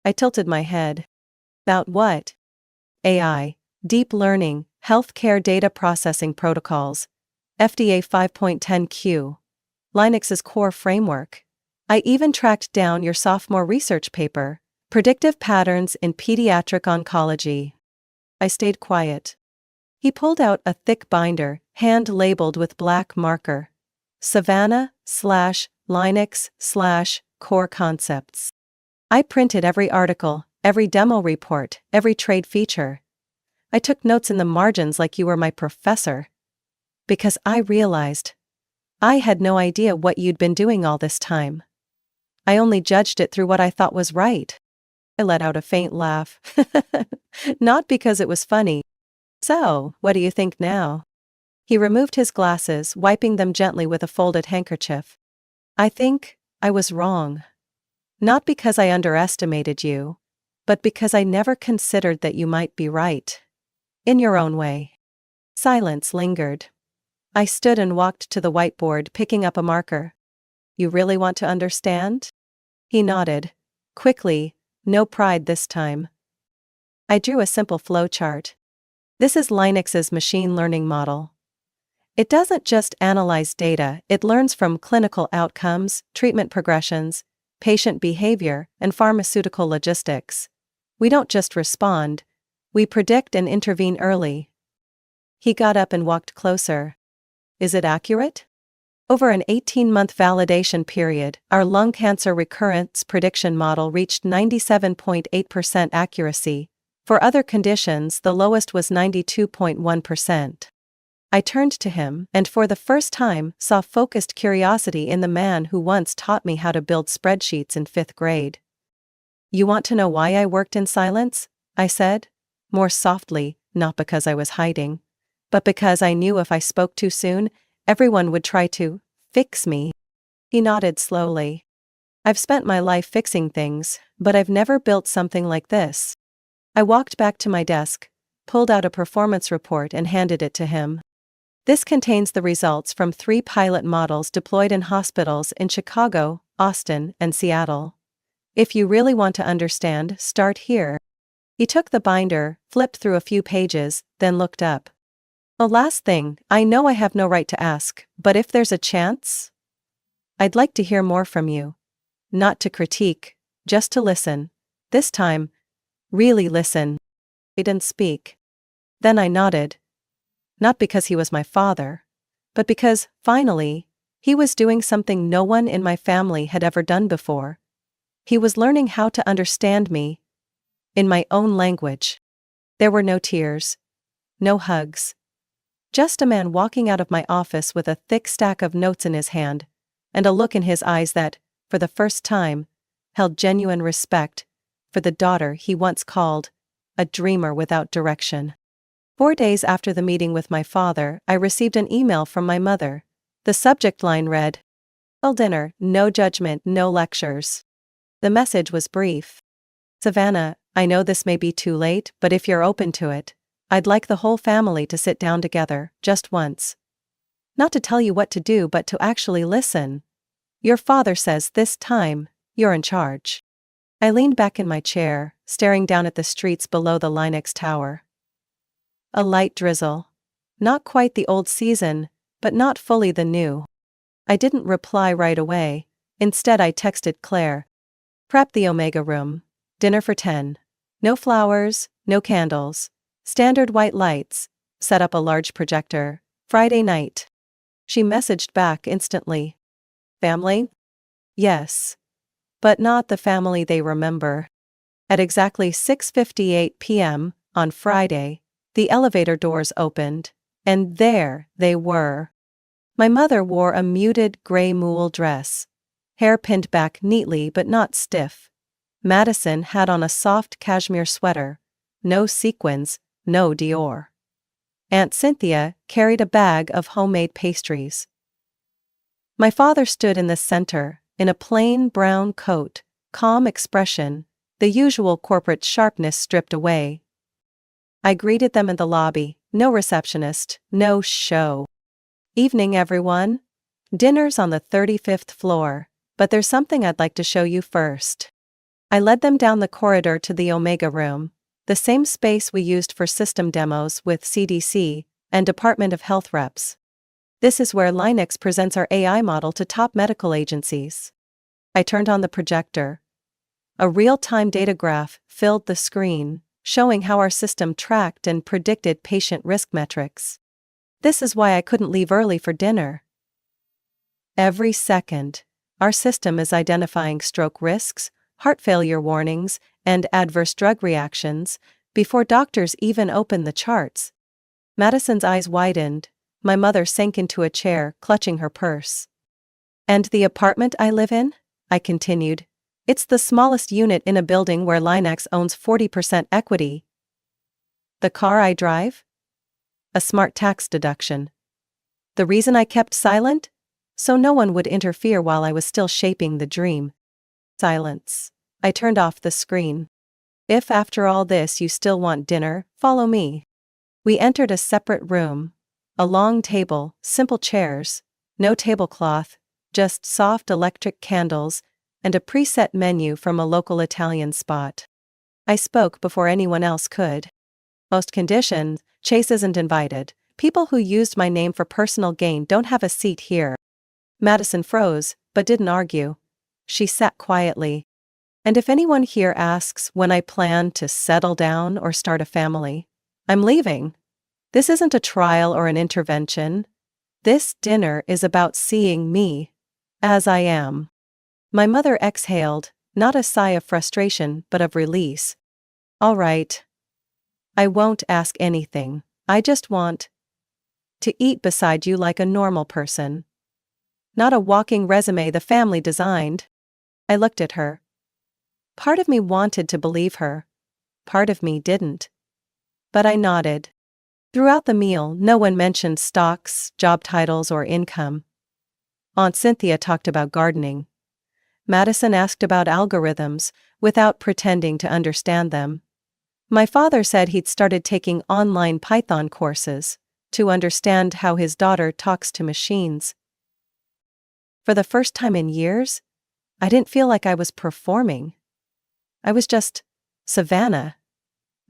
I tilted my head. "About what?" "AI, deep learning, healthcare data processing protocols, FDA 5.10Q, Linux's core framework. I even tracked down your sophomore research paper, Predictive Patterns in Pediatric Oncology." I stayed quiet. He pulled out a thick binder, hand-labeled with black marker. Savannah/Linux/Core Concepts. I printed every article, every demo report, every trade feature. I took notes in the margins like you were my professor. Because I realized I had no idea what you'd been doing all this time. I only judged it through what I thought was right. I let out a faint laugh. Not because it was funny. "So, what do you think now?" He removed his glasses, wiping them gently with a folded handkerchief. "I think I was wrong. Not because I underestimated you, but because I never considered that you might be right. In your own way." Silence lingered. I stood and walked to the whiteboard, picking up a marker. "You really want to understand?" He nodded. Quickly, no pride this time. I drew a simple flowchart. "This is Linux's machine learning model. It doesn't just analyze data, it learns from clinical outcomes, treatment progressions, patient behavior, and pharmaceutical logistics. We don't just respond, we predict and intervene early." He got up and walked closer. "Is it accurate?" Over an 18-month validation period, our lung cancer recurrence prediction model reached 97.8% accuracy. For other conditions, the lowest was 92.1%. I turned to him, and for the first time, saw focused curiosity in the man who once taught me how to build spreadsheets in 5th grade. "You want to know why I worked in silence?" I said, more softly, not because I was hiding, but because I knew if I spoke too soon, everyone would try to fix me. He nodded slowly. "I've spent my life fixing things, but I've never built something like this." I walked back to my desk, pulled out a performance report and handed it to him. This contains the results from 3 pilot models deployed in hospitals in Chicago, Austin, and Seattle. If you really want to understand, start here. He took the binder, flipped through a few pages, then looked up. The last thing, I know I have no right to ask, but if there's a chance? I'd like to hear more from you. Not to critique, just to listen. This time, really listen. He didn't speak. Then I nodded. Not because he was my father, but because, finally, he was doing something no one in my family had ever done before. He was learning how to understand me in my own language. There were no tears, no hugs. Just a man walking out of my office with a thick stack of notes in his hand, and a look in his eyes that, for the first time, held genuine respect for the daughter he once called a dreamer without direction. 4 days after the meeting with my father, I received an email from my mother. The subject line read, "Well, dinner, no judgment, no lectures." The message was brief. "Savannah, I know this may be too late, but if you're open to it, I'd like the whole family to sit down together, just once. Not to tell you what to do, but to actually listen. Your father says this time, you're in charge." I leaned back in my chair, staring down at the streets below the Linux Tower. A light drizzle. Not quite the old season, but not fully the new. I didn't reply right away. Instead I texted Claire. "Prep the Omega room. Dinner for 10. No flowers, no candles. Standard white lights. Set up a large projector. Friday night." She messaged back instantly. "Family?" "Yes. But not the family they remember." At exactly 6:58 p.m., on Friday, the elevator doors opened, and there they were. My mother wore a muted gray mull dress, hair pinned back neatly but not stiff. Madison had on a soft cashmere sweater, no sequins, no Dior. Aunt Cynthia carried a bag of homemade pastries. My father stood in the center, in a plain brown coat, calm expression, the usual corporate sharpness stripped away. I greeted them in the lobby, no receptionist, no show. "Evening, everyone. Dinner's on the 35th floor, but there's something I'd like to show you first." I led them down the corridor to the Omega room, the same space we used for system demos with CDC and Department of Health reps. This is where Linux presents our AI model to top medical agencies. I turned on the projector. A real-time data graph filled the screen, showing how our system tracked and predicted patient risk metrics. This is why I couldn't leave early for dinner. Every second, our system is identifying stroke risks, heart failure warnings, and adverse drug reactions before doctors even open the charts. Madison's eyes widened. My mother sank into a chair, clutching her purse. "And the apartment I live in?" I continued. "It's the smallest unit in a building where Linux owns 40% equity." "The car I drive?" "A smart tax deduction." The reason I kept silent? So no one would interfere while I was still shaping the dream. Silence. I turned off the screen. "If after all this you still want dinner, follow me." We entered a separate room. A long table, simple chairs, no tablecloth, just soft electric candles, and a preset menu from a local Italian spot. I spoke before anyone else could. "Most conditions, Chase isn't invited. People who used my name for personal gain don't have a seat here." Madison froze, but didn't argue. She sat quietly. "And if anyone here asks when I plan to settle down or start a family, I'm leaving. This isn't a trial or an intervention. This dinner is about seeing me as I am." My mother exhaled, not a sigh of frustration but of release. "All right. I won't ask anything. I just want to eat beside you like a normal person. Not a walking resume the family designed." I looked at her. Part of me wanted to believe her. Part of me didn't. But I nodded. Throughout the meal, no one mentioned stocks, job titles, or income. Aunt Cynthia talked about gardening. Madison asked about algorithms, without pretending to understand them. My father said he'd started taking online Python courses to understand how his daughter talks to machines. For the first time in years, I didn't feel like I was performing. I was just Savannah.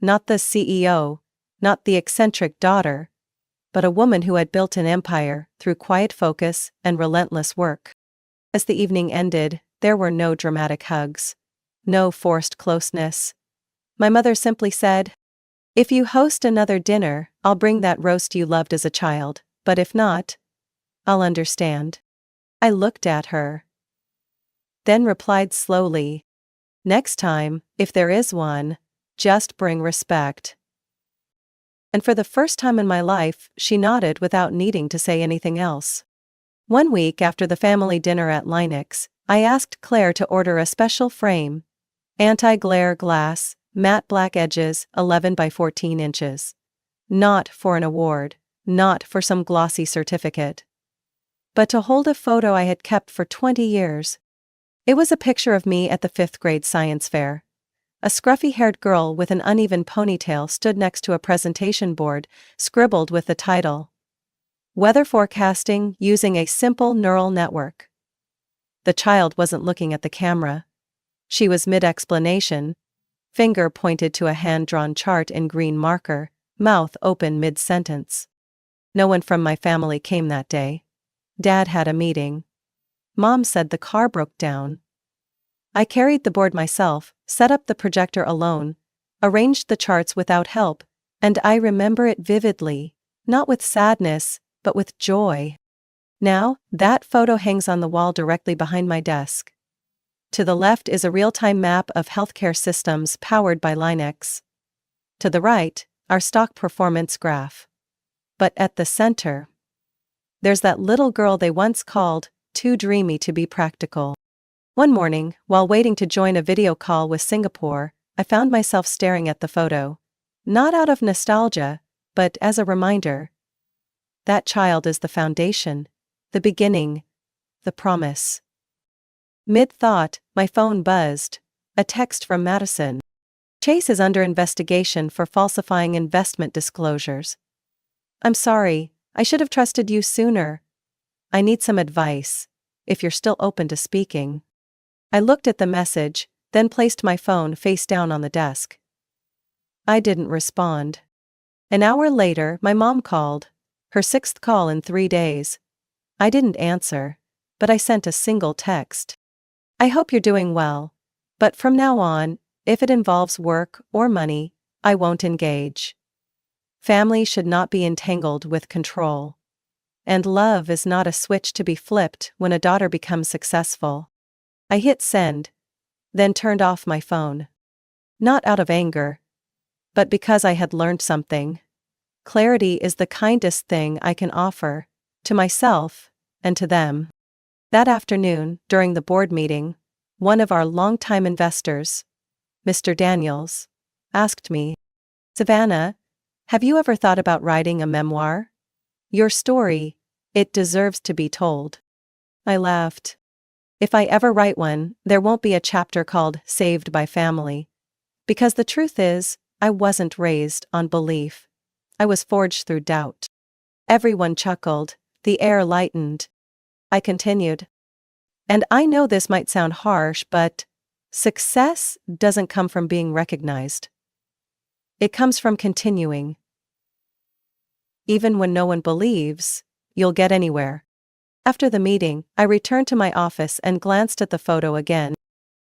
Not the CEO, not the eccentric daughter, but a woman who had built an empire through quiet focus and relentless work. As the evening ended, there were no dramatic hugs, no forced closeness. My mother simply said, "If you host another dinner, I'll bring that roast you loved as a child, but if not, I'll understand." I looked at her, then replied slowly, "Next time, if there is one, just bring respect." And for the first time in my life, she nodded without needing to say anything else. One week after the family dinner at Linux, I asked Claire to order a special frame, anti-glare glass, matte black edges, 11 by 14 inches. Not for an award, not for some glossy certificate, but to hold a photo I had kept for 20 years. It was a picture of me at the 5th grade science fair. A scruffy-haired girl with an uneven ponytail stood next to a presentation board, scribbled with the title, "Weather Forecasting Using a Simple Neural Network." The child wasn't looking at the camera. She was mid-explanation, finger pointed to a hand-drawn chart in green marker, mouth open mid-sentence. No one from my family came that day. Dad had a meeting. Mom said the car broke down. I carried the board myself, set up the projector alone, arranged the charts without help, and I remember it vividly, not with sadness, but with joy. Now, that photo hangs on the wall directly behind my desk. To the left is a real-time map of healthcare systems powered by Linux. To the right, our stock performance graph. But at the center, there's that little girl they once called too dreamy to be practical. One morning, while waiting to join a video call with Singapore, I found myself staring at the photo. Not out of nostalgia, but as a reminder. That child is the foundation, the beginning, the promise. Mid-thought, my phone buzzed. A text from Madison. "Chase is under investigation for falsifying investment disclosures. I'm sorry, I should have trusted you sooner. I need some advice, if you're still open to speaking." I looked at the message, then placed my phone face down on the desk. I didn't respond. An hour later, my mom called, her 6th call in 3 days. I didn't answer, but I sent a single text. "I hope you're doing well, but from now on, if it involves work or money, I won't engage. Family should not be entangled with control. And love is not a switch to be flipped when a daughter becomes successful." I hit send, then turned off my phone. Not out of anger, but because I had learned something. Clarity is the kindest thing I can offer, to myself, and to them. That afternoon, during the board meeting, one of our longtime investors, Mr. Daniels, asked me, "Savannah, have you ever thought about writing a memoir? Your story, it deserves to be told." I laughed. If I ever write one, there won't be a chapter called Saved by Family. Because the truth is, I wasn't raised on belief. I was forged through doubt. Everyone chuckled, the air lightened. I continued. "And I know this might sound harsh, but success doesn't come from being recognized. It comes from continuing. Even when no one believes, you'll get anywhere." After the meeting, I returned to my office and glanced at the photo again.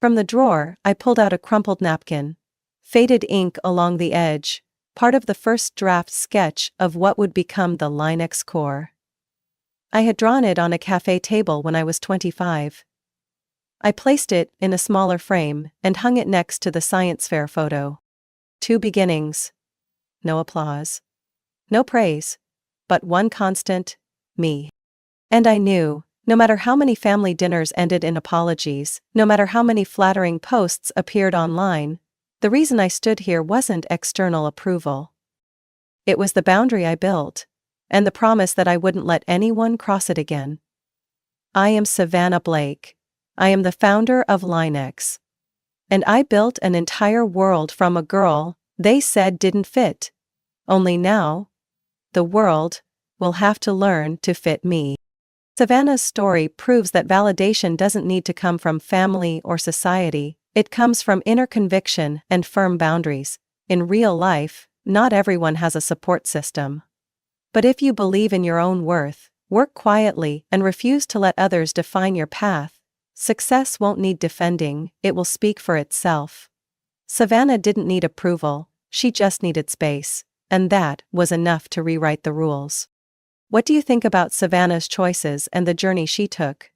From the drawer, I pulled out a crumpled napkin. Faded ink along the edge, part of the first draft sketch of what would become the Linux core. I had drawn it on a cafe table when I was 25. I placed it in a smaller frame and hung it next to the science fair photo. 2 beginnings. No applause. No praise. But one constant, me. And I knew, no matter how many family dinners ended in apologies, no matter how many flattering posts appeared online, the reason I stood here wasn't external approval. It was the boundary I built, and the promise that I wouldn't let anyone cross it again. I am Savannah Blake. I am the founder of Linux. And I built an entire world from a girl, they said didn't fit. Only now, the world will have to learn to fit me. Savannah's story proves that validation doesn't need to come from family or society, it comes from inner conviction and firm boundaries. In real life, not everyone has a support system. But if you believe in your own worth, work quietly, and refuse to let others define your path, success won't need defending, it will speak for itself. Savannah didn't need approval, she just needed space, and that was enough to rewrite the rules. What do you think about Savannah's choices and the journey she took?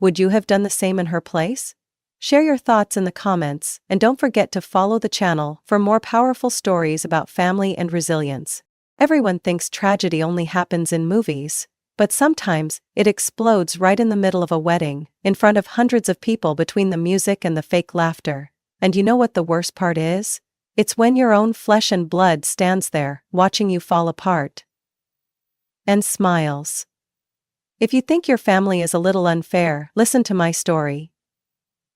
Would you have done the same in her place? Share your thoughts in the comments, and don't forget to follow the channel for more powerful stories about family and resilience. Everyone thinks tragedy only happens in movies, but sometimes it explodes right in the middle of a wedding, in front of hundreds of people between the music and the fake laughter. And you know what the worst part is? It's when your own flesh and blood stands there, watching you fall apart. And smiles. If you think your family is a little unfair, listen to my story.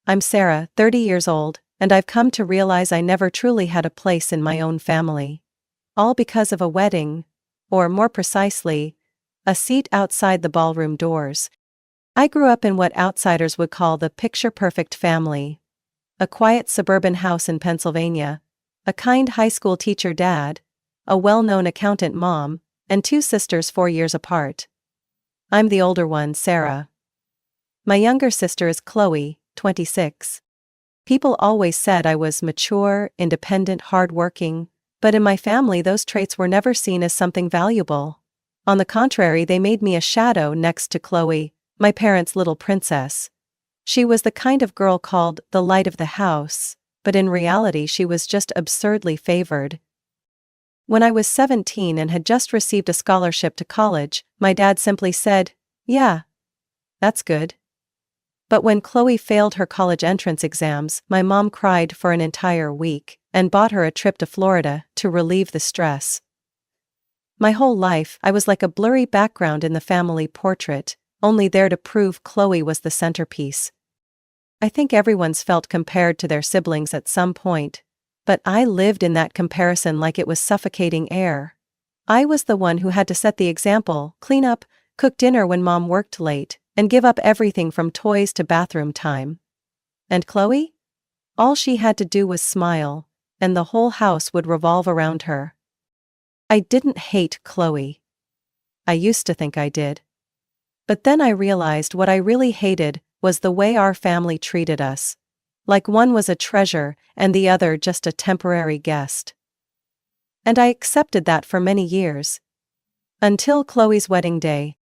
I'm Sarah, 30 years old, and I've come to realize I never truly had a place in my own family. All because of a wedding, or more precisely, a seat outside the ballroom doors. I grew up in what outsiders would call the picture-perfect family. A quiet suburban house in Pennsylvania, a kind high school teacher dad, a well-known accountant mom, and 2 sisters 4 years apart. I'm the older one, Sarah. My younger sister is Chloe, 26. People always said I was mature, independent, hardworking, but in my family those traits were never seen as something valuable. On the contrary, they made me a shadow next to Chloe, my parents' little princess. She was the kind of girl called the light of the house, but in reality she was just absurdly favored. When I was 17 and had just received a scholarship to college, my dad simply said, "Yeah, that's good." But when Chloe failed her college entrance exams, my mom cried for an entire week, and bought her a trip to Florida to relieve the stress. My whole life, I was like a blurry background in the family portrait, only there to prove Chloe was the centerpiece. I think everyone's felt compared to their siblings at some point, but I lived in that comparison like it was suffocating air. I was the one who had to set the example, clean up, cook dinner when mom worked late, and give up everything from toys to bathroom time. And Chloe? All she had to do was smile, and the whole house would revolve around her. I didn't hate Chloe. I used to think I did. But then I realized what I really hated was the way our family treated us. Like one was a treasure and the other just a temporary guest. And I accepted that for many years. Until Chloe's wedding day.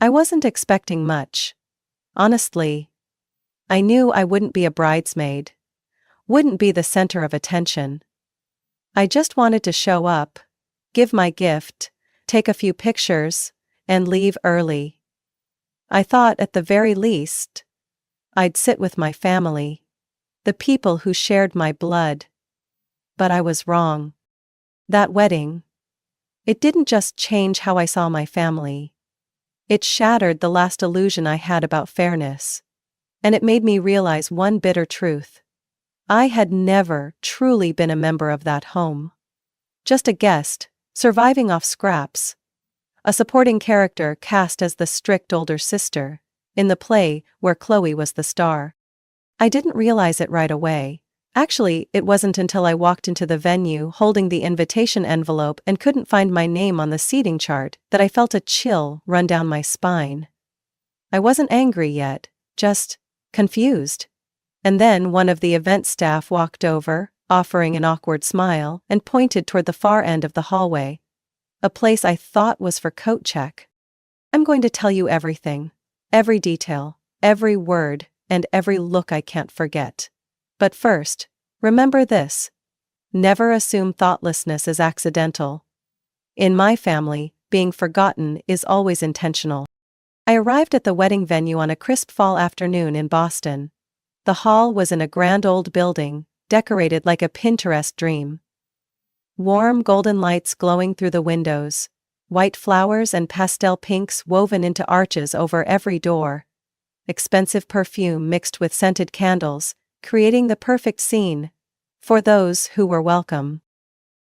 I wasn't expecting much. Honestly, I knew I wouldn't be a bridesmaid. Wouldn't be the center of attention. I just wanted to show up, give my gift, take a few pictures, and leave early. I thought at the very least, I'd sit with my family. The people who shared my blood. But I was wrong. That wedding, it didn't just change how I saw my family. It shattered the last illusion I had about fairness. And it made me realize one bitter truth. I had never truly been a member of that home. Just a guest, surviving off scraps. A supporting character cast as the strict older sister, in the play where Chloe was the star. I didn't realize it right away. Actually, it wasn't until I walked into the venue holding the invitation envelope and couldn't find my name on the seating chart that I felt a chill run down my spine. I wasn't angry yet, just confused. And then one of the event staff walked over, offering an awkward smile, and pointed toward the far end of the hallway. A place I thought was for coat check. I'm going to tell you everything. Every detail, every word, and every look I can't forget. But first, remember this. Never assume thoughtlessness is accidental. In my family, being forgotten is always intentional. I arrived at the wedding venue on a crisp fall afternoon in Boston. The hall was in a grand old building, decorated like a Pinterest dream. Warm golden lights glowing through the windows, white flowers and pastel pinks woven into arches over every door. Expensive perfume mixed with scented candles, creating the perfect scene for those who were welcome.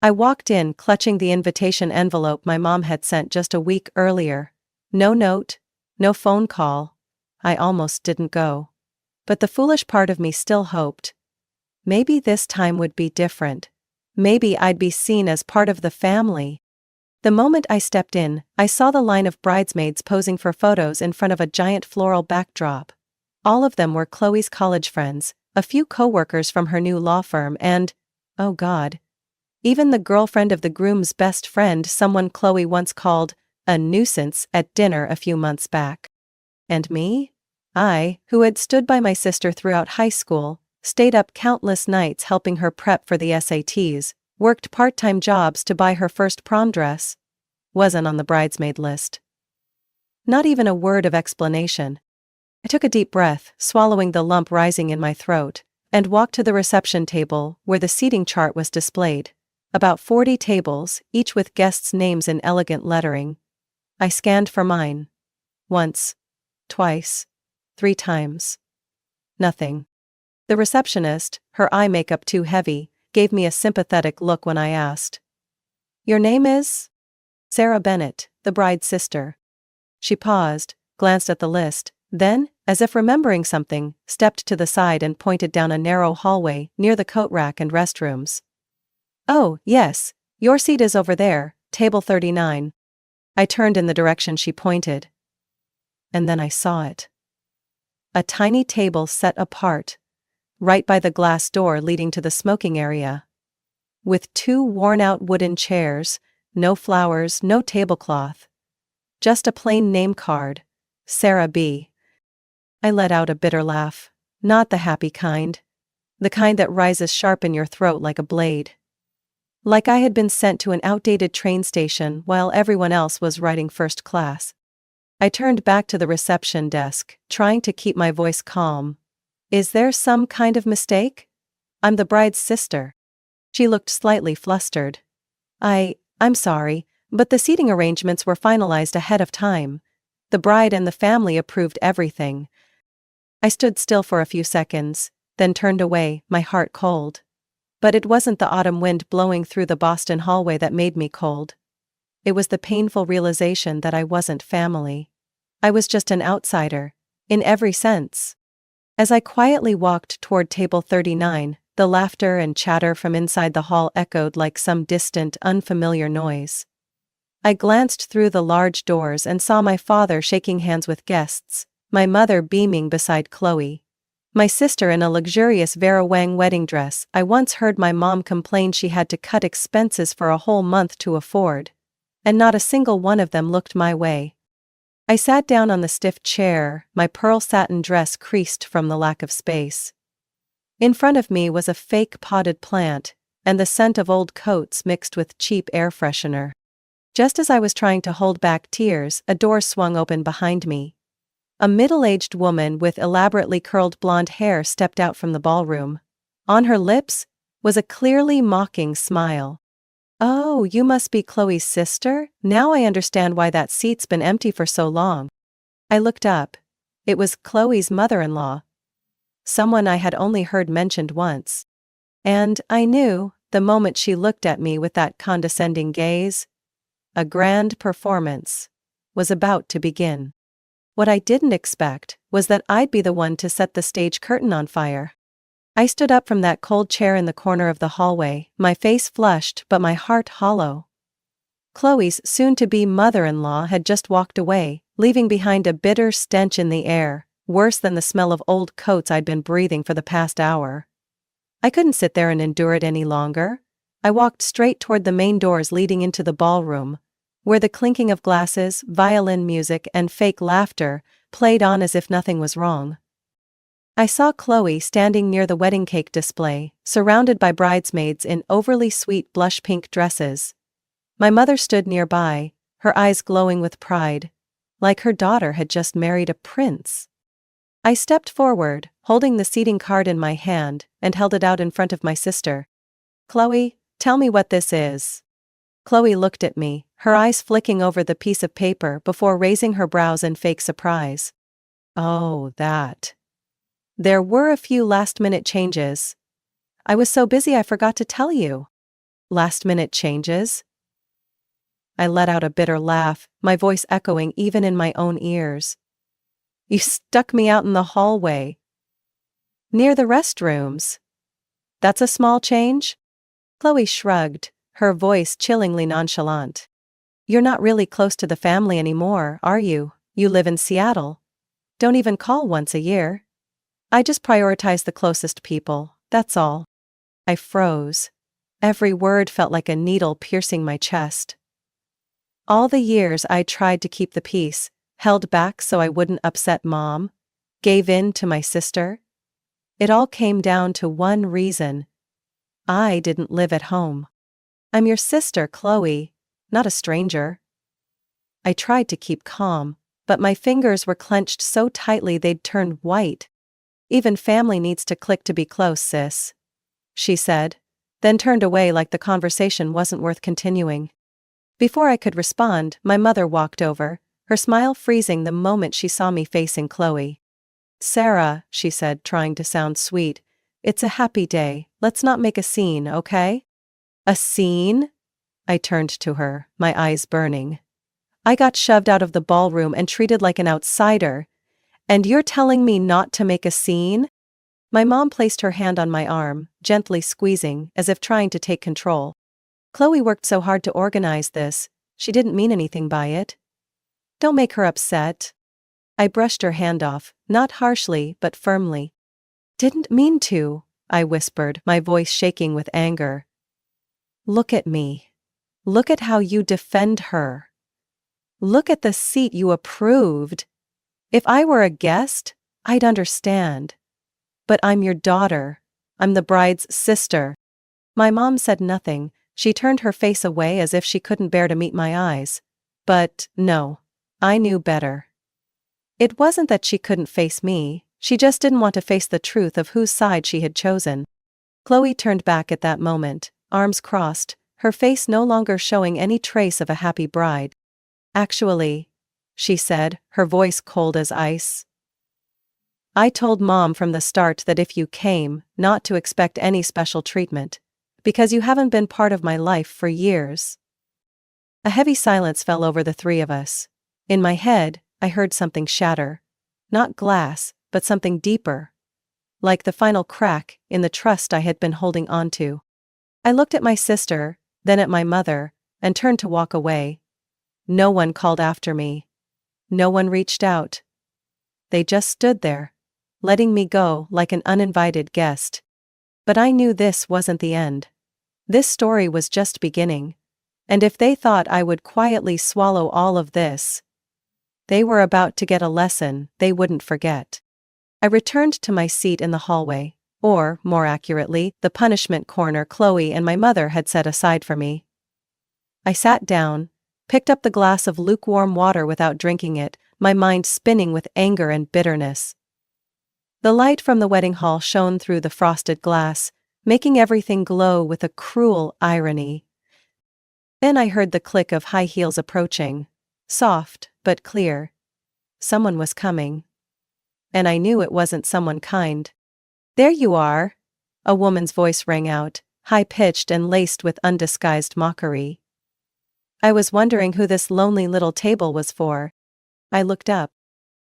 I walked in, clutching the invitation envelope my mom had sent just a week earlier. No note, no phone call. I almost didn't go. But the foolish part of me still hoped. Maybe this time would be different. Maybe I'd be seen as part of the family. The moment I stepped in, I saw the line of bridesmaids posing for photos in front of a giant floral backdrop. All of them were Chloe's college friends, a few co-workers from her new law firm and, oh God, even the girlfriend of the groom's best friend, someone Chloe once called a nuisance at dinner a few months back. And me? I, who had stood by my sister throughout high school, stayed up countless nights helping her prep for the SATs, worked part-time jobs to buy her first prom dress, wasn't on the bridesmaid list. Not even a word of explanation. I took a deep breath, swallowing the lump rising in my throat, and walked to the reception table where the seating chart was displayed. About 40 tables, each with guests' names in elegant lettering. I scanned for mine. Once. Twice. 3 times. Nothing. The receptionist, her eye makeup too heavy, gave me a sympathetic look when I asked. "Your name is?" "Sarah Bennett, the bride's sister." She paused, glanced at the list, then, as if remembering something, stepped to the side and pointed down a narrow hallway near the coat rack and restrooms. "Oh, yes, your seat is over there, table 39. I turned in the direction she pointed. And then I saw it. A tiny table set apart, right by the glass door leading to the smoking area. With 2 worn-out wooden chairs, no flowers, no tablecloth. Just a plain name card, Sarah B. I let out a bitter laugh. Not the happy kind. The kind that rises sharp in your throat like a blade. Like I had been sent to an outdated train station while everyone else was riding first class. I turned back to the reception desk, trying to keep my voice calm. "Is there some kind of mistake? I'm the bride's sister." She looked slightly flustered. I'm sorry, but the seating arrangements were finalized ahead of time. The bride and the family approved everything." I stood still for a few seconds, then turned away, my heart cold. But it wasn't the autumn wind blowing through the Boston hallway that made me cold. It was the painful realization that I wasn't family. I was just an outsider, in every sense. As I quietly walked toward table 39, the laughter and chatter from inside the hall echoed like some distant, unfamiliar noise. I glanced through the large doors and saw my father shaking hands with guests, my mother beaming beside Chloe. My sister in a luxurious Vera Wang wedding dress I once heard my mom complain she had to cut expenses for a whole month to afford. And not a single one of them looked my way. I sat down on the stiff chair, my pearl satin dress creased from the lack of space. In front of me was a fake potted plant, and the scent of old coats mixed with cheap air freshener. Just as I was trying to hold back tears, a door swung open behind me. A middle-aged woman with elaborately curled blonde hair stepped out from the ballroom. On her lips was a clearly mocking smile. "Oh, you must be Chloe's sister? Now I understand why that seat's been empty for so long." I looked up. It was Chloe's mother-in-law. Someone I had only heard mentioned once. And I knew, the moment she looked at me with that condescending gaze, a grand performance was about to begin. What I didn't expect was that I'd be the one to set the stage curtain on fire. I stood up from that cold chair in the corner of the hallway, my face flushed but my heart hollow. Chloe's soon-to-be mother-in-law had just walked away, leaving behind a bitter stench in the air, worse than the smell of old coats I'd been breathing for the past hour. I couldn't sit there and endure it any longer. I walked straight toward the main doors leading into the ballroom, where the clinking of glasses, violin music, and fake laughter played on as if nothing was wrong. I saw Chloe standing near the wedding cake display, surrounded by bridesmaids in overly sweet blush pink dresses. My mother stood nearby, her eyes glowing with pride, like her daughter had just married a prince. I stepped forward, holding the seating card in my hand, and held it out in front of my sister. "Chloe, tell me what this is." Chloe looked at me, her eyes flicking over the piece of paper before raising her brows in fake surprise. "Oh, that. There were a few last-minute changes. I was so busy I forgot to tell you." Last-minute changes? I let out a bitter laugh, my voice echoing even in my own ears. You stuck me out in the hallway. Near the restrooms. That's a small change? Chloe shrugged, her voice chillingly nonchalant. You're not really close to the family anymore, are you? You live in Seattle. Don't even call once a year. I just prioritize the closest people, that's all. I froze. Every word felt like a needle piercing my chest. All the years I tried to keep the peace, held back so I wouldn't upset Mom, gave in to my sister. It all came down to one reason. I didn't live at home. I'm your sister, Chloe, not a stranger. I tried to keep calm, but my fingers were clenched so tightly they'd turned white. Even family needs to click to be close, sis, she said, then turned away like the conversation wasn't worth continuing. Before I could respond, my mother walked over, her smile freezing the moment she saw me facing Chloe. Sarah, she said, trying to sound sweet, it's a happy day, let's not make a scene, okay? A scene? I turned to her, my eyes burning. I got shoved out of the ballroom and treated like an outsider. And you're telling me not to make a scene? My mom placed her hand on my arm, gently squeezing, as if trying to take control. Chloe worked so hard to organize this, she didn't mean anything by it. Don't make her upset. I brushed her hand off, not harshly but firmly. Didn't mean to, I whispered, my voice shaking with anger. Look at me. Look at how you defend her. Look at the seat you approved. If I were a guest, I'd understand. But I'm your daughter. I'm the bride's sister. My mom said nothing, she turned her face away as if she couldn't bear to meet my eyes. But, no. I knew better. It wasn't that she couldn't face me, she just didn't want to face the truth of whose side she had chosen. Chloe turned back at that moment, arms crossed, her face no longer showing any trace of a happy bride. Actually, she said, her voice cold as ice. I told Mom from the start that if you came, not to expect any special treatment. Because you haven't been part of my life for years. A heavy silence fell over the three of us. In my head, I heard something shatter. Not glass, but something deeper. Like the final crack in the trust I had been holding on to. I looked at my sister, then at my mother, and turned to walk away. No one called after me. No one reached out. They just stood there, letting me go like an uninvited guest. But I knew this wasn't the end. This story was just beginning. And if they thought I would quietly swallow all of this, they were about to get a lesson they wouldn't forget. I returned to my seat in the hallway, or, more accurately, the punishment corner Chloe and my mother had set aside for me. I sat down, picked up the glass of lukewarm water without drinking it, my mind spinning with anger and bitterness. The light from the wedding hall shone through the frosted glass, making everything glow with a cruel irony. Then I heard the click of high heels approaching, soft but clear. Someone was coming. And I knew it wasn't someone kind. There you are, a woman's voice rang out, high-pitched and laced with undisguised mockery. I was wondering who this lonely little table was for. I looked up.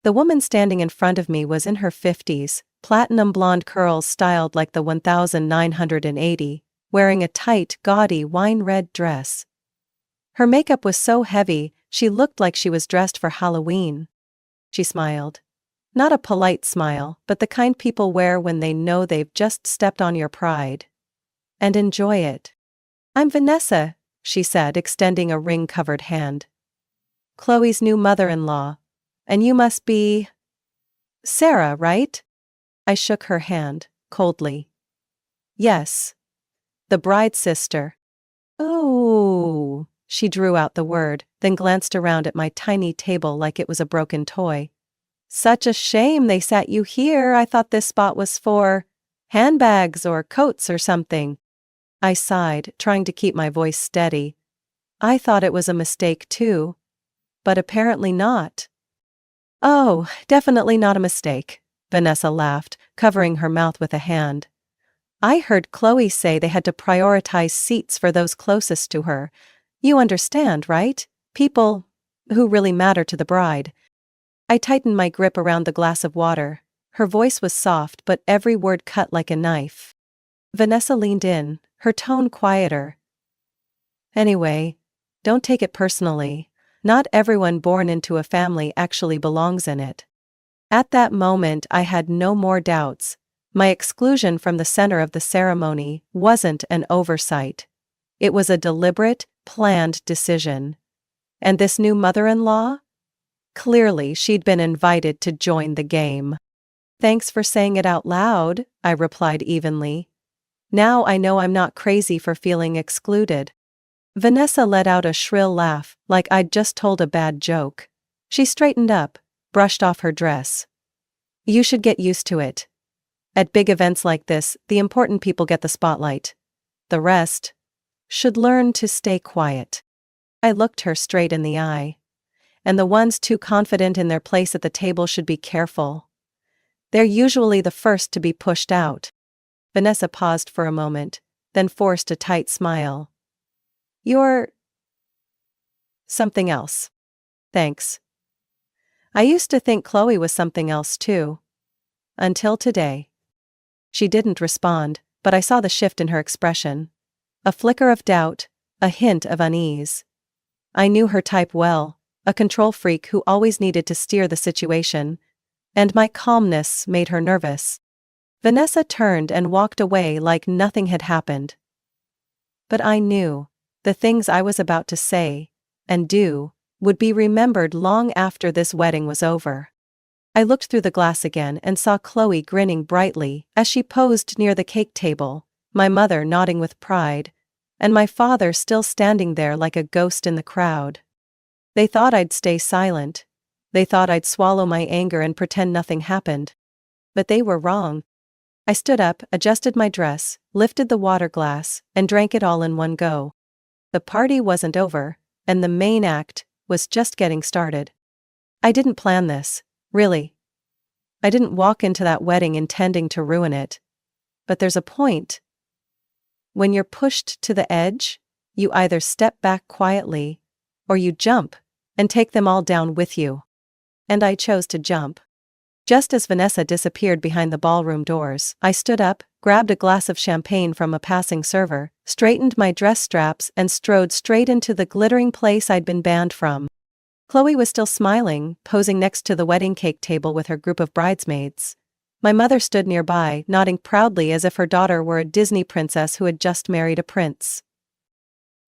The woman standing in front of me was in her 50s, platinum blonde curls styled like the 1980, wearing a tight, gaudy wine-red dress. Her makeup was so heavy, she looked like she was dressed for Halloween. She smiled. Not a polite smile, but the kind people wear when they know they've just stepped on your pride. And enjoy it. I'm Vanessa, she said, extending a ring-covered hand. Chloe's new mother-in-law. And you must be... Sarah, right? I shook her hand, coldly. Yes. The bride's sister. Oh, she drew out the word, then glanced around at my tiny table like it was a broken toy. Such a shame they sat you here. I thought this spot was for handbags or coats or something. I sighed, trying to keep my voice steady. I thought it was a mistake too. But apparently not. Oh, definitely not a mistake, Vanessa laughed, covering her mouth with a hand. I heard Chloe say they had to prioritize seats for those closest to her. You understand, right? People who really matter to the bride. I tightened my grip around the glass of water. Her voice was soft, but every word cut like a knife. Vanessa leaned in, her tone quieter. Anyway, don't take it personally. Not everyone born into a family actually belongs in it. At that moment, I had no more doubts. My exclusion from the center of the ceremony wasn't an oversight. It was a deliberate, planned decision. And this new mother-in-law? Clearly, she'd been invited to join the game. Thanks for saying it out loud, I replied evenly. Now I know I'm not crazy for feeling excluded. Vanessa let out a shrill laugh, like I'd just told a bad joke. She straightened up, brushed off her dress. You should get used to it. At big events like this, the important people get the spotlight. The rest should learn to stay quiet. I looked her straight in the eye. And the ones too confident in their place at the table should be careful. They're usually the first to be pushed out. Vanessa paused for a moment, then forced a tight smile. You're something else. Thanks. I used to think Chloe was something else too. Until today. She didn't respond, but I saw the shift in her expression. A flicker of doubt, a hint of unease. I knew her type well, a control freak who always needed to steer the situation, and my calmness made her nervous. Vanessa turned and walked away like nothing had happened. But I knew, the things I was about to say, and do, would be remembered long after this wedding was over. I looked through the glass again and saw Chloe grinning brightly as she posed near the cake table, my mother nodding with pride, and my father still standing there like a ghost in the crowd. They thought I'd stay silent. They thought I'd swallow my anger and pretend nothing happened. But they were wrong. I stood up, adjusted my dress, lifted the water glass, and drank it all in one go. The party wasn't over, and the main act was just getting started. I didn't plan this, really. I didn't walk into that wedding intending to ruin it. But there's a point. When you're pushed to the edge, you either step back quietly, or you jump, and take them all down with you. And I chose to jump. Just as Vanessa disappeared behind the ballroom doors, I stood up, grabbed a glass of champagne from a passing server, straightened my dress straps and strode straight into the glittering place I'd been banned from. Chloe was still smiling, posing next to the wedding cake table with her group of bridesmaids. My mother stood nearby, nodding proudly as if her daughter were a Disney princess who had just married a prince.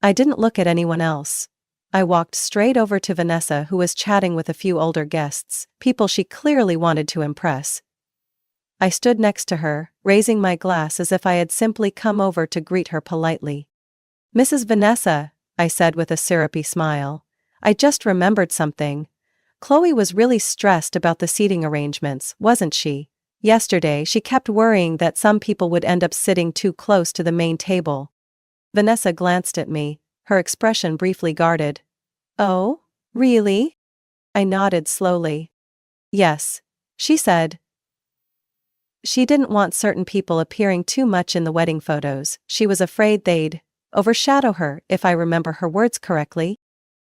I didn't look at anyone else. I walked straight over to Vanessa, who was chatting with a few older guests, people she clearly wanted to impress. I stood next to her, raising my glass as if I had simply come over to greet her politely. Mrs. Vanessa, I said with a syrupy smile. I just remembered something. Chloe was really stressed about the seating arrangements, wasn't she? Yesterday, she kept worrying that some people would end up sitting too close to the main table. Vanessa glanced at me, her expression briefly guarded. Oh, really? I nodded slowly. Yes, she said. She didn't want certain people appearing too much in the wedding photos. She was afraid they'd overshadow her, if I remember her words correctly.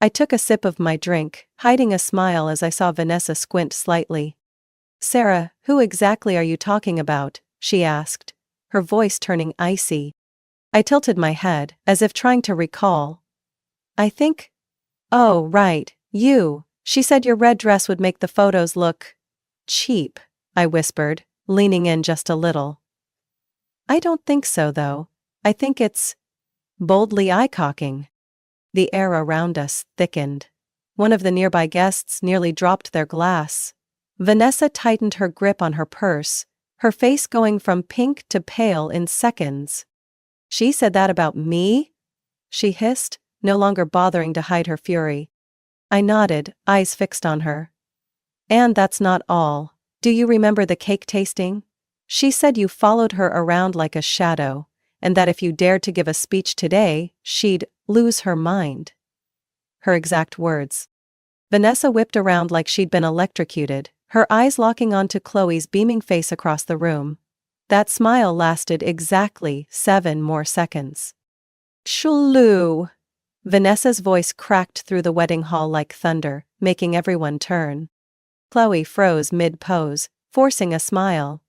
I took a sip of my drink, hiding a smile as I saw Vanessa squint slightly. Sarah, who exactly are you talking about? She asked, her voice turning icy. I tilted my head, as if trying to recall. I think. Oh, right, you. She said your red dress would make the photos look cheap, I whispered, leaning in just a little. I don't think so, though. I think it's boldly eye-cocking. The air around us thickened. One of the nearby guests nearly dropped their glass. Vanessa tightened her grip on her purse, her face going from pink to pale in seconds. She said that about me? She hissed, no longer bothering to hide her fury. I nodded, eyes fixed on her. And that's not all. Do you remember the cake tasting? She said you followed her around like a shadow, and that if you dared to give a speech today, she'd lose her mind. Her exact words. Vanessa whipped around like she'd been electrocuted, her eyes locking onto Chloe's beaming face across the room. That smile lasted exactly 7 more seconds. Shoo! Vanessa's voice cracked through the wedding hall like thunder, making everyone turn. Chloe froze mid-pose, forcing a smile.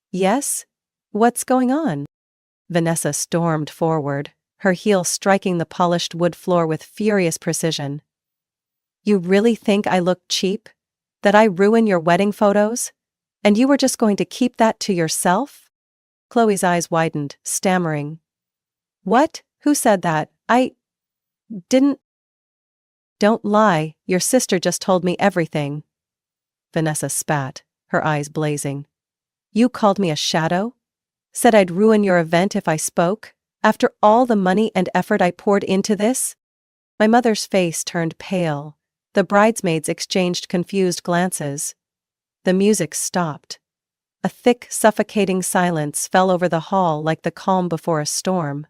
Yes? What's going on? Vanessa stormed forward, her heel striking the polished wood floor with furious precision. You really think I look cheap? That I ruin your wedding photos? And you were just going to keep that to yourself? Chloe's eyes widened, stammering. What? Who said that? I didn't. Don't lie, your sister just told me everything. Vanessa spat, her eyes blazing. You called me a shadow? Said I'd ruin your event if I spoke? After all the money and effort I poured into this? My mother's face turned pale. The bridesmaids exchanged confused glances. The music stopped. A thick, suffocating silence fell over the hall like the calm before a storm.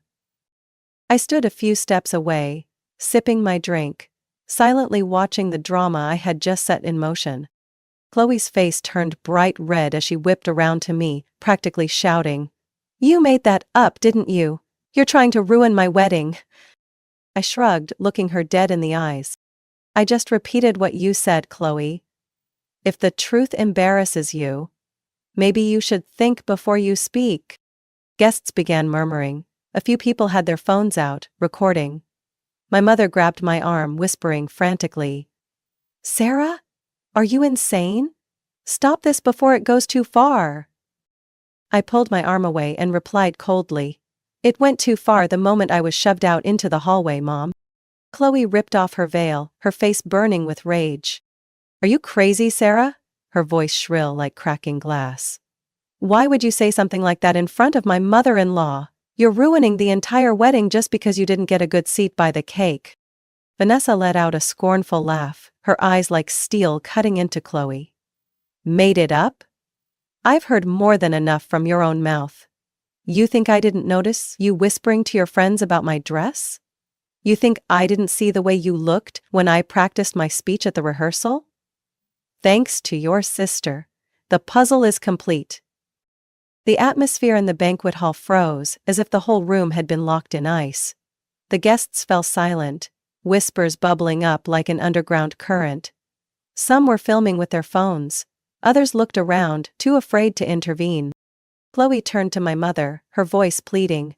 I stood a few steps away, sipping my drink, silently watching the drama I had just set in motion. Chloe's face turned bright red as she whipped around to me, practically shouting, You made that up, didn't you? You're trying to ruin my wedding. I shrugged, looking her dead in the eyes. I just repeated what you said, Chloe. If the truth embarrasses you, maybe you should think before you speak. Guests began murmuring. A few people had their phones out, recording. My mother grabbed my arm, whispering frantically, Sarah? Are you insane? Stop this before it goes too far. I pulled my arm away and replied coldly, It went too far the moment I was shoved out into the hallway, Mom. Chloe ripped off her veil, her face burning with rage. Are you crazy, Sarah? Her voice shrill like cracking glass. Why would you say something like that in front of my mother-in-law? You're ruining the entire wedding just because you didn't get a good seat by the cake. Vanessa let out a scornful laugh, her eyes like steel cutting into Chloe. Made it up? I've heard more than enough from your own mouth. You think I didn't notice you whispering to your friends about my dress? You think I didn't see the way you looked when I practiced my speech at the rehearsal? Thanks to your sister, the puzzle is complete. The atmosphere in the banquet hall froze, as if the whole room had been locked in ice. The guests fell silent, whispers bubbling up like an underground current. Some were filming with their phones. Others looked around, too afraid to intervene. Chloe turned to my mother, her voice pleading.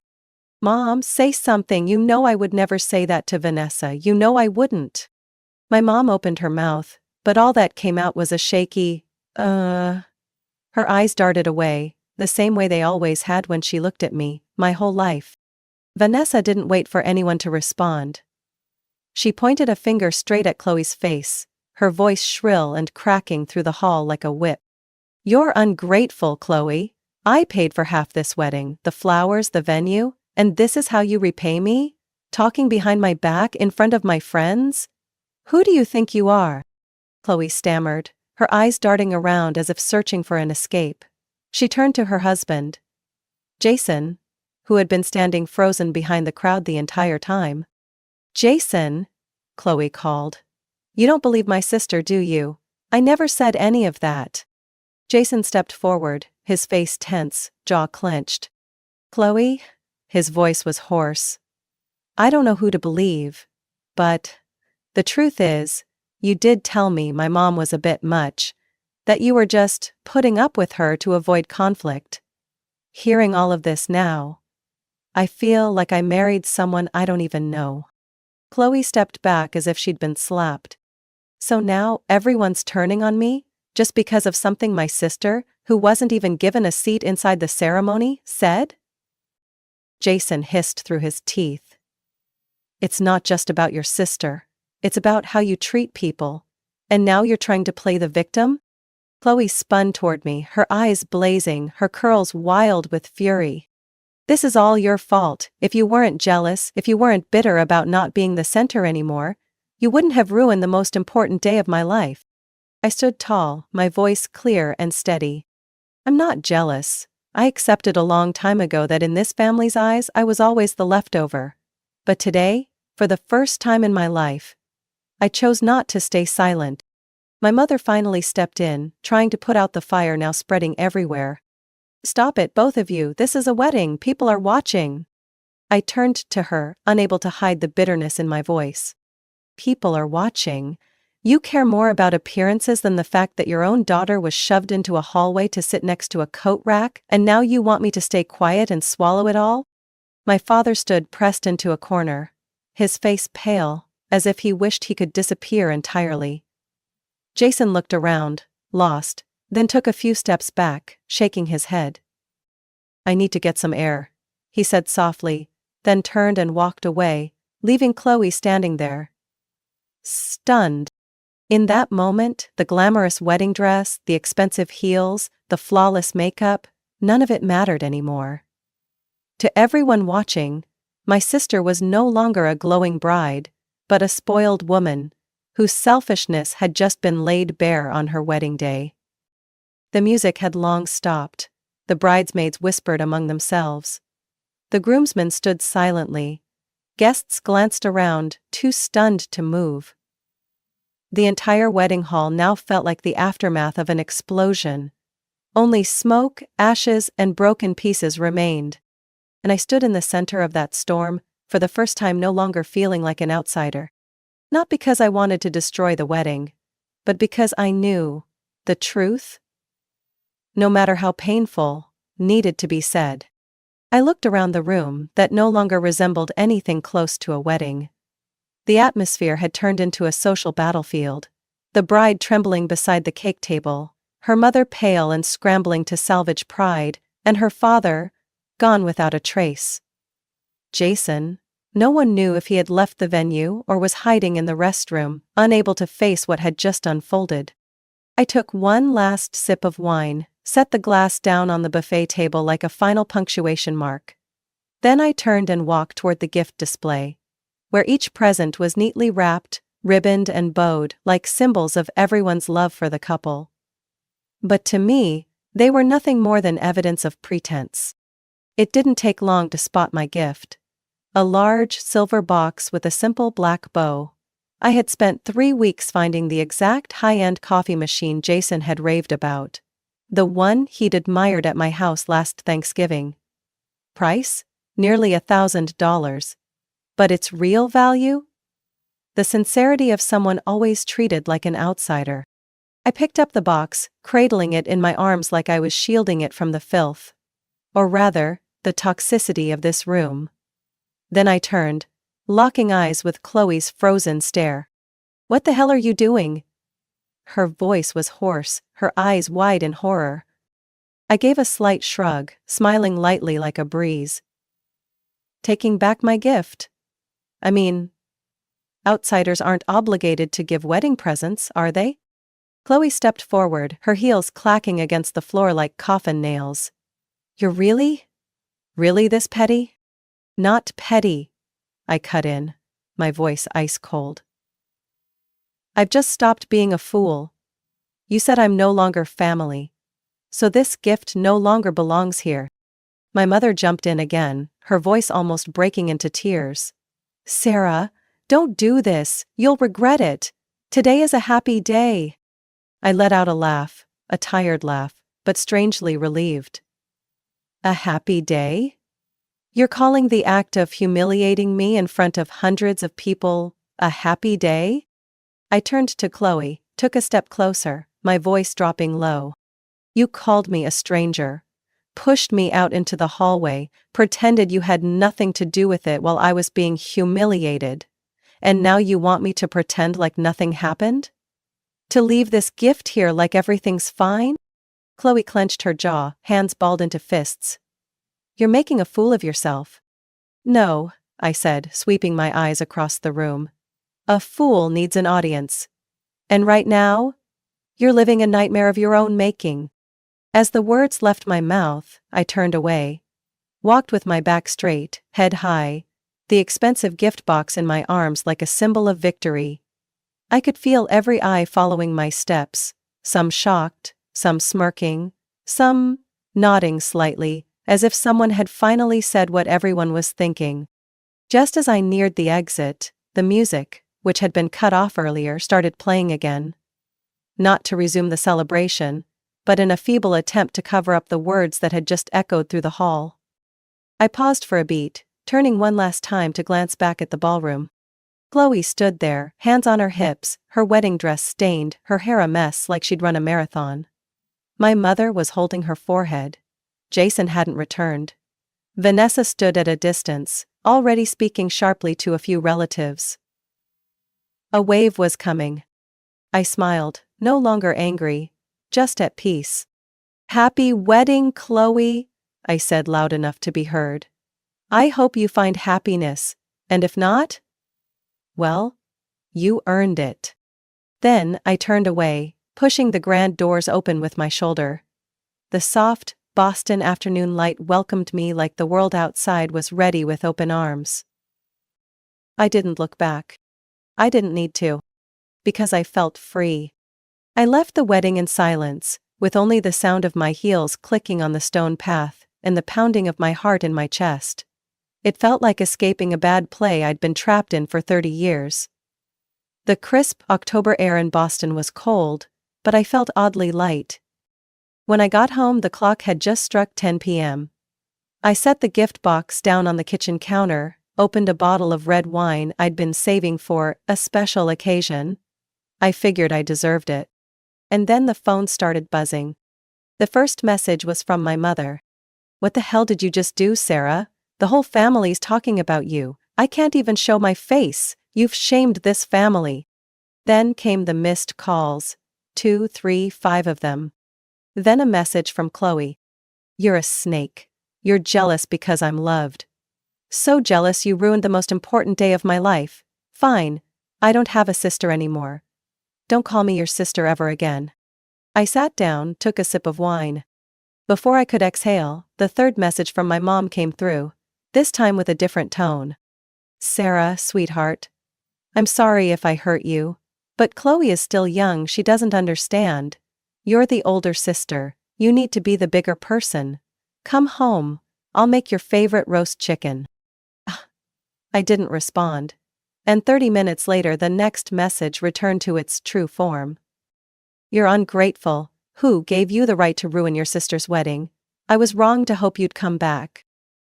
Mom, say something. You know I would never say that to Vanessa. You know I wouldn't. My mom opened her mouth, but all that came out was a shaky, Her eyes darted away, the same way they always had when she looked at me, my whole life. Vanessa didn't wait for anyone to respond. She pointed a finger straight at Chloe's face, her voice shrill and cracking through the hall like a whip. You're ungrateful, Chloe. I paid for half this wedding, the flowers, the venue, and this is how you repay me? Talking behind my back in front of my friends? Who do you think you are? Chloe stammered, her eyes darting around as if searching for an escape. She turned to her husband, Jason, who had been standing frozen behind the crowd the entire time. Jason, Chloe called. You don't believe my sister, do you? I never said any of that. Jason stepped forward, his face tense, jaw clenched. Chloe? His voice was hoarse. I don't know who to believe, but the truth is, you did tell me my mom was a bit much, that you were just putting up with her to avoid conflict. Hearing all of this now, I feel like I married someone I don't even know. Chloe stepped back as if she'd been slapped. So now everyone's turning on me, just because of something my sister, who wasn't even given a seat inside the ceremony, said? Jason hissed through his teeth. It's not just about your sister. It's about how you treat people. And now you're trying to play the victim? Chloe spun toward me, her eyes blazing, her curls wild with fury. This is all your fault. If you weren't jealous, if you weren't bitter about not being the center anymore, you wouldn't have ruined the most important day of my life. I stood tall, my voice clear and steady. I'm not jealous. I accepted a long time ago that in this family's eyes I was always the leftover. But today, for the first time in my life, I chose not to stay silent. My mother finally stepped in, trying to put out the fire now spreading everywhere. Stop it, both of you, this is a wedding, people are watching. I turned to her, unable to hide the bitterness in my voice. People are watching? You care more about appearances than the fact that your own daughter was shoved into a hallway to sit next to a coat rack, and now you want me to stay quiet and swallow it all? My father stood pressed into a corner, his face pale, as if he wished he could disappear entirely. Jason looked around, lost, then took a few steps back, shaking his head. I need to get some air, he said softly, then turned and walked away, leaving Chloe standing there, stunned. In that moment, the glamorous wedding dress, the expensive heels, the flawless makeup, none of it mattered anymore. To everyone watching, my sister was no longer a glowing bride, but a spoiled woman, whose selfishness had just been laid bare on her wedding day. The music had long stopped. The bridesmaids whispered among themselves. The groomsmen stood silently. Guests glanced around, too stunned to move. The entire wedding hall now felt like the aftermath of an explosion. Only smoke, ashes, and broken pieces remained. And I stood in the center of that storm, for the first time no longer feeling like an outsider. Not because I wanted to destroy the wedding, but because I knew the truth, no matter how painful, needed to be said. I looked around the room that no longer resembled anything close to a wedding. The atmosphere had turned into a social battlefield. The bride trembling beside the cake table, her mother pale and scrambling to salvage pride, and her father, gone without a trace. Jason, no one knew if he had left the venue or was hiding in the restroom, unable to face what had just unfolded. I took one last sip of wine, set the glass down on the buffet table like a final punctuation mark. Then I turned and walked toward the gift display, where each present was neatly wrapped, ribboned and bowed like symbols of everyone's love for the couple. But to me, they were nothing more than evidence of pretense. It didn't take long to spot my gift. A large silver box with a simple black bow. I had spent 3 weeks finding the exact high-end coffee machine Jason had raved about. The one he'd admired at my house last Thanksgiving. Price? Nearly $1,000. But its real value? The sincerity of someone always treated like an outsider. I picked up the box, cradling it in my arms like I was shielding it from the filth. Or rather, the toxicity of this room. Then I turned, locking eyes with Chloe's frozen stare. "What the hell are you doing?" Her voice was hoarse, her eyes wide in horror. I gave a slight shrug, smiling lightly like a breeze. "Taking back my gift. I mean, outsiders aren't obligated to give wedding presents, are they?" Chloe stepped forward, her heels clacking against the floor like coffin nails. "You're really this petty?" "Not petty," I cut in, my voice ice cold. "I've just stopped being a fool. You said I'm no longer family. So this gift no longer belongs here." My mother jumped in again, her voice almost breaking into tears. "Sarah, don't do this, you'll regret it. Today is a happy day." I let out a laugh, a tired laugh, but strangely relieved. "A happy day? You're calling the act of humiliating me in front of hundreds of people a happy day?" I turned to Chloe, took a step closer, my voice dropping low. "You called me a stranger, pushed me out into the hallway, pretended you had nothing to do with it while I was being humiliated. And now you want me to pretend like nothing happened? To leave this gift here like everything's fine?" Chloe clenched her jaw, hands balled into fists. "You're making a fool of yourself." "No," I said, sweeping my eyes across the room. "A fool needs an audience. And right now, you're living a nightmare of your own making." As the words left my mouth, I turned away. Walked with my back straight, head high, the expensive gift box in my arms like a symbol of victory. I could feel every eye following my steps, some shocked, some smirking, some nodding slightly, as if someone had finally said what everyone was thinking. Just as I neared the exit, the music, which had been cut off earlier, started playing again. Not to resume the celebration, but in a feeble attempt to cover up the words that had just echoed through the hall. I paused for a beat, turning one last time to glance back at the ballroom. Chloe stood there, hands on her hips, her wedding dress stained, her hair a mess like she'd run a marathon. My mother was holding her forehead. Jason hadn't returned. Vanessa stood at a distance, already speaking sharply to a few relatives. A wave was coming. I smiled, no longer angry, just at peace. "Happy wedding, Chloe," I said loud enough to be heard. "I hope you find happiness, and if not, well, you earned it." Then I turned away, pushing the grand doors open with my shoulder. The soft, Boston afternoon light welcomed me like the world outside was ready with open arms. I didn't look back. I didn't need to. Because I felt free. I left the wedding in silence, with only the sound of my heels clicking on the stone path, and the pounding of my heart in my chest. It felt like escaping a bad play I'd been trapped in for 30 years. The crisp October air in Boston was cold, but I felt oddly light. When I got home, the clock had just struck 10 p.m. I set the gift box down on the kitchen counter, opened a bottle of red wine I'd been saving for a special occasion. I figured I deserved it. And then the phone started buzzing. The first message was from my mother. "What the hell did you just do, Sarah? The whole family's talking about you. I can't even show my face. You've shamed this family." Then came the missed calls. 2, 3, 5 of them. Then a message from Chloe. "You're a snake. You're jealous because I'm loved. So jealous you ruined the most important day of my life. Fine. I don't have a sister anymore. Don't call me your sister ever again." I sat down, took a sip of wine. Before I could exhale, the third message from my mom came through, this time with a different tone. "Sarah, sweetheart. I'm sorry if I hurt you. But Chloe is still young, she doesn't understand. You're the older sister, you need to be the bigger person. Come home, I'll make your favorite roast chicken." I didn't respond. And 30 minutes later the next message returned to its true form. "You're ungrateful. Who gave you the right to ruin your sister's wedding? I was wrong to hope you'd come back."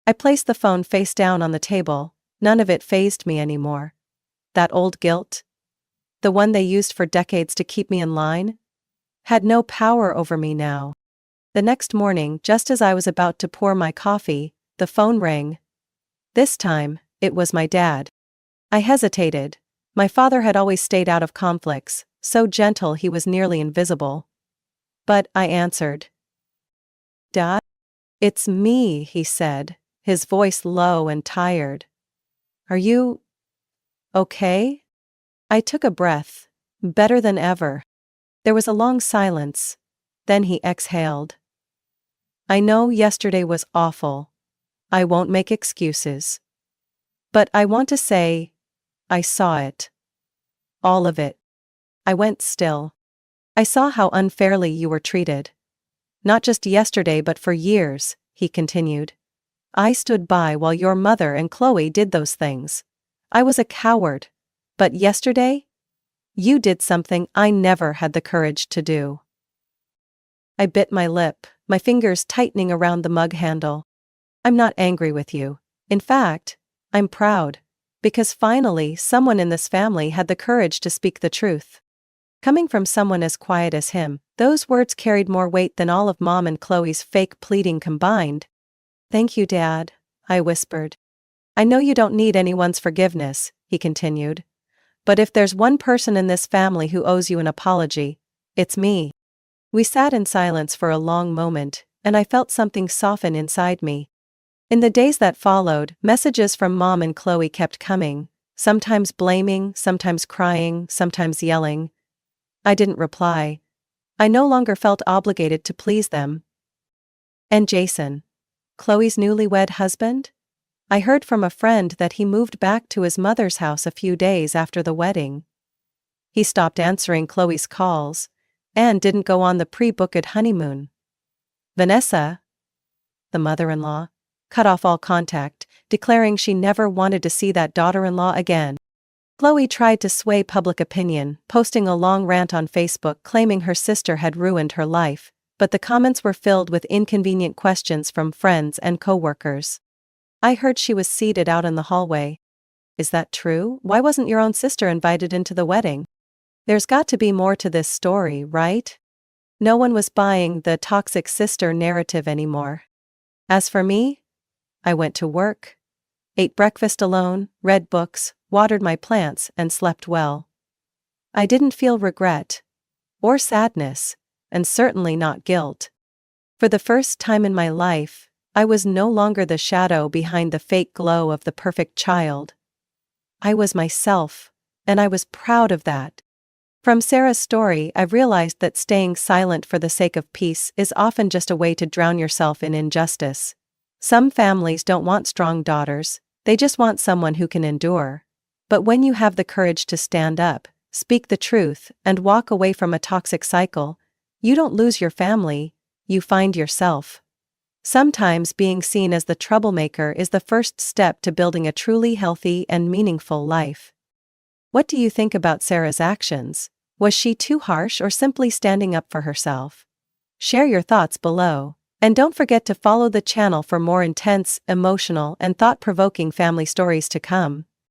I placed the phone face down on the table. None of it fazed me anymore. That old guilt, the one they used for decades to keep me in line, had no power over me now. The next morning, just as I was about to pour my coffee, the phone rang. This time, it was my dad. I hesitated. My father had always stayed out of conflicts, so gentle he was nearly invisible. But I answered. "Dad? It's me," he said, his voice low and tired. "Are you okay?" I took a breath. Better than ever. There was a long silence. Then he exhaled. "I know yesterday was awful. I won't make excuses. But I want to say, I saw it. All of it." I went still. "I saw how unfairly you were treated. Not just yesterday but for years," he continued. "I stood by while your mother and Chloe did those things. I was a coward. But yesterday? You did something I never had the courage to do." I bit my lip, my fingers tightening around the mug handle. "I'm not angry with you. In fact, I'm proud. Because finally someone in this family had the courage to speak the truth." Coming from someone as quiet as him, those words carried more weight than all of Mom and Chloe's fake pleading combined. "Thank you, Dad," I whispered. "I know you don't need anyone's forgiveness," he continued. "But if there's one person in this family who owes you an apology, it's me." We sat in silence for a long moment, and I felt something soften inside me. In the days that followed, messages from Mom and Chloe kept coming, sometimes blaming, sometimes crying, sometimes yelling. I didn't reply. I no longer felt obligated to please them. "And Jason, Chloe's newlywed husband? I heard from a friend that he moved back to his mother's house a few days after the wedding. He stopped answering Chloe's calls, and didn't go on the pre-booked honeymoon. Vanessa, the mother-in-law, cut off all contact, declaring she never wanted to see that daughter-in-law again. Chloe tried to sway public opinion, posting a long rant on Facebook claiming her sister had ruined her life, but the comments were filled with inconvenient questions from friends and coworkers. I heard she was seated out in the hallway. Is that true? Why wasn't your own sister invited into the wedding? There's got to be more to this story, right? No one was buying the toxic sister narrative anymore. As for me, I went to work, ate breakfast alone, read books, watered my plants, and slept well. I didn't feel regret, or sadness, and certainly not guilt. For the first time in my life, I was no longer the shadow behind the fake glow of the perfect child. I was myself, and I was proud of that. From Sarah's story, I've realized that staying silent for the sake of peace is often just a way to drown yourself in injustice. Some families don't want strong daughters, they just want someone who can endure. But when you have the courage to stand up, speak the truth, and walk away from a toxic cycle, you don't lose your family, you find yourself. Sometimes being seen as the troublemaker is the first step to building a truly healthy and meaningful life. What do you think about Sarah's actions? Was she too harsh or simply standing up for herself? Share your thoughts below, and don't forget to follow the channel for more intense, emotional, and thought-provoking family stories to come.